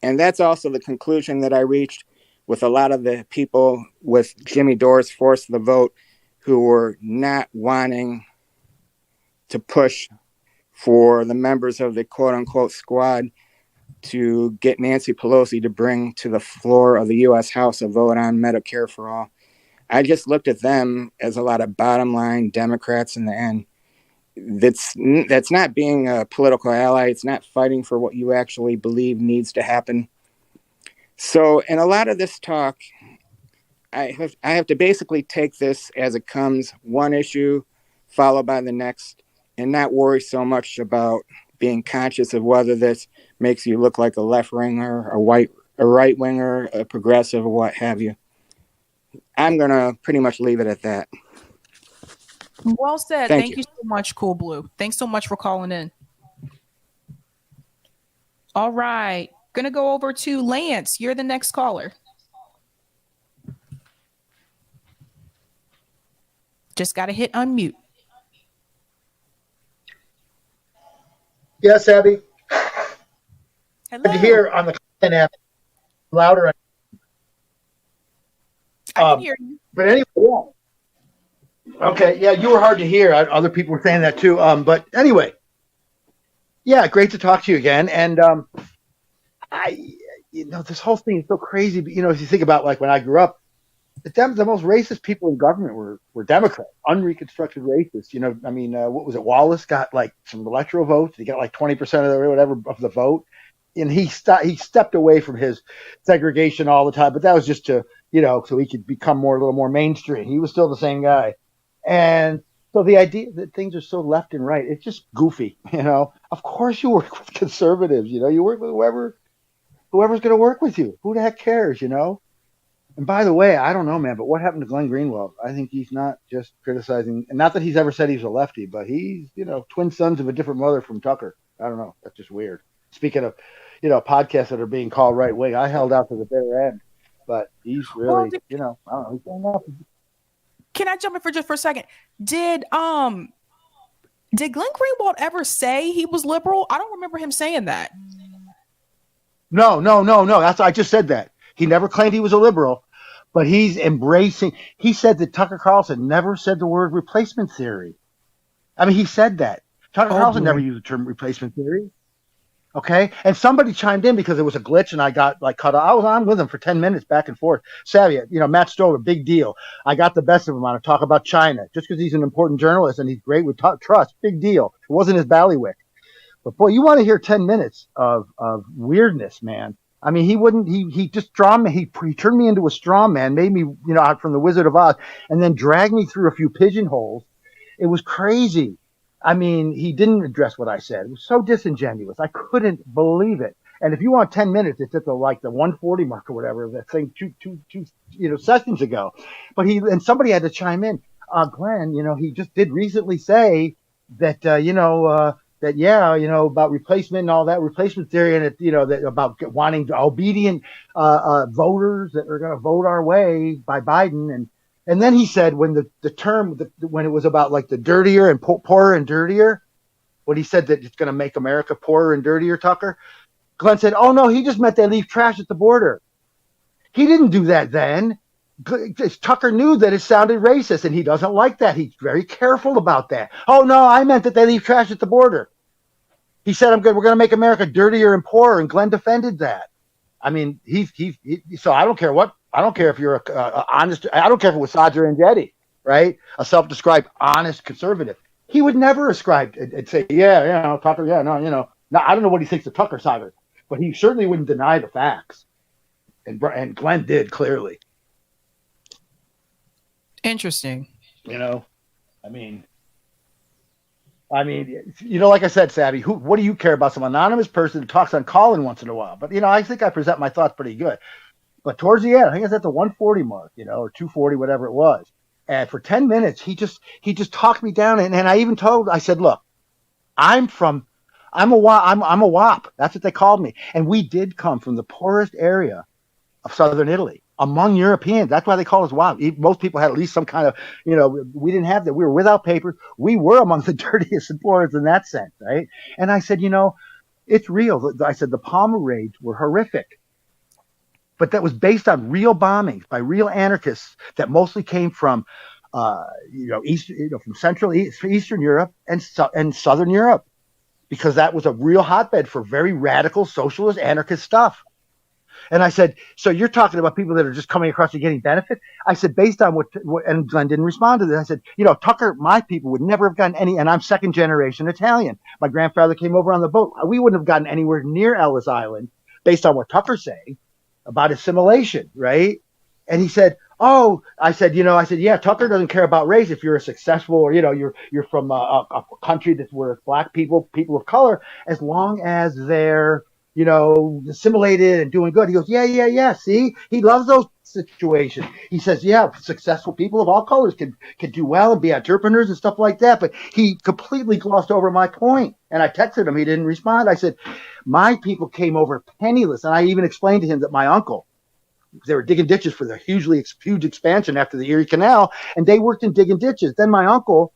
And that's also the conclusion that I reached with a lot of the people with Jimmy Dore's Force the Vote who were not wanting to push for the members of the quote-unquote squad to get Nancy Pelosi to bring to the floor of the U.S. House a vote on Medicare for all. I just looked at them as a lot of bottom line Democrats in the end. That's not being a political ally. It's not fighting for what you actually believe needs to happen. So in a lot of this talk, I have to basically take this as it comes, one issue followed by the next, and not worry so much about being conscious of whether this makes you look like a left-winger, a right-winger, a progressive, or what have you. I'm going to pretty much leave it at that. Well said. Thank Thank you so much, Cool Blue. Thanks so much for calling in. All right. Going to go over to Lance. You're the next caller. Just got to hit unmute. Yes, Abby. Hello. Good to hear on the content app louder. I can hear you. But anyway, yeah. Okay, yeah, you were hard to hear. Other people were saying that too. But anyway, yeah, great to talk to you again. And this whole thing is so crazy. But, if you think about like when I grew up, the most racist people in government were Democrats, unreconstructed racists. What was it? Wallace got like some electoral votes. He got like 20% of whatever of the vote, and he stepped away from his segregation all the time. But that was just to so he could become a little more mainstream. He was still the same guy, and so the idea that things are so left and right, it's just goofy. Of course you work with conservatives. You work with whoever's going to work with you. Who the heck cares? And by the way, I don't know, man, but what happened to Glenn Greenwald? I think he's not just criticizing, and not that he's ever said he's a lefty, but he's, twin sons of a different mother from Tucker. I don't know. That's just weird. Speaking of, podcasts that are being called right wing, I held out to the bitter end, but he's really, I don't know. He's going off. Can I jump in for a second? Did Glenn Greenwald ever say he was liberal? I don't remember him saying that. No. I just said that. He never claimed he was a liberal. But he's embracing. He said that Tucker Carlson never said the word replacement theory. I mean, he said that. Tucker Carlson never used the term replacement theory. Okay, and somebody chimed in because it was a glitch, and I got like cut off. I was on with him for 10 minutes back and forth. Sabby, Matt Stover, big deal. I got the best of him on to talk about China just because he's an important journalist and he's great with trust. Big deal. It wasn't his ballywick. But boy, you want to hear 10 minutes of weirdness, man. I mean, he just straw man. He turned me into a straw man, made me, out from the Wizard of Oz, and then dragged me through a few pigeonholes. It was crazy. I mean, he didn't address what I said. It was so disingenuous. I couldn't believe it. And if you want 10 minutes, it's at the 140 mark or whatever, that thing two sessions ago. But somebody had to chime in. Glenn, he just did recently say that, about replacement and all that replacement theory, and that about wanting obedient voters that are going to vote our way by Biden, and then he said when the term when it was about like the dirtier and poorer and dirtier, when he said that it's going to make America poorer and dirtier, Tucker, Glenn said, "Oh no, he just meant they leave trash at the border." He didn't do that then. Tucker knew that it sounded racist, and he doesn't like that. He's very careful about that. Oh no, I meant that they leave trash at the border. He said, "We're going to make America dirtier and poorer," and Glenn defended that. I mean, so I don't care what. I don't care if you're a honest. I don't care if it was Sadr and Jetty, right? A self-described honest conservative. He would never ascribe and say, yeah, Tucker, yeah, no, No, I don't know what he thinks of Tucker's side of it, but he certainly wouldn't deny the facts. And Glenn did, clearly. Interesting. I mean, like I said, Sabby, what do you care about some anonymous person who talks on Callin once in a while? But, I think I present my thoughts pretty good. But towards the end, I think it's at the 140 mark, or 240, whatever it was. And for 10 minutes, he just talked me down. And I even I said, look, I'm a WAP. That's what they called me. And we did come from the poorest area of southern Italy among Europeans. That's why they call us WAP. Most people had at least some kind of, we didn't have that. We were without papers. We were among the dirtiest and poorest in that sense, right? And I said, it's real. I said the Palmer raids were horrific. But that was based on real bombings by real anarchists that mostly came from, from Central Eastern Europe and Southern Europe, because that was a real hotbed for very radical socialist anarchist stuff. And I said, so you're talking about people that are just coming across and getting benefit? I said, based on what and Glenn didn't respond to this. I said, Tucker, my people would never have gotten any, and I'm second generation Italian. My grandfather came over on the boat. We wouldn't have gotten anywhere near Ellis Island based on what Tucker's saying about assimilation, right? And he said, I said, yeah, Tucker doesn't care about race if you're a successful, or, you're from a country that's where black people of color, as long as they're, assimilated and doing good. He goes, yeah. See, he loves those situations. He says, yeah, successful people of all colors can do well and be entrepreneurs and stuff like that. But he completely glossed over my point. And I texted him. He didn't respond. I said, my people came over penniless. And I even explained to him that my uncle, they were digging ditches for the huge expansion after the Erie Canal, and they worked in digging ditches. Then my uncle,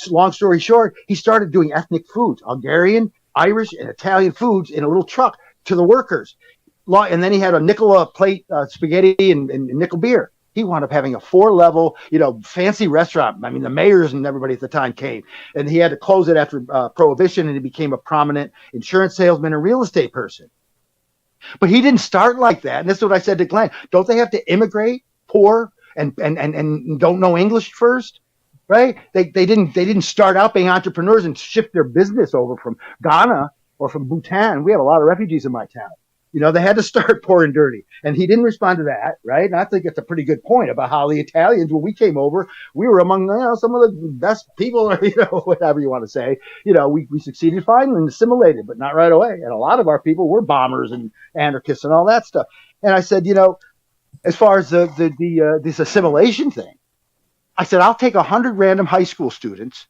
long story short, he started doing ethnic foods, Hungarian, Irish, and Italian foods in a little truck to the workers. And then he had a nickel plate spaghetti and nickel beer. He wound up having a 4-level, fancy restaurant. I mean, the mayors and everybody at the time came, and he had to close it after Prohibition, and he became a prominent insurance salesman and real estate person. But he didn't start like that. And this is what I said to Glenn. Don't they have to immigrate, poor, and don't know English first? Right? They didn't start out being entrepreneurs and shift their business over from Ghana or from Bhutan. We have a lot of refugees in my town. They had to start poor and dirty. And he didn't respond to that, right? And I think it's a pretty good point about how the Italians, when we came over, we were among some of the best people, whatever you want to say. We succeeded fine and assimilated, but not right away. And a lot of our people were bombers and anarchists and all that stuff. And I said, as far as this assimilation thing, I said, I'll take 100 random high school students,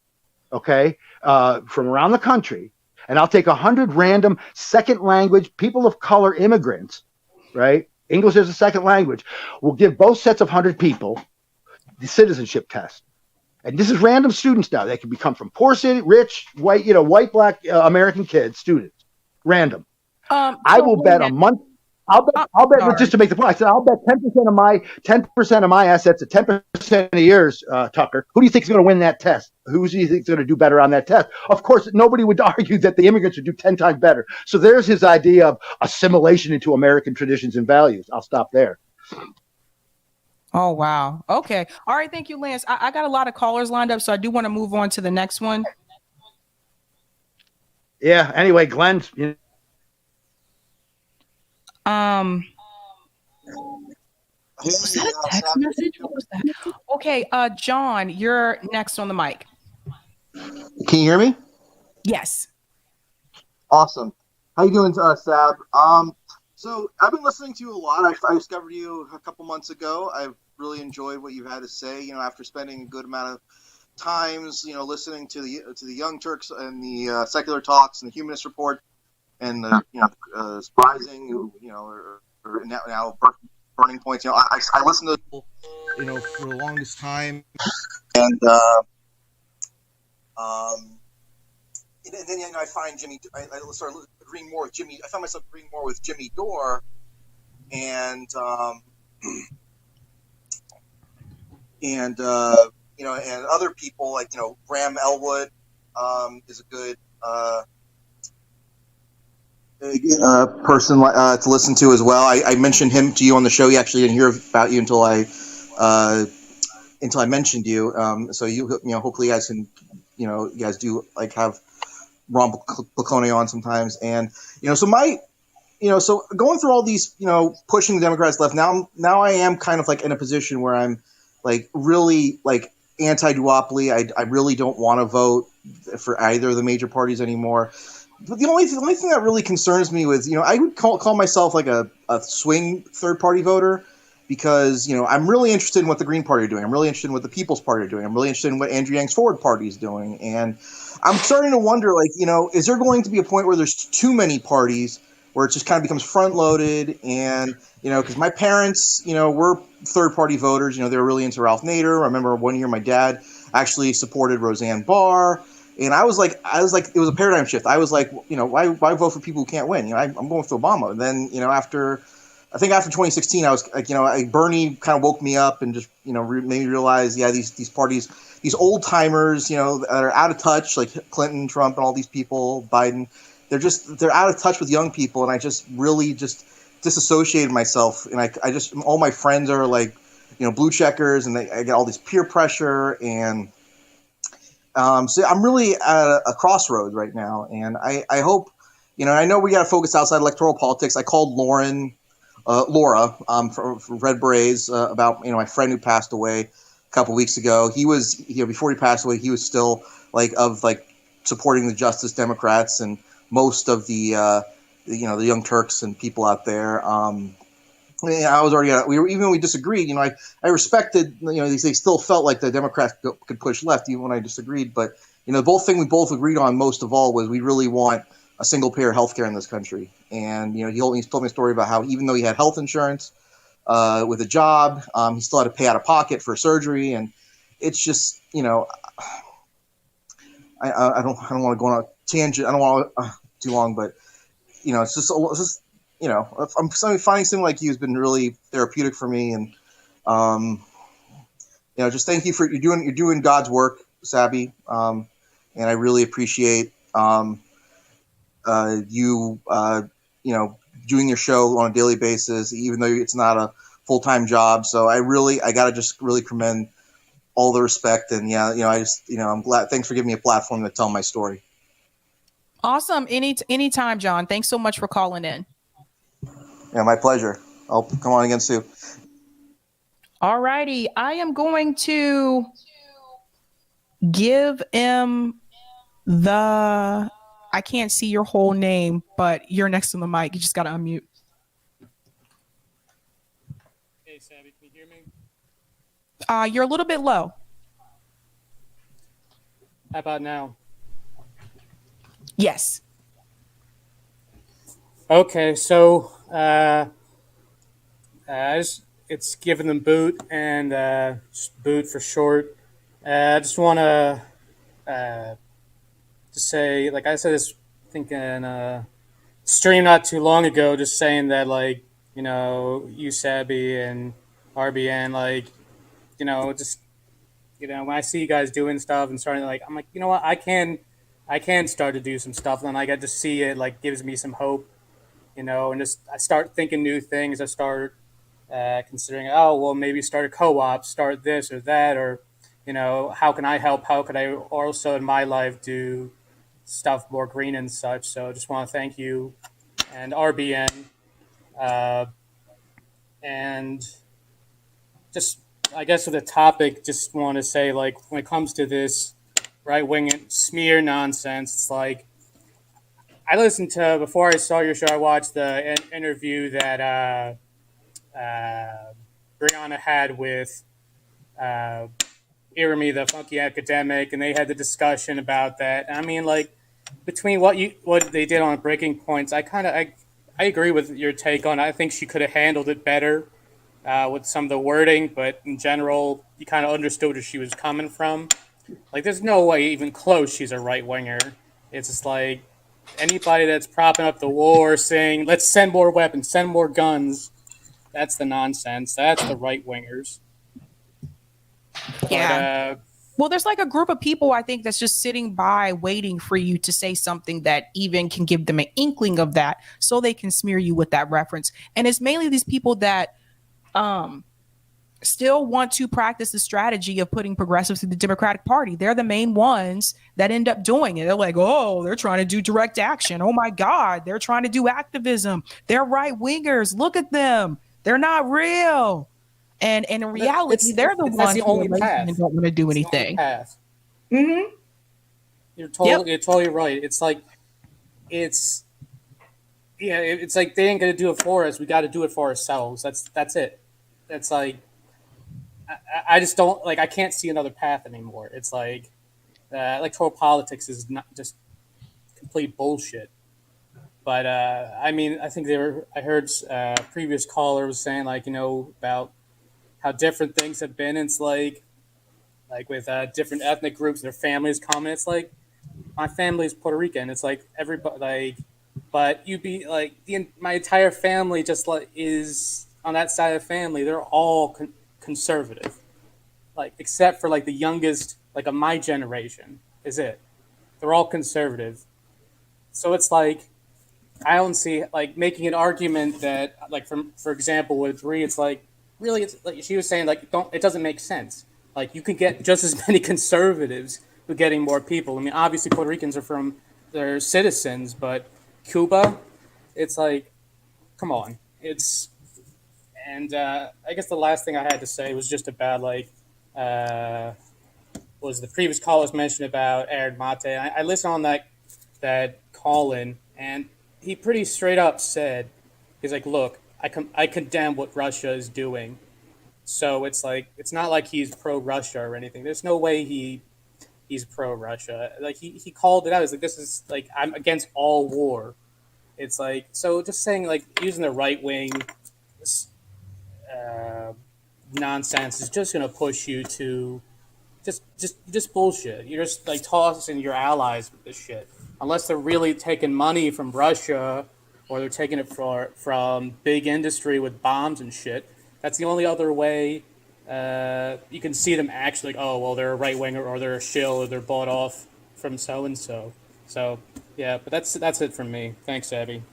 from around the country, and I'll take 100 random second language people of color immigrants, right? English as a second language. We'll give both sets of 100 people the citizenship test. And this is random students now. They can become from poor city, rich, white, white, black American kids, students, random. I will bet a month. I'll bet just to make the point. I said I'll bet 10% of my assets at 10% of yours, Tucker. Who do you think is going to win that test? Who do you think is going to do better on that test? Of course, nobody would argue that the immigrants would do 10 times better. So there's his idea of assimilation into American traditions and values. I'll stop there. Oh, wow. Okay. All right. Thank you, Lance. I got a lot of callers lined up, so I do want to move on to the next one. Yeah. Anyway, Glenn's. Was that a text message? What was that? Okay, John, you're next on the mic. Can you hear me? Yes. Awesome. How you doing, Sab? So I've been listening to you a lot. I discovered you a couple months ago. I've really enjoyed what you've had to say. after spending a good amount of times, listening to the Young Turks and the Secular Talks and the Humanist Report. And Rising, or now Burning Points. I listened to people, for the longest time, and then I find Jimmy. I started agreeing more with Jimmy. I found myself agreeing more with Jimmy Dore, and and other people like Graham Elwood is a good. Person to listen to as well. I mentioned him to you on the show. He actually didn't hear about you until I mentioned you. So hopefully you guys can you guys do like have Ron Placone on sometimes, and so going through all these, pushing the Democrats left, now I am kind of like in a position where I'm like really like anti-duopoly. I really don't want to vote for either of the major parties anymore. But the only thing that really concerns me was, I would call myself like a swing third party voter, because, I'm really interested in what the Green Party are doing. I'm really interested in what the People's Party are doing. I'm really interested in what Andrew Yang's Forward Party is doing. And I'm starting to wonder, like, is there going to be a point where there's too many parties, where it just kind of becomes front loaded? And, because my parents, were third party voters, they were really into Ralph Nader. I remember one year my dad actually supported Roseanne Barr. And I was like, it was a paradigm shift. I was like, why vote for people who can't win? I'm going for Obama. And then, after 2016, I was like, Bernie kind of woke me up and just, made me realize, these parties, these old timers, that are out of touch, like Clinton, Trump, and all these people, Biden, they're out of touch with young people. And I just really just disassociated myself. And I just, all my friends are like, blue checkers, and I get all this peer pressure. And so I'm really at a crossroads right now. And I hope, I know we got to focus outside electoral politics. I called Laura from Red Berets about my friend who passed away a couple weeks ago. He was before he passed away, he was still supporting the Justice Democrats and most of the the Young Turks and people out there. I was already even when we disagreed. I respected. They still felt like the Democrats could push left even when I disagreed. But the thing we both agreed on most of all was we really want a single payer healthcare in this country. And he told me a story about how even though he had health insurance with a job, he still had to pay out of pocket for surgery. And it's just I don't want to go on a tangent. I don't want too long, but it's just I'm finding something like you has been really therapeutic for me. And just thank you for you're doing God's work, Sabby. And I really appreciate you doing your show on a daily basis, even though it's not a full-time job. So I gotta just really commend all the respect. And I'm glad. Thanks for giving me a platform to tell my story. Awesome. Anytime, John. Thanks so much for calling in. Yeah, my pleasure. I'll come on again soon. All righty. I am going to give him I can't see your whole name, but you're next to the mic. You just got to unmute. Hey, Sabby, can you hear me? You're a little bit low. How about now? Yes. Okay, so it's giving them boot, and just boot for short. I just want to say, like I said this, I think in a stream not too long ago, just saying that, like, you Sabby and RBN, just when I see you guys doing stuff and starting, I'm like, you know what, I can start to do some stuff, and then I get to see it, gives me some hope, and just I start thinking new things. I start considering, maybe start a co-op, start this or that, or how can I help? How could I also in my life do stuff more green and such? So I just want to thank you and RBN, and just I guess with the topic, just want to say, when it comes to this right-wing smear nonsense, it's I listened to, before I saw your show, I watched the interview that Briahna had with Irami, the funky academic, and they had the discussion about that. I mean, between what they did on Breaking Points, I agree with your take on it. I think she could have handled it better with some of the wording, but in general, you kind of understood where she was coming from. There's no way even close she's a right-winger. It's just anybody that's propping up the war, saying, let's send more weapons, send more guns, that's the nonsense. That's the right-wingers. Yeah. Well, there's a group of people, I think, that's just sitting by waiting for you to say something that even can give them an inkling of that so they can smear you with that reference. And it's mainly these people that still want to practice the strategy of putting progressives through the Democratic Party. They're the main ones that end up doing it. They're like, oh, they're trying to do direct action. Oh my God, they're trying to do activism. They're right wingers. Look at them. They're not real. And in reality, they're the ones the who are only lazy path. and don't want to do It's the only anything. path. Mm-hmm. You're totally right. It's like, it's like they ain't gonna do it for us. We got to do it for ourselves. That's it. That's like, I just don't like. I can't see another path anymore. It's like electoral politics is not just complete bullshit. But I mean, I think I heard previous caller was saying like, about how different things have been. It's like with different ethnic groups, their families come. It's like my family's Puerto Rican. It's like everybody like, but you'd be like my entire family just like is on that side of the family. They're all conservative, like except for like the youngest, like of my generation is it. They're all conservative. So it's like I don't see like making an argument that like for example with Bree, it's like really it's like she was saying like it doesn't make sense. Like you could get just as many conservatives with getting more people. I mean, obviously Puerto Ricans are they're citizens, but Cuba, it's like, come on, and I guess the last thing I had to say was just about like was the previous callers mentioned about Aaron Mate. I listened on that call-in, and he pretty straight up said, he's like, look, I condemn what Russia is doing. So it's like, it's not like he's pro-Russia or anything. There's no way he's pro-Russia. Like he called it out. He's like, this is like, I'm against all war. It's like, so just saying like using the right wing nonsense is just going to push you to just bullshit. You're just like tossing your allies with this shit. Unless they're really taking money from Russia or they're taking it from big industry with bombs and shit. That's the only other way you can see them actually like, oh, well, they're a right winger or they're a shill or they're bought off from so-and-so. So, yeah, but that's it from me. Thanks, Sabby.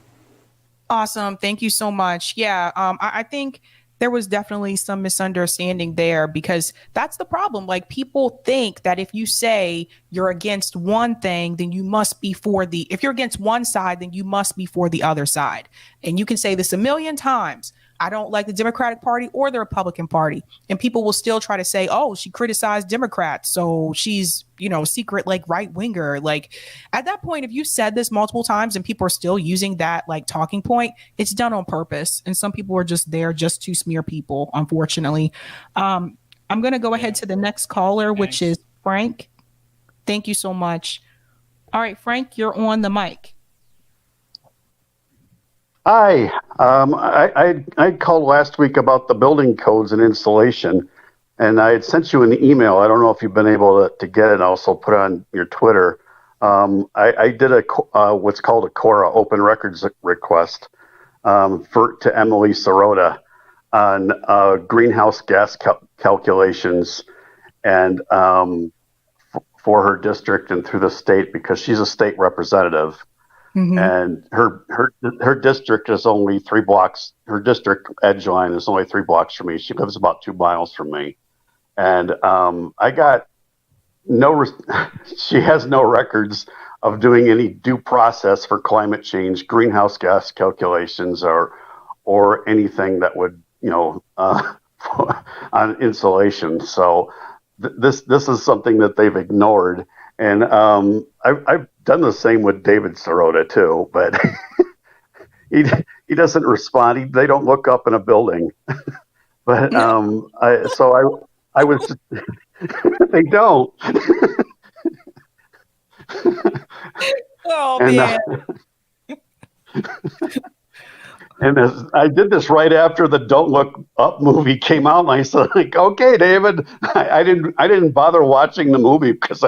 Awesome. Thank you so much. Yeah, I think there was definitely some misunderstanding there because that's the problem. Like people think that if you say you're against one thing, then you must be if you're against one side, then you must be for the other side. And you can say this a million times. I don't like the Democratic Party or the Republican Party. And people will still try to say, oh, she criticized Democrats, so she's, secret like right winger. Like at that point, if you said this multiple times and people are still using that like talking point, it's done on purpose. And some people are just there just to smear people, unfortunately. I'm going to go ahead to the next caller, which is Frank. Thank you so much. All right, Frank, you're on the mic. Hi, I called last week about the building codes and insulation, and I had sent you an email. I don't know if you've been able to get it. Also put on your Twitter. I did what's called a CORA open records request to Emily Sirota on greenhouse gas calculations and for her district and through the state because she's a state representative. Mm-hmm. And her district is only 3 blocks. Her district edge line is only 3 blocks from me. She lives about 2 miles from me, and I got she has no records of doing any due process for climate change, greenhouse gas calculations, or anything that would on insulation. So this is something that they've ignored. And I've done the same with David Sirota too, but he doesn't respond. They don't look up in a building. But I was just, they don't. Oh man. And I did this right after the Don't Look Up movie came out, and I said, like, okay, David, I didn't bother watching the movie because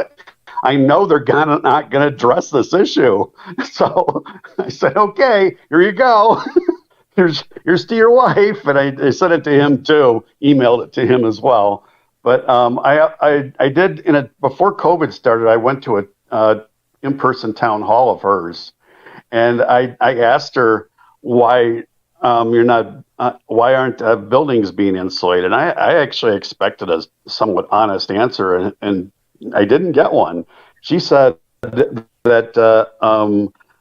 I know they're not gonna address this issue. So I said, okay, here you go. Here's to your wife, and I sent it to him too, emailed it to him as well. But I did before COVID started. I went to a in-person town hall of hers, and I asked her why you're not why aren't buildings being insulated? And I actually expected a somewhat honest answer, and I didn't get one. She said that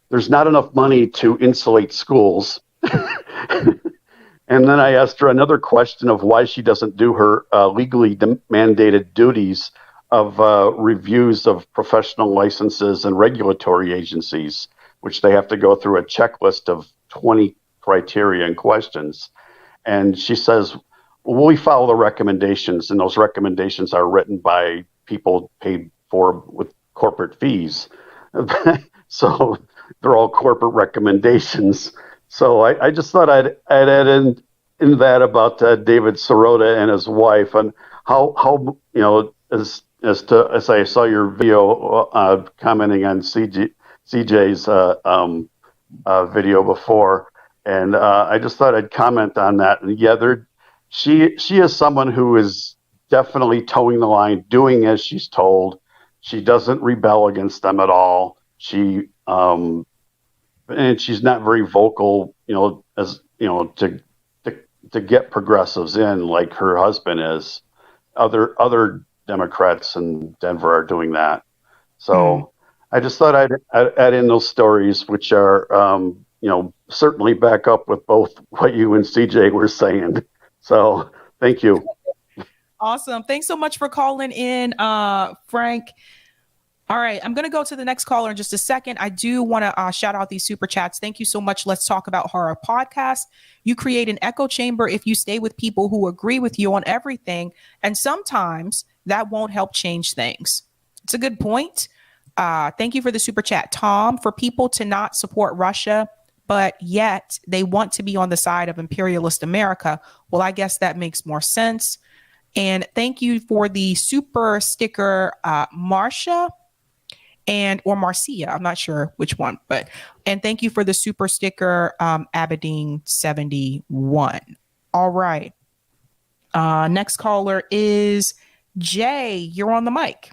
there's not enough money to insulate schools. And then I asked her another question of why she doesn't do her legally mandated duties of reviews of professional licenses and regulatory agencies, which they have to go through a checklist of 20 criteria and questions. And she says, well, we follow the recommendations, and those recommendations are written by people paid for with corporate fees. So they're all corporate recommendations. So I just thought I'd add in that about David Sirota and his wife, and how as I saw your video commenting on CJ's video before, and I just thought I'd comment on that. And yeah, she is someone who is definitely towing the line, doing as she's told. She doesn't rebel against them at all. And she's not very vocal, to get progressives in like her husband is. Other Democrats in Denver are doing that. So I just thought I'd add in those stories, which are, certainly back up with both what you and CJ were saying. So thank you. Awesome. Thanks so much for calling in, Frank. All right, I'm going to go to the next caller in just a second. I do want to shout out these super chats. Thank you so much. Let's Talk About Horror podcast. You create an echo chamber if you stay with people who agree with you on everything. And sometimes that won't help change things. It's a good point. Thank you for the super chat, Tom. For people to not support Russia, but yet they want to be on the side of imperialist America. Well, I guess that makes more sense. And thank you for the super sticker, Marcia. Or Marcia, I'm not sure which one, and thank you for the super sticker, Aberdeen 71. All right. Next caller is Jay. You're on the mic.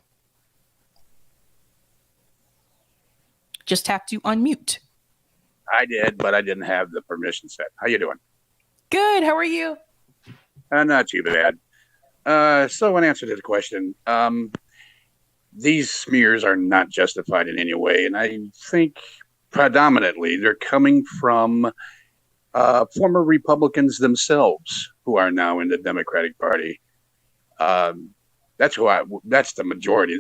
Just have to unmute. I did, but I didn't have the permission set. How you doing? Good. How are you? Not too bad. So in answer to the question, these smears are not justified in any way. And I think predominantly they're coming from former Republicans themselves who are now in the Democratic Party. That's the majority.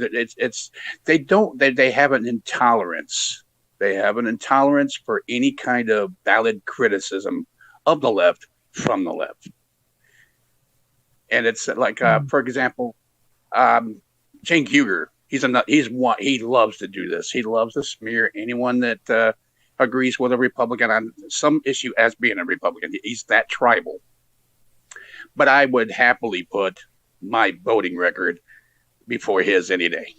They have an intolerance. They have an intolerance for any kind of valid criticism of the left from the left. And it's like, for example, Cenk Uygur. He loves to do this. He loves to smear anyone that agrees with a Republican on some issue as being a Republican. He's that tribal. But I would happily put my voting record before his any day.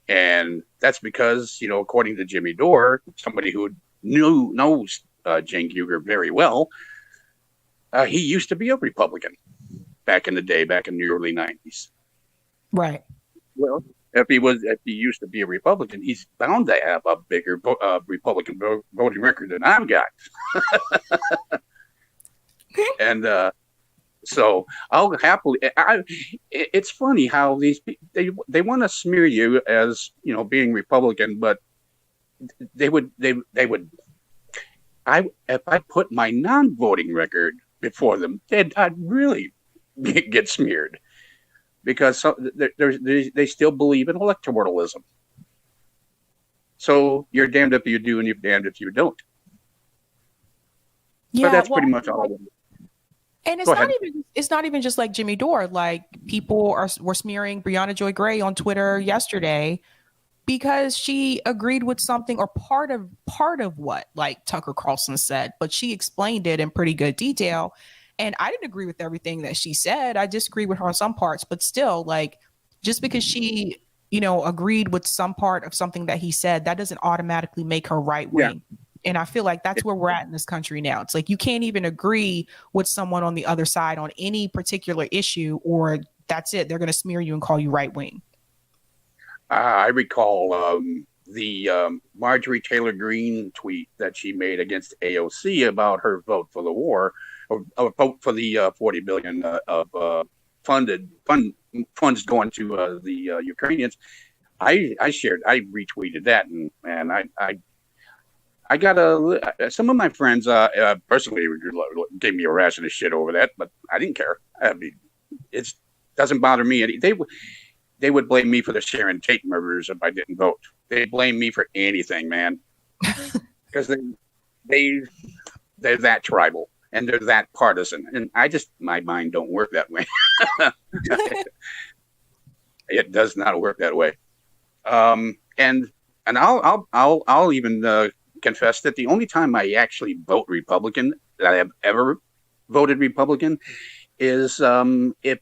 And that's because, according to Jimmy Dore, somebody who knows Cenk Uygur very well, he used to be a Republican back in the day, back in the early 90s. Right. Well, if he used to be a Republican, he's bound to have a bigger Republican voting record than I've got. And so I'll happily. It's funny how they want to smear you as being Republican, but they would. If I put my non-voting record before them, I'd really get smeared. Because they still believe in electoralism. So you're damned if you do and you're damned if you don't. Yeah, but that's pretty much all. And it's not even just like Jimmy Dore. Like people were smearing Brianna Joy Gray on Twitter yesterday because she agreed with something or part of what like Tucker Carlson said, but she explained it in pretty good detail. And I didn't agree with everything that she said. I disagree with her on some parts, but still, like, just because she, agreed with some part of something that he said, that doesn't automatically make her right wing. Yeah. And I feel like that's where we're at in this country now. It's like you can't even agree with someone on the other side on any particular issue, or that's it. They're going to smear you and call you right wing. I recall the Marjorie Taylor Greene tweet that she made against AOC about her vote for the war, or vote for the $40 billion of funds going to the Ukrainians. I retweeted that, and I got some of my friends personally gave me a ration of shit over that, but I didn't care. I mean, it doesn't bother me. They would blame me for the Sharon Tate murders if I didn't vote. They blame me for anything, man, because they're that tribal and they're that partisan, and my mind don't work that way. It does not work that way. And I'll even confess that the only time I actually vote Republican, that I have ever voted Republican, is if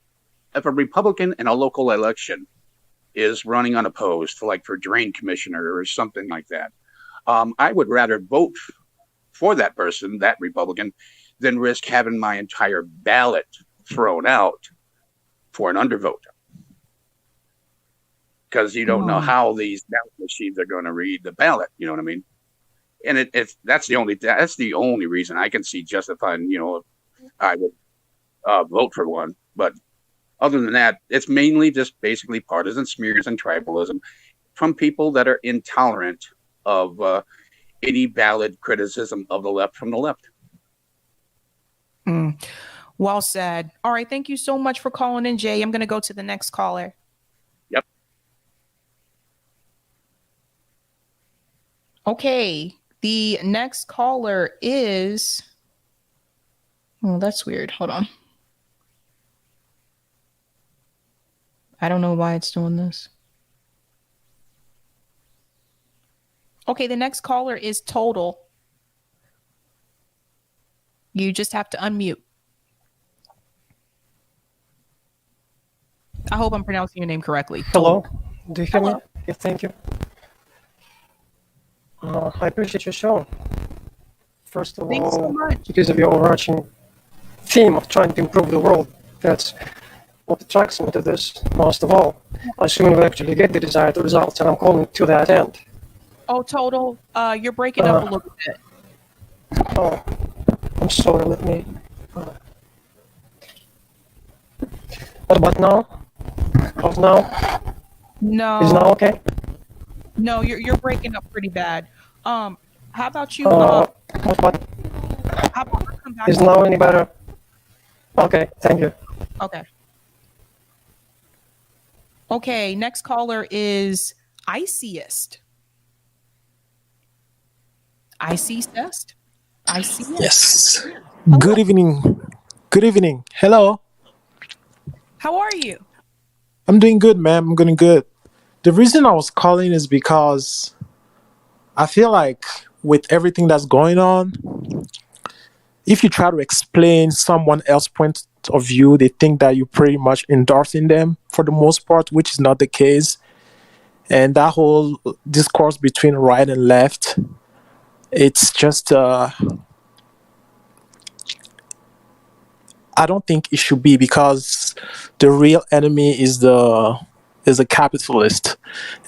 a Republican in a local election is running unopposed, like for drain commissioner or something like that. I would rather vote for that person, that Republican, than risk having my entire ballot thrown out for an undervote. Because you don't know how these ballot machines are going to read the ballot. You know what I mean? And that's the only reason I can see justifying, I would vote for one. But other than that, it's mainly just basically partisan smears and tribalism from people that are intolerant of any valid criticism of the left from the left. Well said. All right. Thank you so much for calling in, Jay. I'm going to go to the next caller. Yep. Okay. The next caller is... Oh, that's weird. Hold on. I don't know why it's doing this. Okay, the next caller is Total. You just have to unmute. I hope I'm pronouncing your name correctly. Hello. Do you hear me? Yes, thank you. I appreciate your show. First of Thanks all, so much. because of your overarching theme of trying to improve the world. That's what attracts me to this most of all. Assuming we actually get the desired results, and I'm calling to that end. Oh, Total, you're breaking up a little bit. Oh, I'm sorry, let me... What about now? How's now? No. Is now okay? No, you're breaking up pretty bad. How about you? What? How about I come back? Is now any better? Okay, thank you. Okay. Okay, next caller is Iciest. Iciest? Iciest? Yes. Good evening. Good evening. Hello. How are you? I'm doing good, ma'am. I'm doing good. The reason I was calling is because I feel like with everything that's going on, if you try to explain someone else's point of view, they think that you're pretty much endorsing them for the most part, which is not the case. And that whole discourse between right and left, it's just, I don't think it should be, because the real enemy is the capitalist.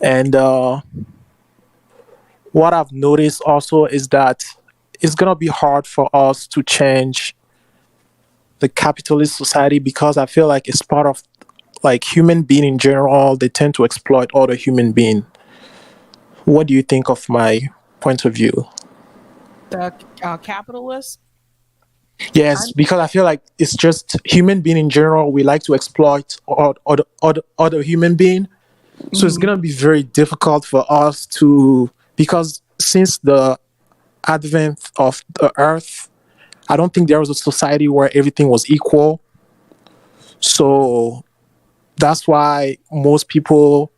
And what I've noticed also is that it's gonna be hard for us to change the capitalist society, because I feel like it's part of, like, human being in general. They tend to exploit other human being. What do you think of my point of view? The capitalist? Yes, because I feel like it's just human being in general. We like to exploit other human being. So it's going to be very difficult for us to, because since the advent of the earth, I don't think there was a society where everything was equal. So that's why most people,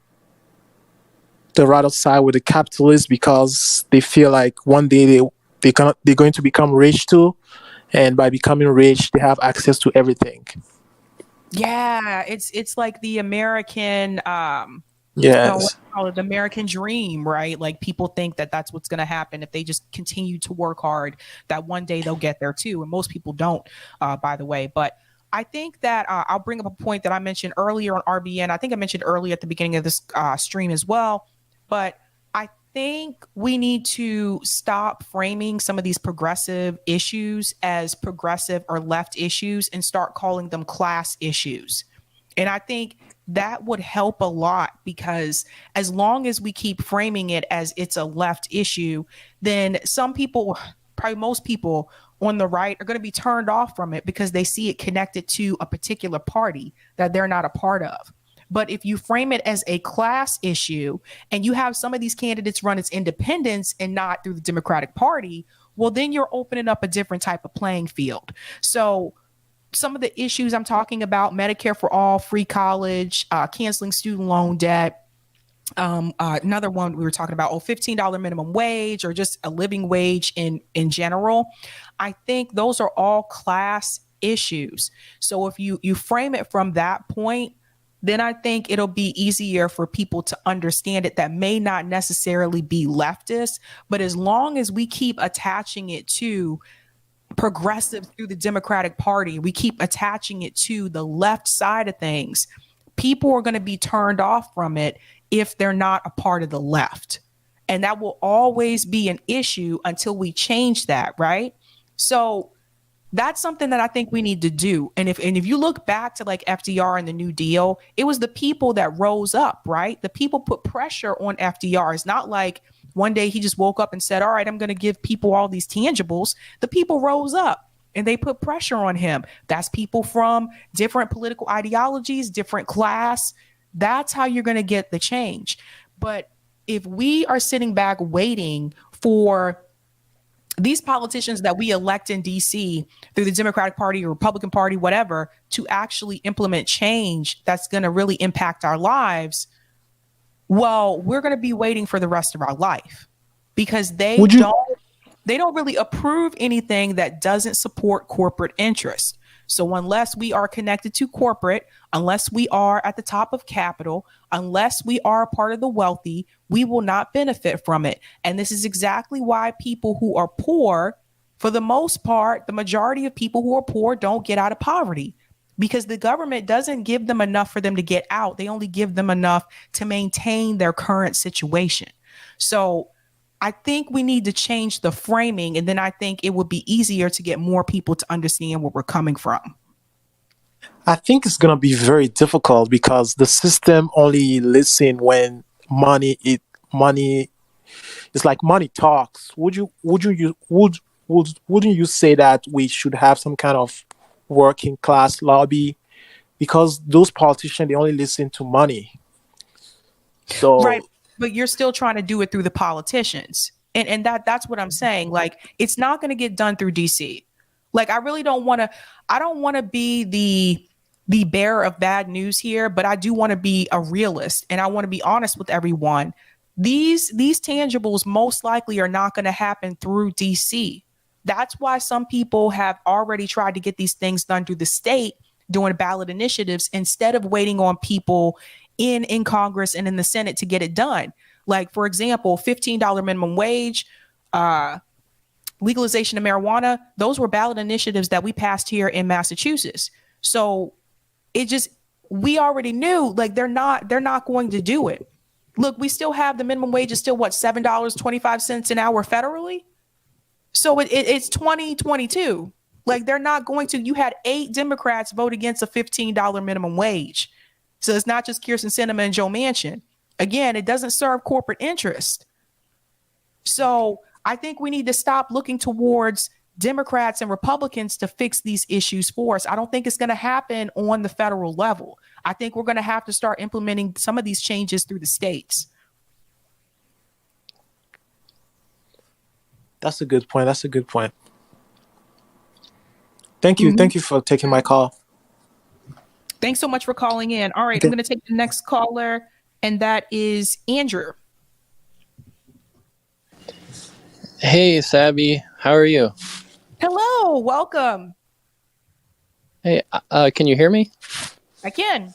they rather side with the capitalists, because they feel like one day they're going to become rich too. And by becoming rich, they have access to everything. Yeah, it's like the American, yes, the American dream, right? Like, people think that that's what's going to happen if they just continue to work hard, that one day they'll get there too. And most people don't, by the way. But I think that I'll bring up a point that I mentioned earlier on RBN. I think I mentioned earlier at the beginning of this stream as well. But think we need to stop framing some of these progressive issues as progressive or left issues and start calling them class issues. And I think that would help a lot, because as long as we keep framing it as it's a left issue, then some people, probably most people on the right, are going to be turned off from it because they see it connected to a particular party that they're not a part of. But if you frame it as a class issue and you have some of these candidates run as independents and not through the Democratic Party, well, then you're opening up a different type of playing field. So some of the issues I'm talking about, Medicare for all, free college, canceling student loan debt, another one we were talking about, $15 minimum wage, or just a living wage in general. I think those are all class issues. So if you frame it from that point, then I think it'll be easier for people to understand it that may not necessarily be leftist. But as long as we keep attaching it to progressives through the Democratic Party, we keep attaching it to the left side of things, people are going to be turned off from it if they're not a part of the left. And that will always be an issue until we change that, right? So that's something that I think we need to do. And if you look back to like FDR and the New Deal, it was the people that rose up, right? The people put pressure on FDR. It's not like one day he just woke up and said, all right, I'm going to give people all these tangibles. The people rose up and they put pressure on him. That's people from different political ideologies, different class. That's how you're going to get the change. But if we are sitting back waiting for these politicians that we elect in DC through the Democratic Party or Republican Party, whatever, to actually implement change that's going to really impact our lives, well, we're going to be waiting for the rest of our life, because they don't really approve anything that doesn't support corporate interest. So unless we are connected to corporate, unless we are at the top of capital, unless we are a part of the wealthy, we will not benefit from it. And this is exactly why people who are poor, for the most part, the majority of people who are poor don't get out of poverty, because the government doesn't give them enough for them to get out. They only give them enough to maintain their current situation. So I think we need to change the framing, and then I think it would be easier to get more people to understand where we're coming from. I think it's going to be very difficult because the system only listens when money it's like money talks. Wouldn't you say that we should have some kind of working class lobby, because those politicians, they only listen to money. So right, but you're still trying to do it through the politicians. And that's what I'm saying. Like, it's not going to get done through DC. Like, I don't want to be the bearer of bad news here, but I do want to be a realist, and I want to be honest with everyone. These tangibles most likely are not going to happen through DC. That's why some people have already tried to get these things done through the state, doing ballot initiatives, instead of waiting on people in Congress and in the Senate to get it done. Like, for example, $15 minimum wage, legalization of marijuana, those were ballot initiatives that we passed here in Massachusetts. So we already knew, like, they're not going to do it. Look, we still have the minimum wage is still $7.25 an hour federally. So it's 2022. Like, they're not going to. You had 8 Democrats vote against a $15 minimum wage. So it's not just Kirsten Sinema and Joe Manchin. Again, it doesn't serve corporate interest. So I think we need to stop looking towards Democrats and Republicans to fix these issues for us. I don't think it's going to happen on the federal level. I think we're going to have to start implementing some of these changes through the states. that's a good point. Thank you. Thank you for taking my call. Thanks so much for calling in. All right, I'm going to take the next caller, and that is Andrew. Hey, Sabby. How are you? Hello, welcome. Hey, can you hear me? I can.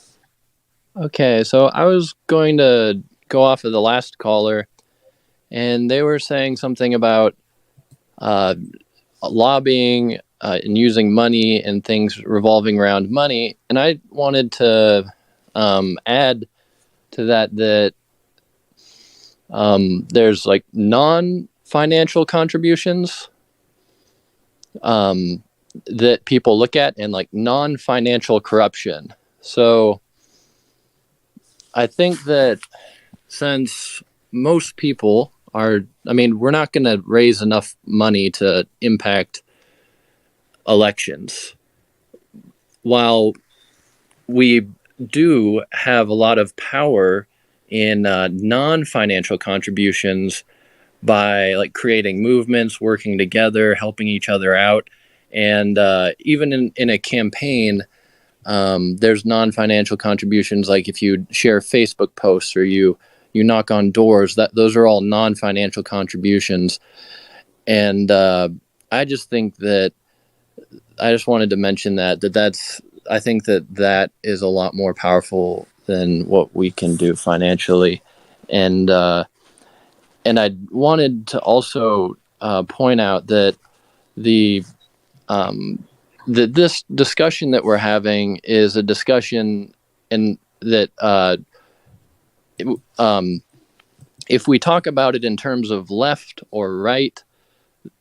Okay, so I was going to go off of the last caller, and they were saying something about lobbying and using money and things revolving around money. And I wanted to add to that There's like non-financial contributions that people look at, and like non-financial corruption. So I think that since most people are, I mean, we're not going to raise enough money to impact elections. While we do have a lot of power in non-financial contributions by like creating movements, working together, helping each other out. And even in a campaign, there's non-financial contributions, like if you share Facebook posts or you knock on doors, those are all non-financial contributions. And I just think that I just wanted to mention that's I think that is a lot more powerful than what we can do financially. And I wanted to also point out that that this discussion that we're having is a discussion, and that if we talk about it in terms of left or right,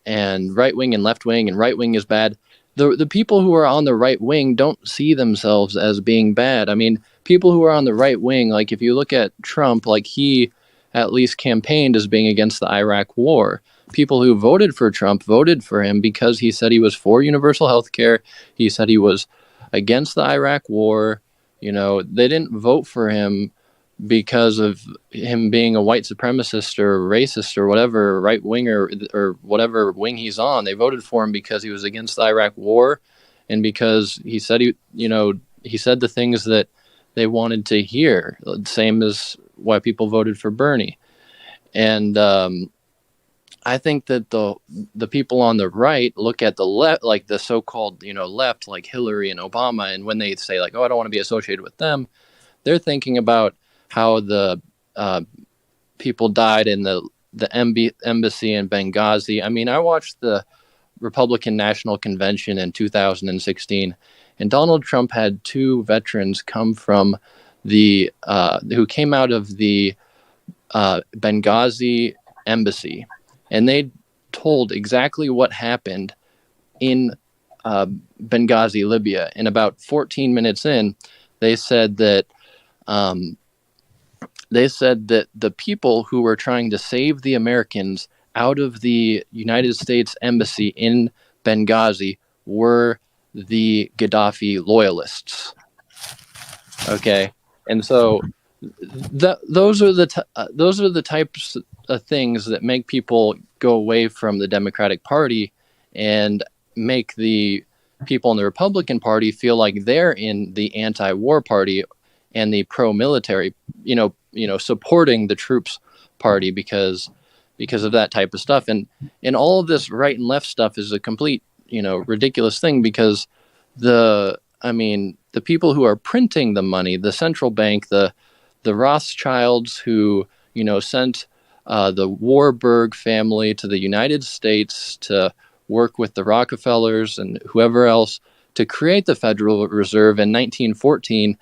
and right wing and left wing, and right wing is bad, the people who are on the right wing don't see themselves as being bad. I mean, people who are on the right wing, like if you look at Trump, like he at least campaigned as being against the Iraq war. People who voted for Trump voted for him because he said he was for universal health care. He said he was against the Iraq war. You know, they didn't vote for him because of him being a white supremacist or racist or whatever, right winger or whatever wing he's on. They voted for him because he was against the Iraq war, and because he said he said the things that they wanted to hear. Same as why people voted for Bernie. And I think that the people on the right look at the left, like the so-called left, like Hillary and Obama, and when they say like, oh, I don't want to be associated with them, they're thinking about how the people died in the embassy in Benghazi. I mean, I watched the Republican National Convention in 2016, and Donald Trump had two veterans come from who came out of the Benghazi embassy, and they told exactly what happened in Benghazi, Libya. And about 14 minutes in, they said that the people who were trying to save the Americans out of the United States embassy in Benghazi were the Gaddafi loyalists. Okay, and so those are the types of things that make people go away from the Democratic Party and make the people in the Republican Party feel like they're in the anti-war party and the pro-military, supporting the troops party because of that type of stuff. And all of this right and left stuff is a complete, ridiculous thing, because the people who are printing the money, the central bank, the Rothschilds who, sent the Warburg family to the United States to work with the Rockefellers and whoever else to create the Federal Reserve in 1914,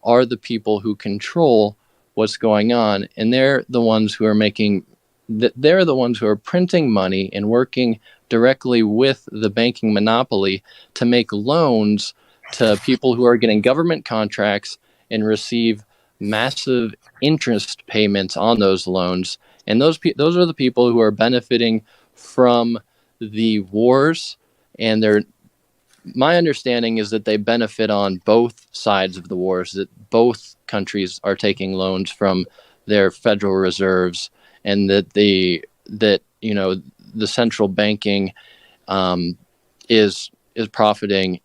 are the people who control what's going on. And they're the ones who are printing money and working directly with the banking monopoly to make loans to people who are getting government contracts and receive massive interest payments on those loans. And those are the people who are benefiting from the wars. And my understanding is that they benefit on both sides of the wars, that both countries are taking loans from their federal reserves, and that the central banking is profiting,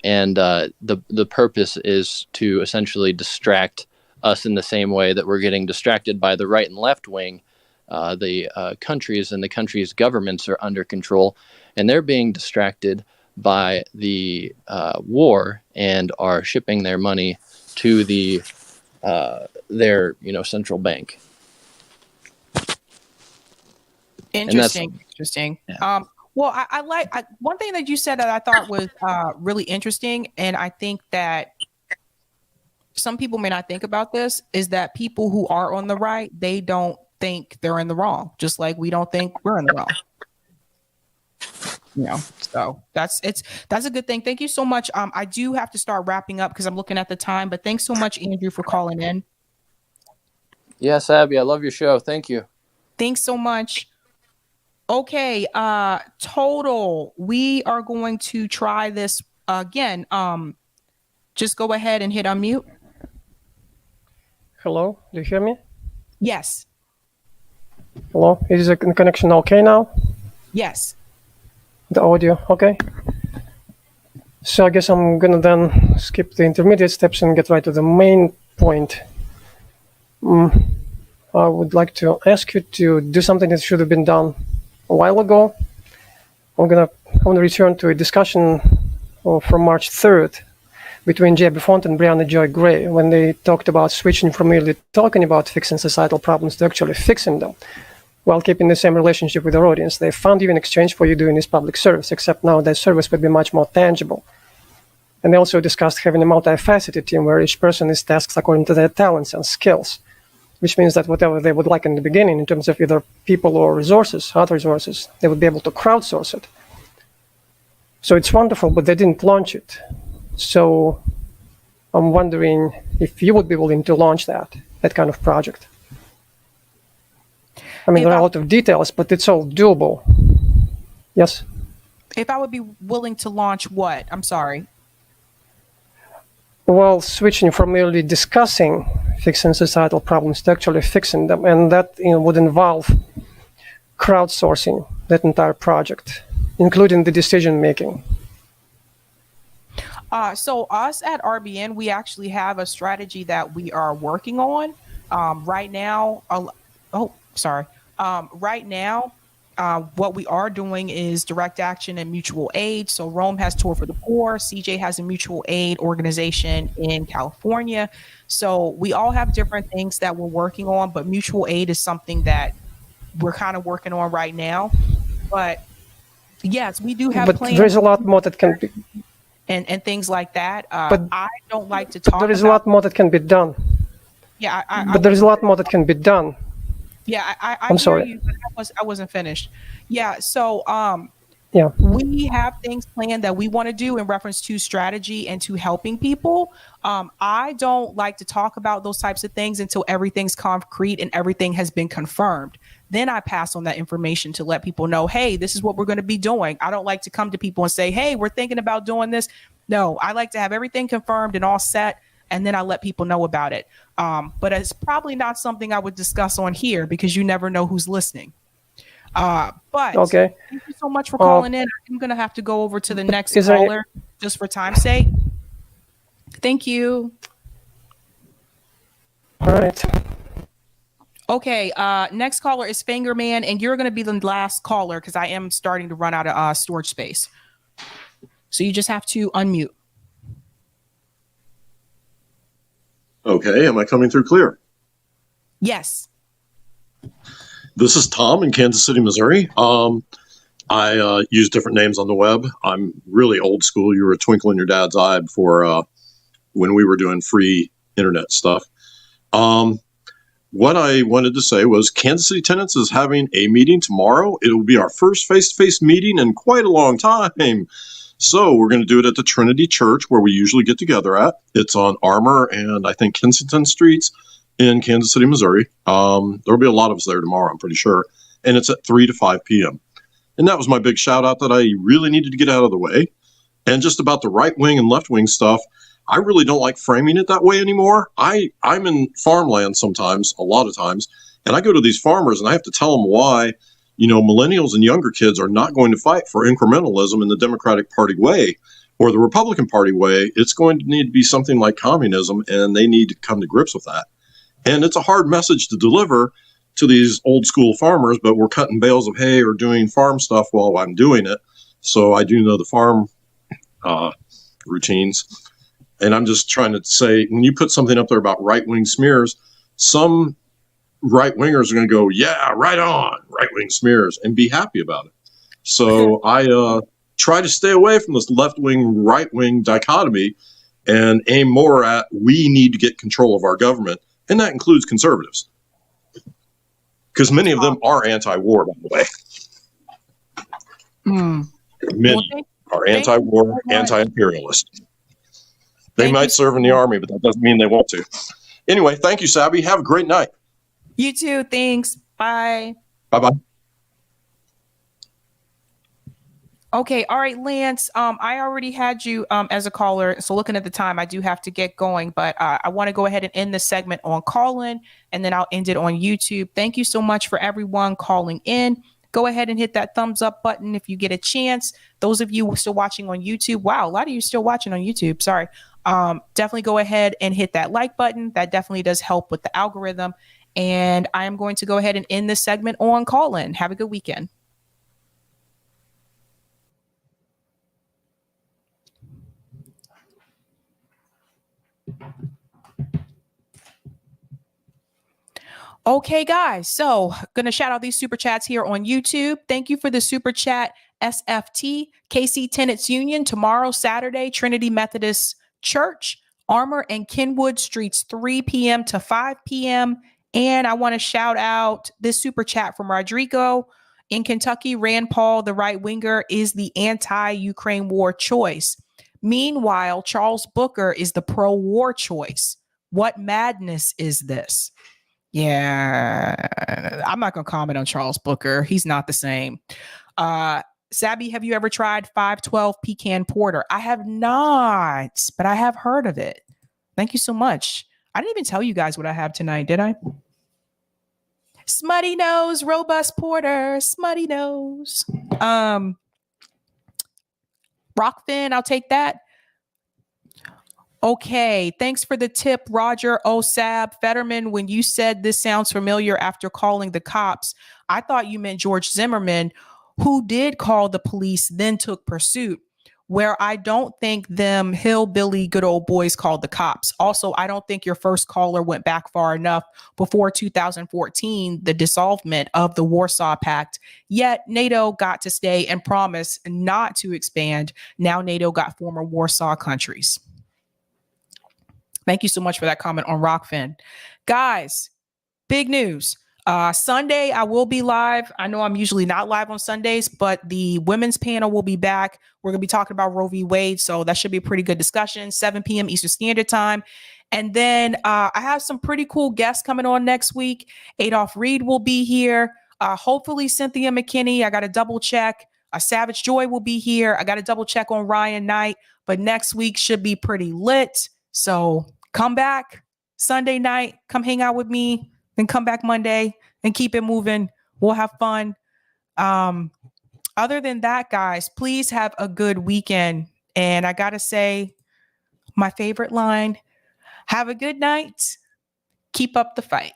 and the purpose is to essentially distract us in the same way that we're getting distracted by the right and left wing. The countries and the countries' governments are under control, and they're being distracted by the war and are shipping their money to their central bank. Interesting. Yeah. Well, I like one thing that you said that I thought was really interesting, and I think that some people may not think about this, is that people who are on the right, they don't think they're in the wrong, just like we don't think we're in the wrong. So that's a good thing. Thank you so much. I do have to start wrapping up because I'm looking at the time, but thanks so much, Andrew, for calling in. Yeah, Sabby, I love your show. Thank you. Thanks so much. Okay, Total, we are going to try this again. Just go ahead and hit unmute. Hello, do you hear me? Yes. Hello, is the connection okay now? Yes. The audio, okay. So I guess I'm gonna then skip the intermediate steps and get right to the main point. I would like to ask you to do something that should have been done a while ago. I want to return to a discussion from March 3rd between J.B. Font and Brianna Joy Gray when they talked about switching from merely talking about fixing societal problems to actually fixing them, while keeping the same relationship with their audience. They found you in exchange for you doing this public service, except now that service would be much more tangible. And they also discussed having a multifaceted team where each person is tasked according to their talents and skills, which means that whatever they would like in the beginning in terms of either people or resources, other resources, they would be able to crowdsource it. So it's wonderful, but they didn't launch it. So I'm wondering if you would be willing to launch that kind of project. I mean, there are a lot of details, but it's all doable. Yes? If I would be willing to launch what? I'm sorry. Well, switching from merely discussing fixing societal problems to actually fixing them, and that would involve crowdsourcing that entire project, including the decision making. So us at RBN, we actually have a strategy that we are working on right now. Right now, what we are doing is direct action and mutual aid. So Rome has Tour for the Poor. CJ has a mutual aid organization in California. So we all have different things that we're working on, but mutual aid is something that we're kind of working on right now. But yes, we do have plans. There's a lot more that can be. And things like that. But I don't like to talk. There is a lot more that can be done. Yeah, but there is a lot more that can be done. Yeah, I'm sorry. You, but I wasn't finished. Yeah, so yeah, we have things planned that we want to do in reference to strategy and to helping people. I don't like to talk about those types of things until everything's concrete and everything has been confirmed. Then I pass on that information to let people know, hey, this is what we're going to be doing. I don't like to come to people and say, hey, we're thinking about doing this. No, I like to have everything confirmed and all set, and then I let people know about it. But it's probably not something I would discuss on here because you never know who's listening. But okay. Thank you so much for calling in. I'm going to have to go over to the next caller just for time's sake. Thank you. All right. Okay, next caller is Fingerman, and you're going to be the last caller because I am starting to run out of storage space. So you just have to unmute. Okay, am I coming through clear? Yes. This is Tom in Kansas City, Missouri. I use different names on the web. I'm really old school. You were a twinkle in your dad's eye before when we were doing free internet stuff. What I wanted to say was Kansas City Tenants is having a meeting tomorrow. It will be our first face-to-face meeting in quite a long time. So we're going to do it at the Trinity Church where we usually get together at. It's on Armour and I think Kensington Streets in Kansas City, Missouri. There'll be a lot of us there tomorrow, I'm pretty sure. And it's at 3 to 5 p.m. And that was my big shout out that I really needed to get out of the way. And just about the right wing and left wing stuff, I really don't like framing it that way anymore. I'm in farmland sometimes, a lot of times, and I go to these farmers and I have to tell them why, millennials and younger kids are not going to fight for incrementalism in the Democratic Party way or the Republican Party way. It's going to need to be something like communism, and they need to come to grips with that. And it's a hard message to deliver to these old school farmers, but we're cutting bales of hay or doing farm stuff while I'm doing it. So I do know the farm routines. And I'm just trying to say, when you put something up there about right-wing smears, some right-wingers are going to go, yeah, right on, right-wing smears, and be happy about it. So I try to stay away from this left-wing, right-wing dichotomy and aim more at we need to get control of our government, and that includes conservatives. because many of them are anti-war, by the way. Many are anti-war, anti-imperialist. They might serve in the army, but that doesn't mean they want to. Anyway, thank you, Sabby. Have a great night. You too. Thanks. Bye. Bye-bye. Okay. All right, Lance. I already had you as a caller. So looking at the time, I do have to get going, but I want to go ahead and end the segment on call-in, and then I'll end it on YouTube. Thank you so much for everyone calling in. Go ahead and hit that thumbs up button if you get a chance. Those of you still watching on YouTube, wow, a lot of you still watching on YouTube. Sorry. Definitely go ahead and hit that like button. That definitely does help with the algorithm. And I am going to go ahead and end this segment on call-in. Have a good weekend. Okay, guys. So going to shout out these super chats here on YouTube. Thank you for the super chat. SFT, KC Tenants Union, tomorrow, Saturday, Trinity Methodist Church, Armour and Kenwood Streets, 3 p.m. to 5 p.m. And I want to shout out this super chat from Rodrigo. In Kentucky, Rand Paul, the right winger, is the anti-Ukraine war choice. Meanwhile, Charles Booker is the pro-war choice. What madness is this? Yeah, I'm not going to comment on Charles Booker. He's not the same. Sabby, have you ever tried 512 pecan porter? I have not, but I have heard of it. Thank you so much. I didn't even tell you guys what I have tonight, did I? Smutty nose, robust porter, smutty nose. Rockfin, I'll take that. Okay, thanks for the tip, Roger Sab. Fetterman, when you said this sounds familiar after calling the cops, I thought you meant George Zimmerman, who did call the police, then took pursuit, where I don't think them hillbilly good old boys called the cops. Also, I don't think your first caller went back far enough before 2014, the dissolvement of the Warsaw Pact. Yet NATO got to stay and promise not to expand. Now NATO got former Warsaw countries. Thank you so much for that comment on Rockfin. Guys, big news. Sunday, I will be live. I know I'm usually not live on Sundays, but the women's panel will be back. We're going to be talking about Roe v. Wade, so that should be a pretty good discussion, 7 p.m. Eastern Standard Time. And then I have some pretty cool guests coming on next week. Adolph Reed will be here. Hopefully, Cynthia McKinney. I got to double check. Savage Joy will be here. I got to double check on Ryan Knight, but next week should be pretty lit. So come back Sunday night, come hang out with me, then come back Monday and keep it moving. We'll have fun. Other than that, guys, please have a good weekend. And I got to say my favorite line, have a good night. Keep up the fight.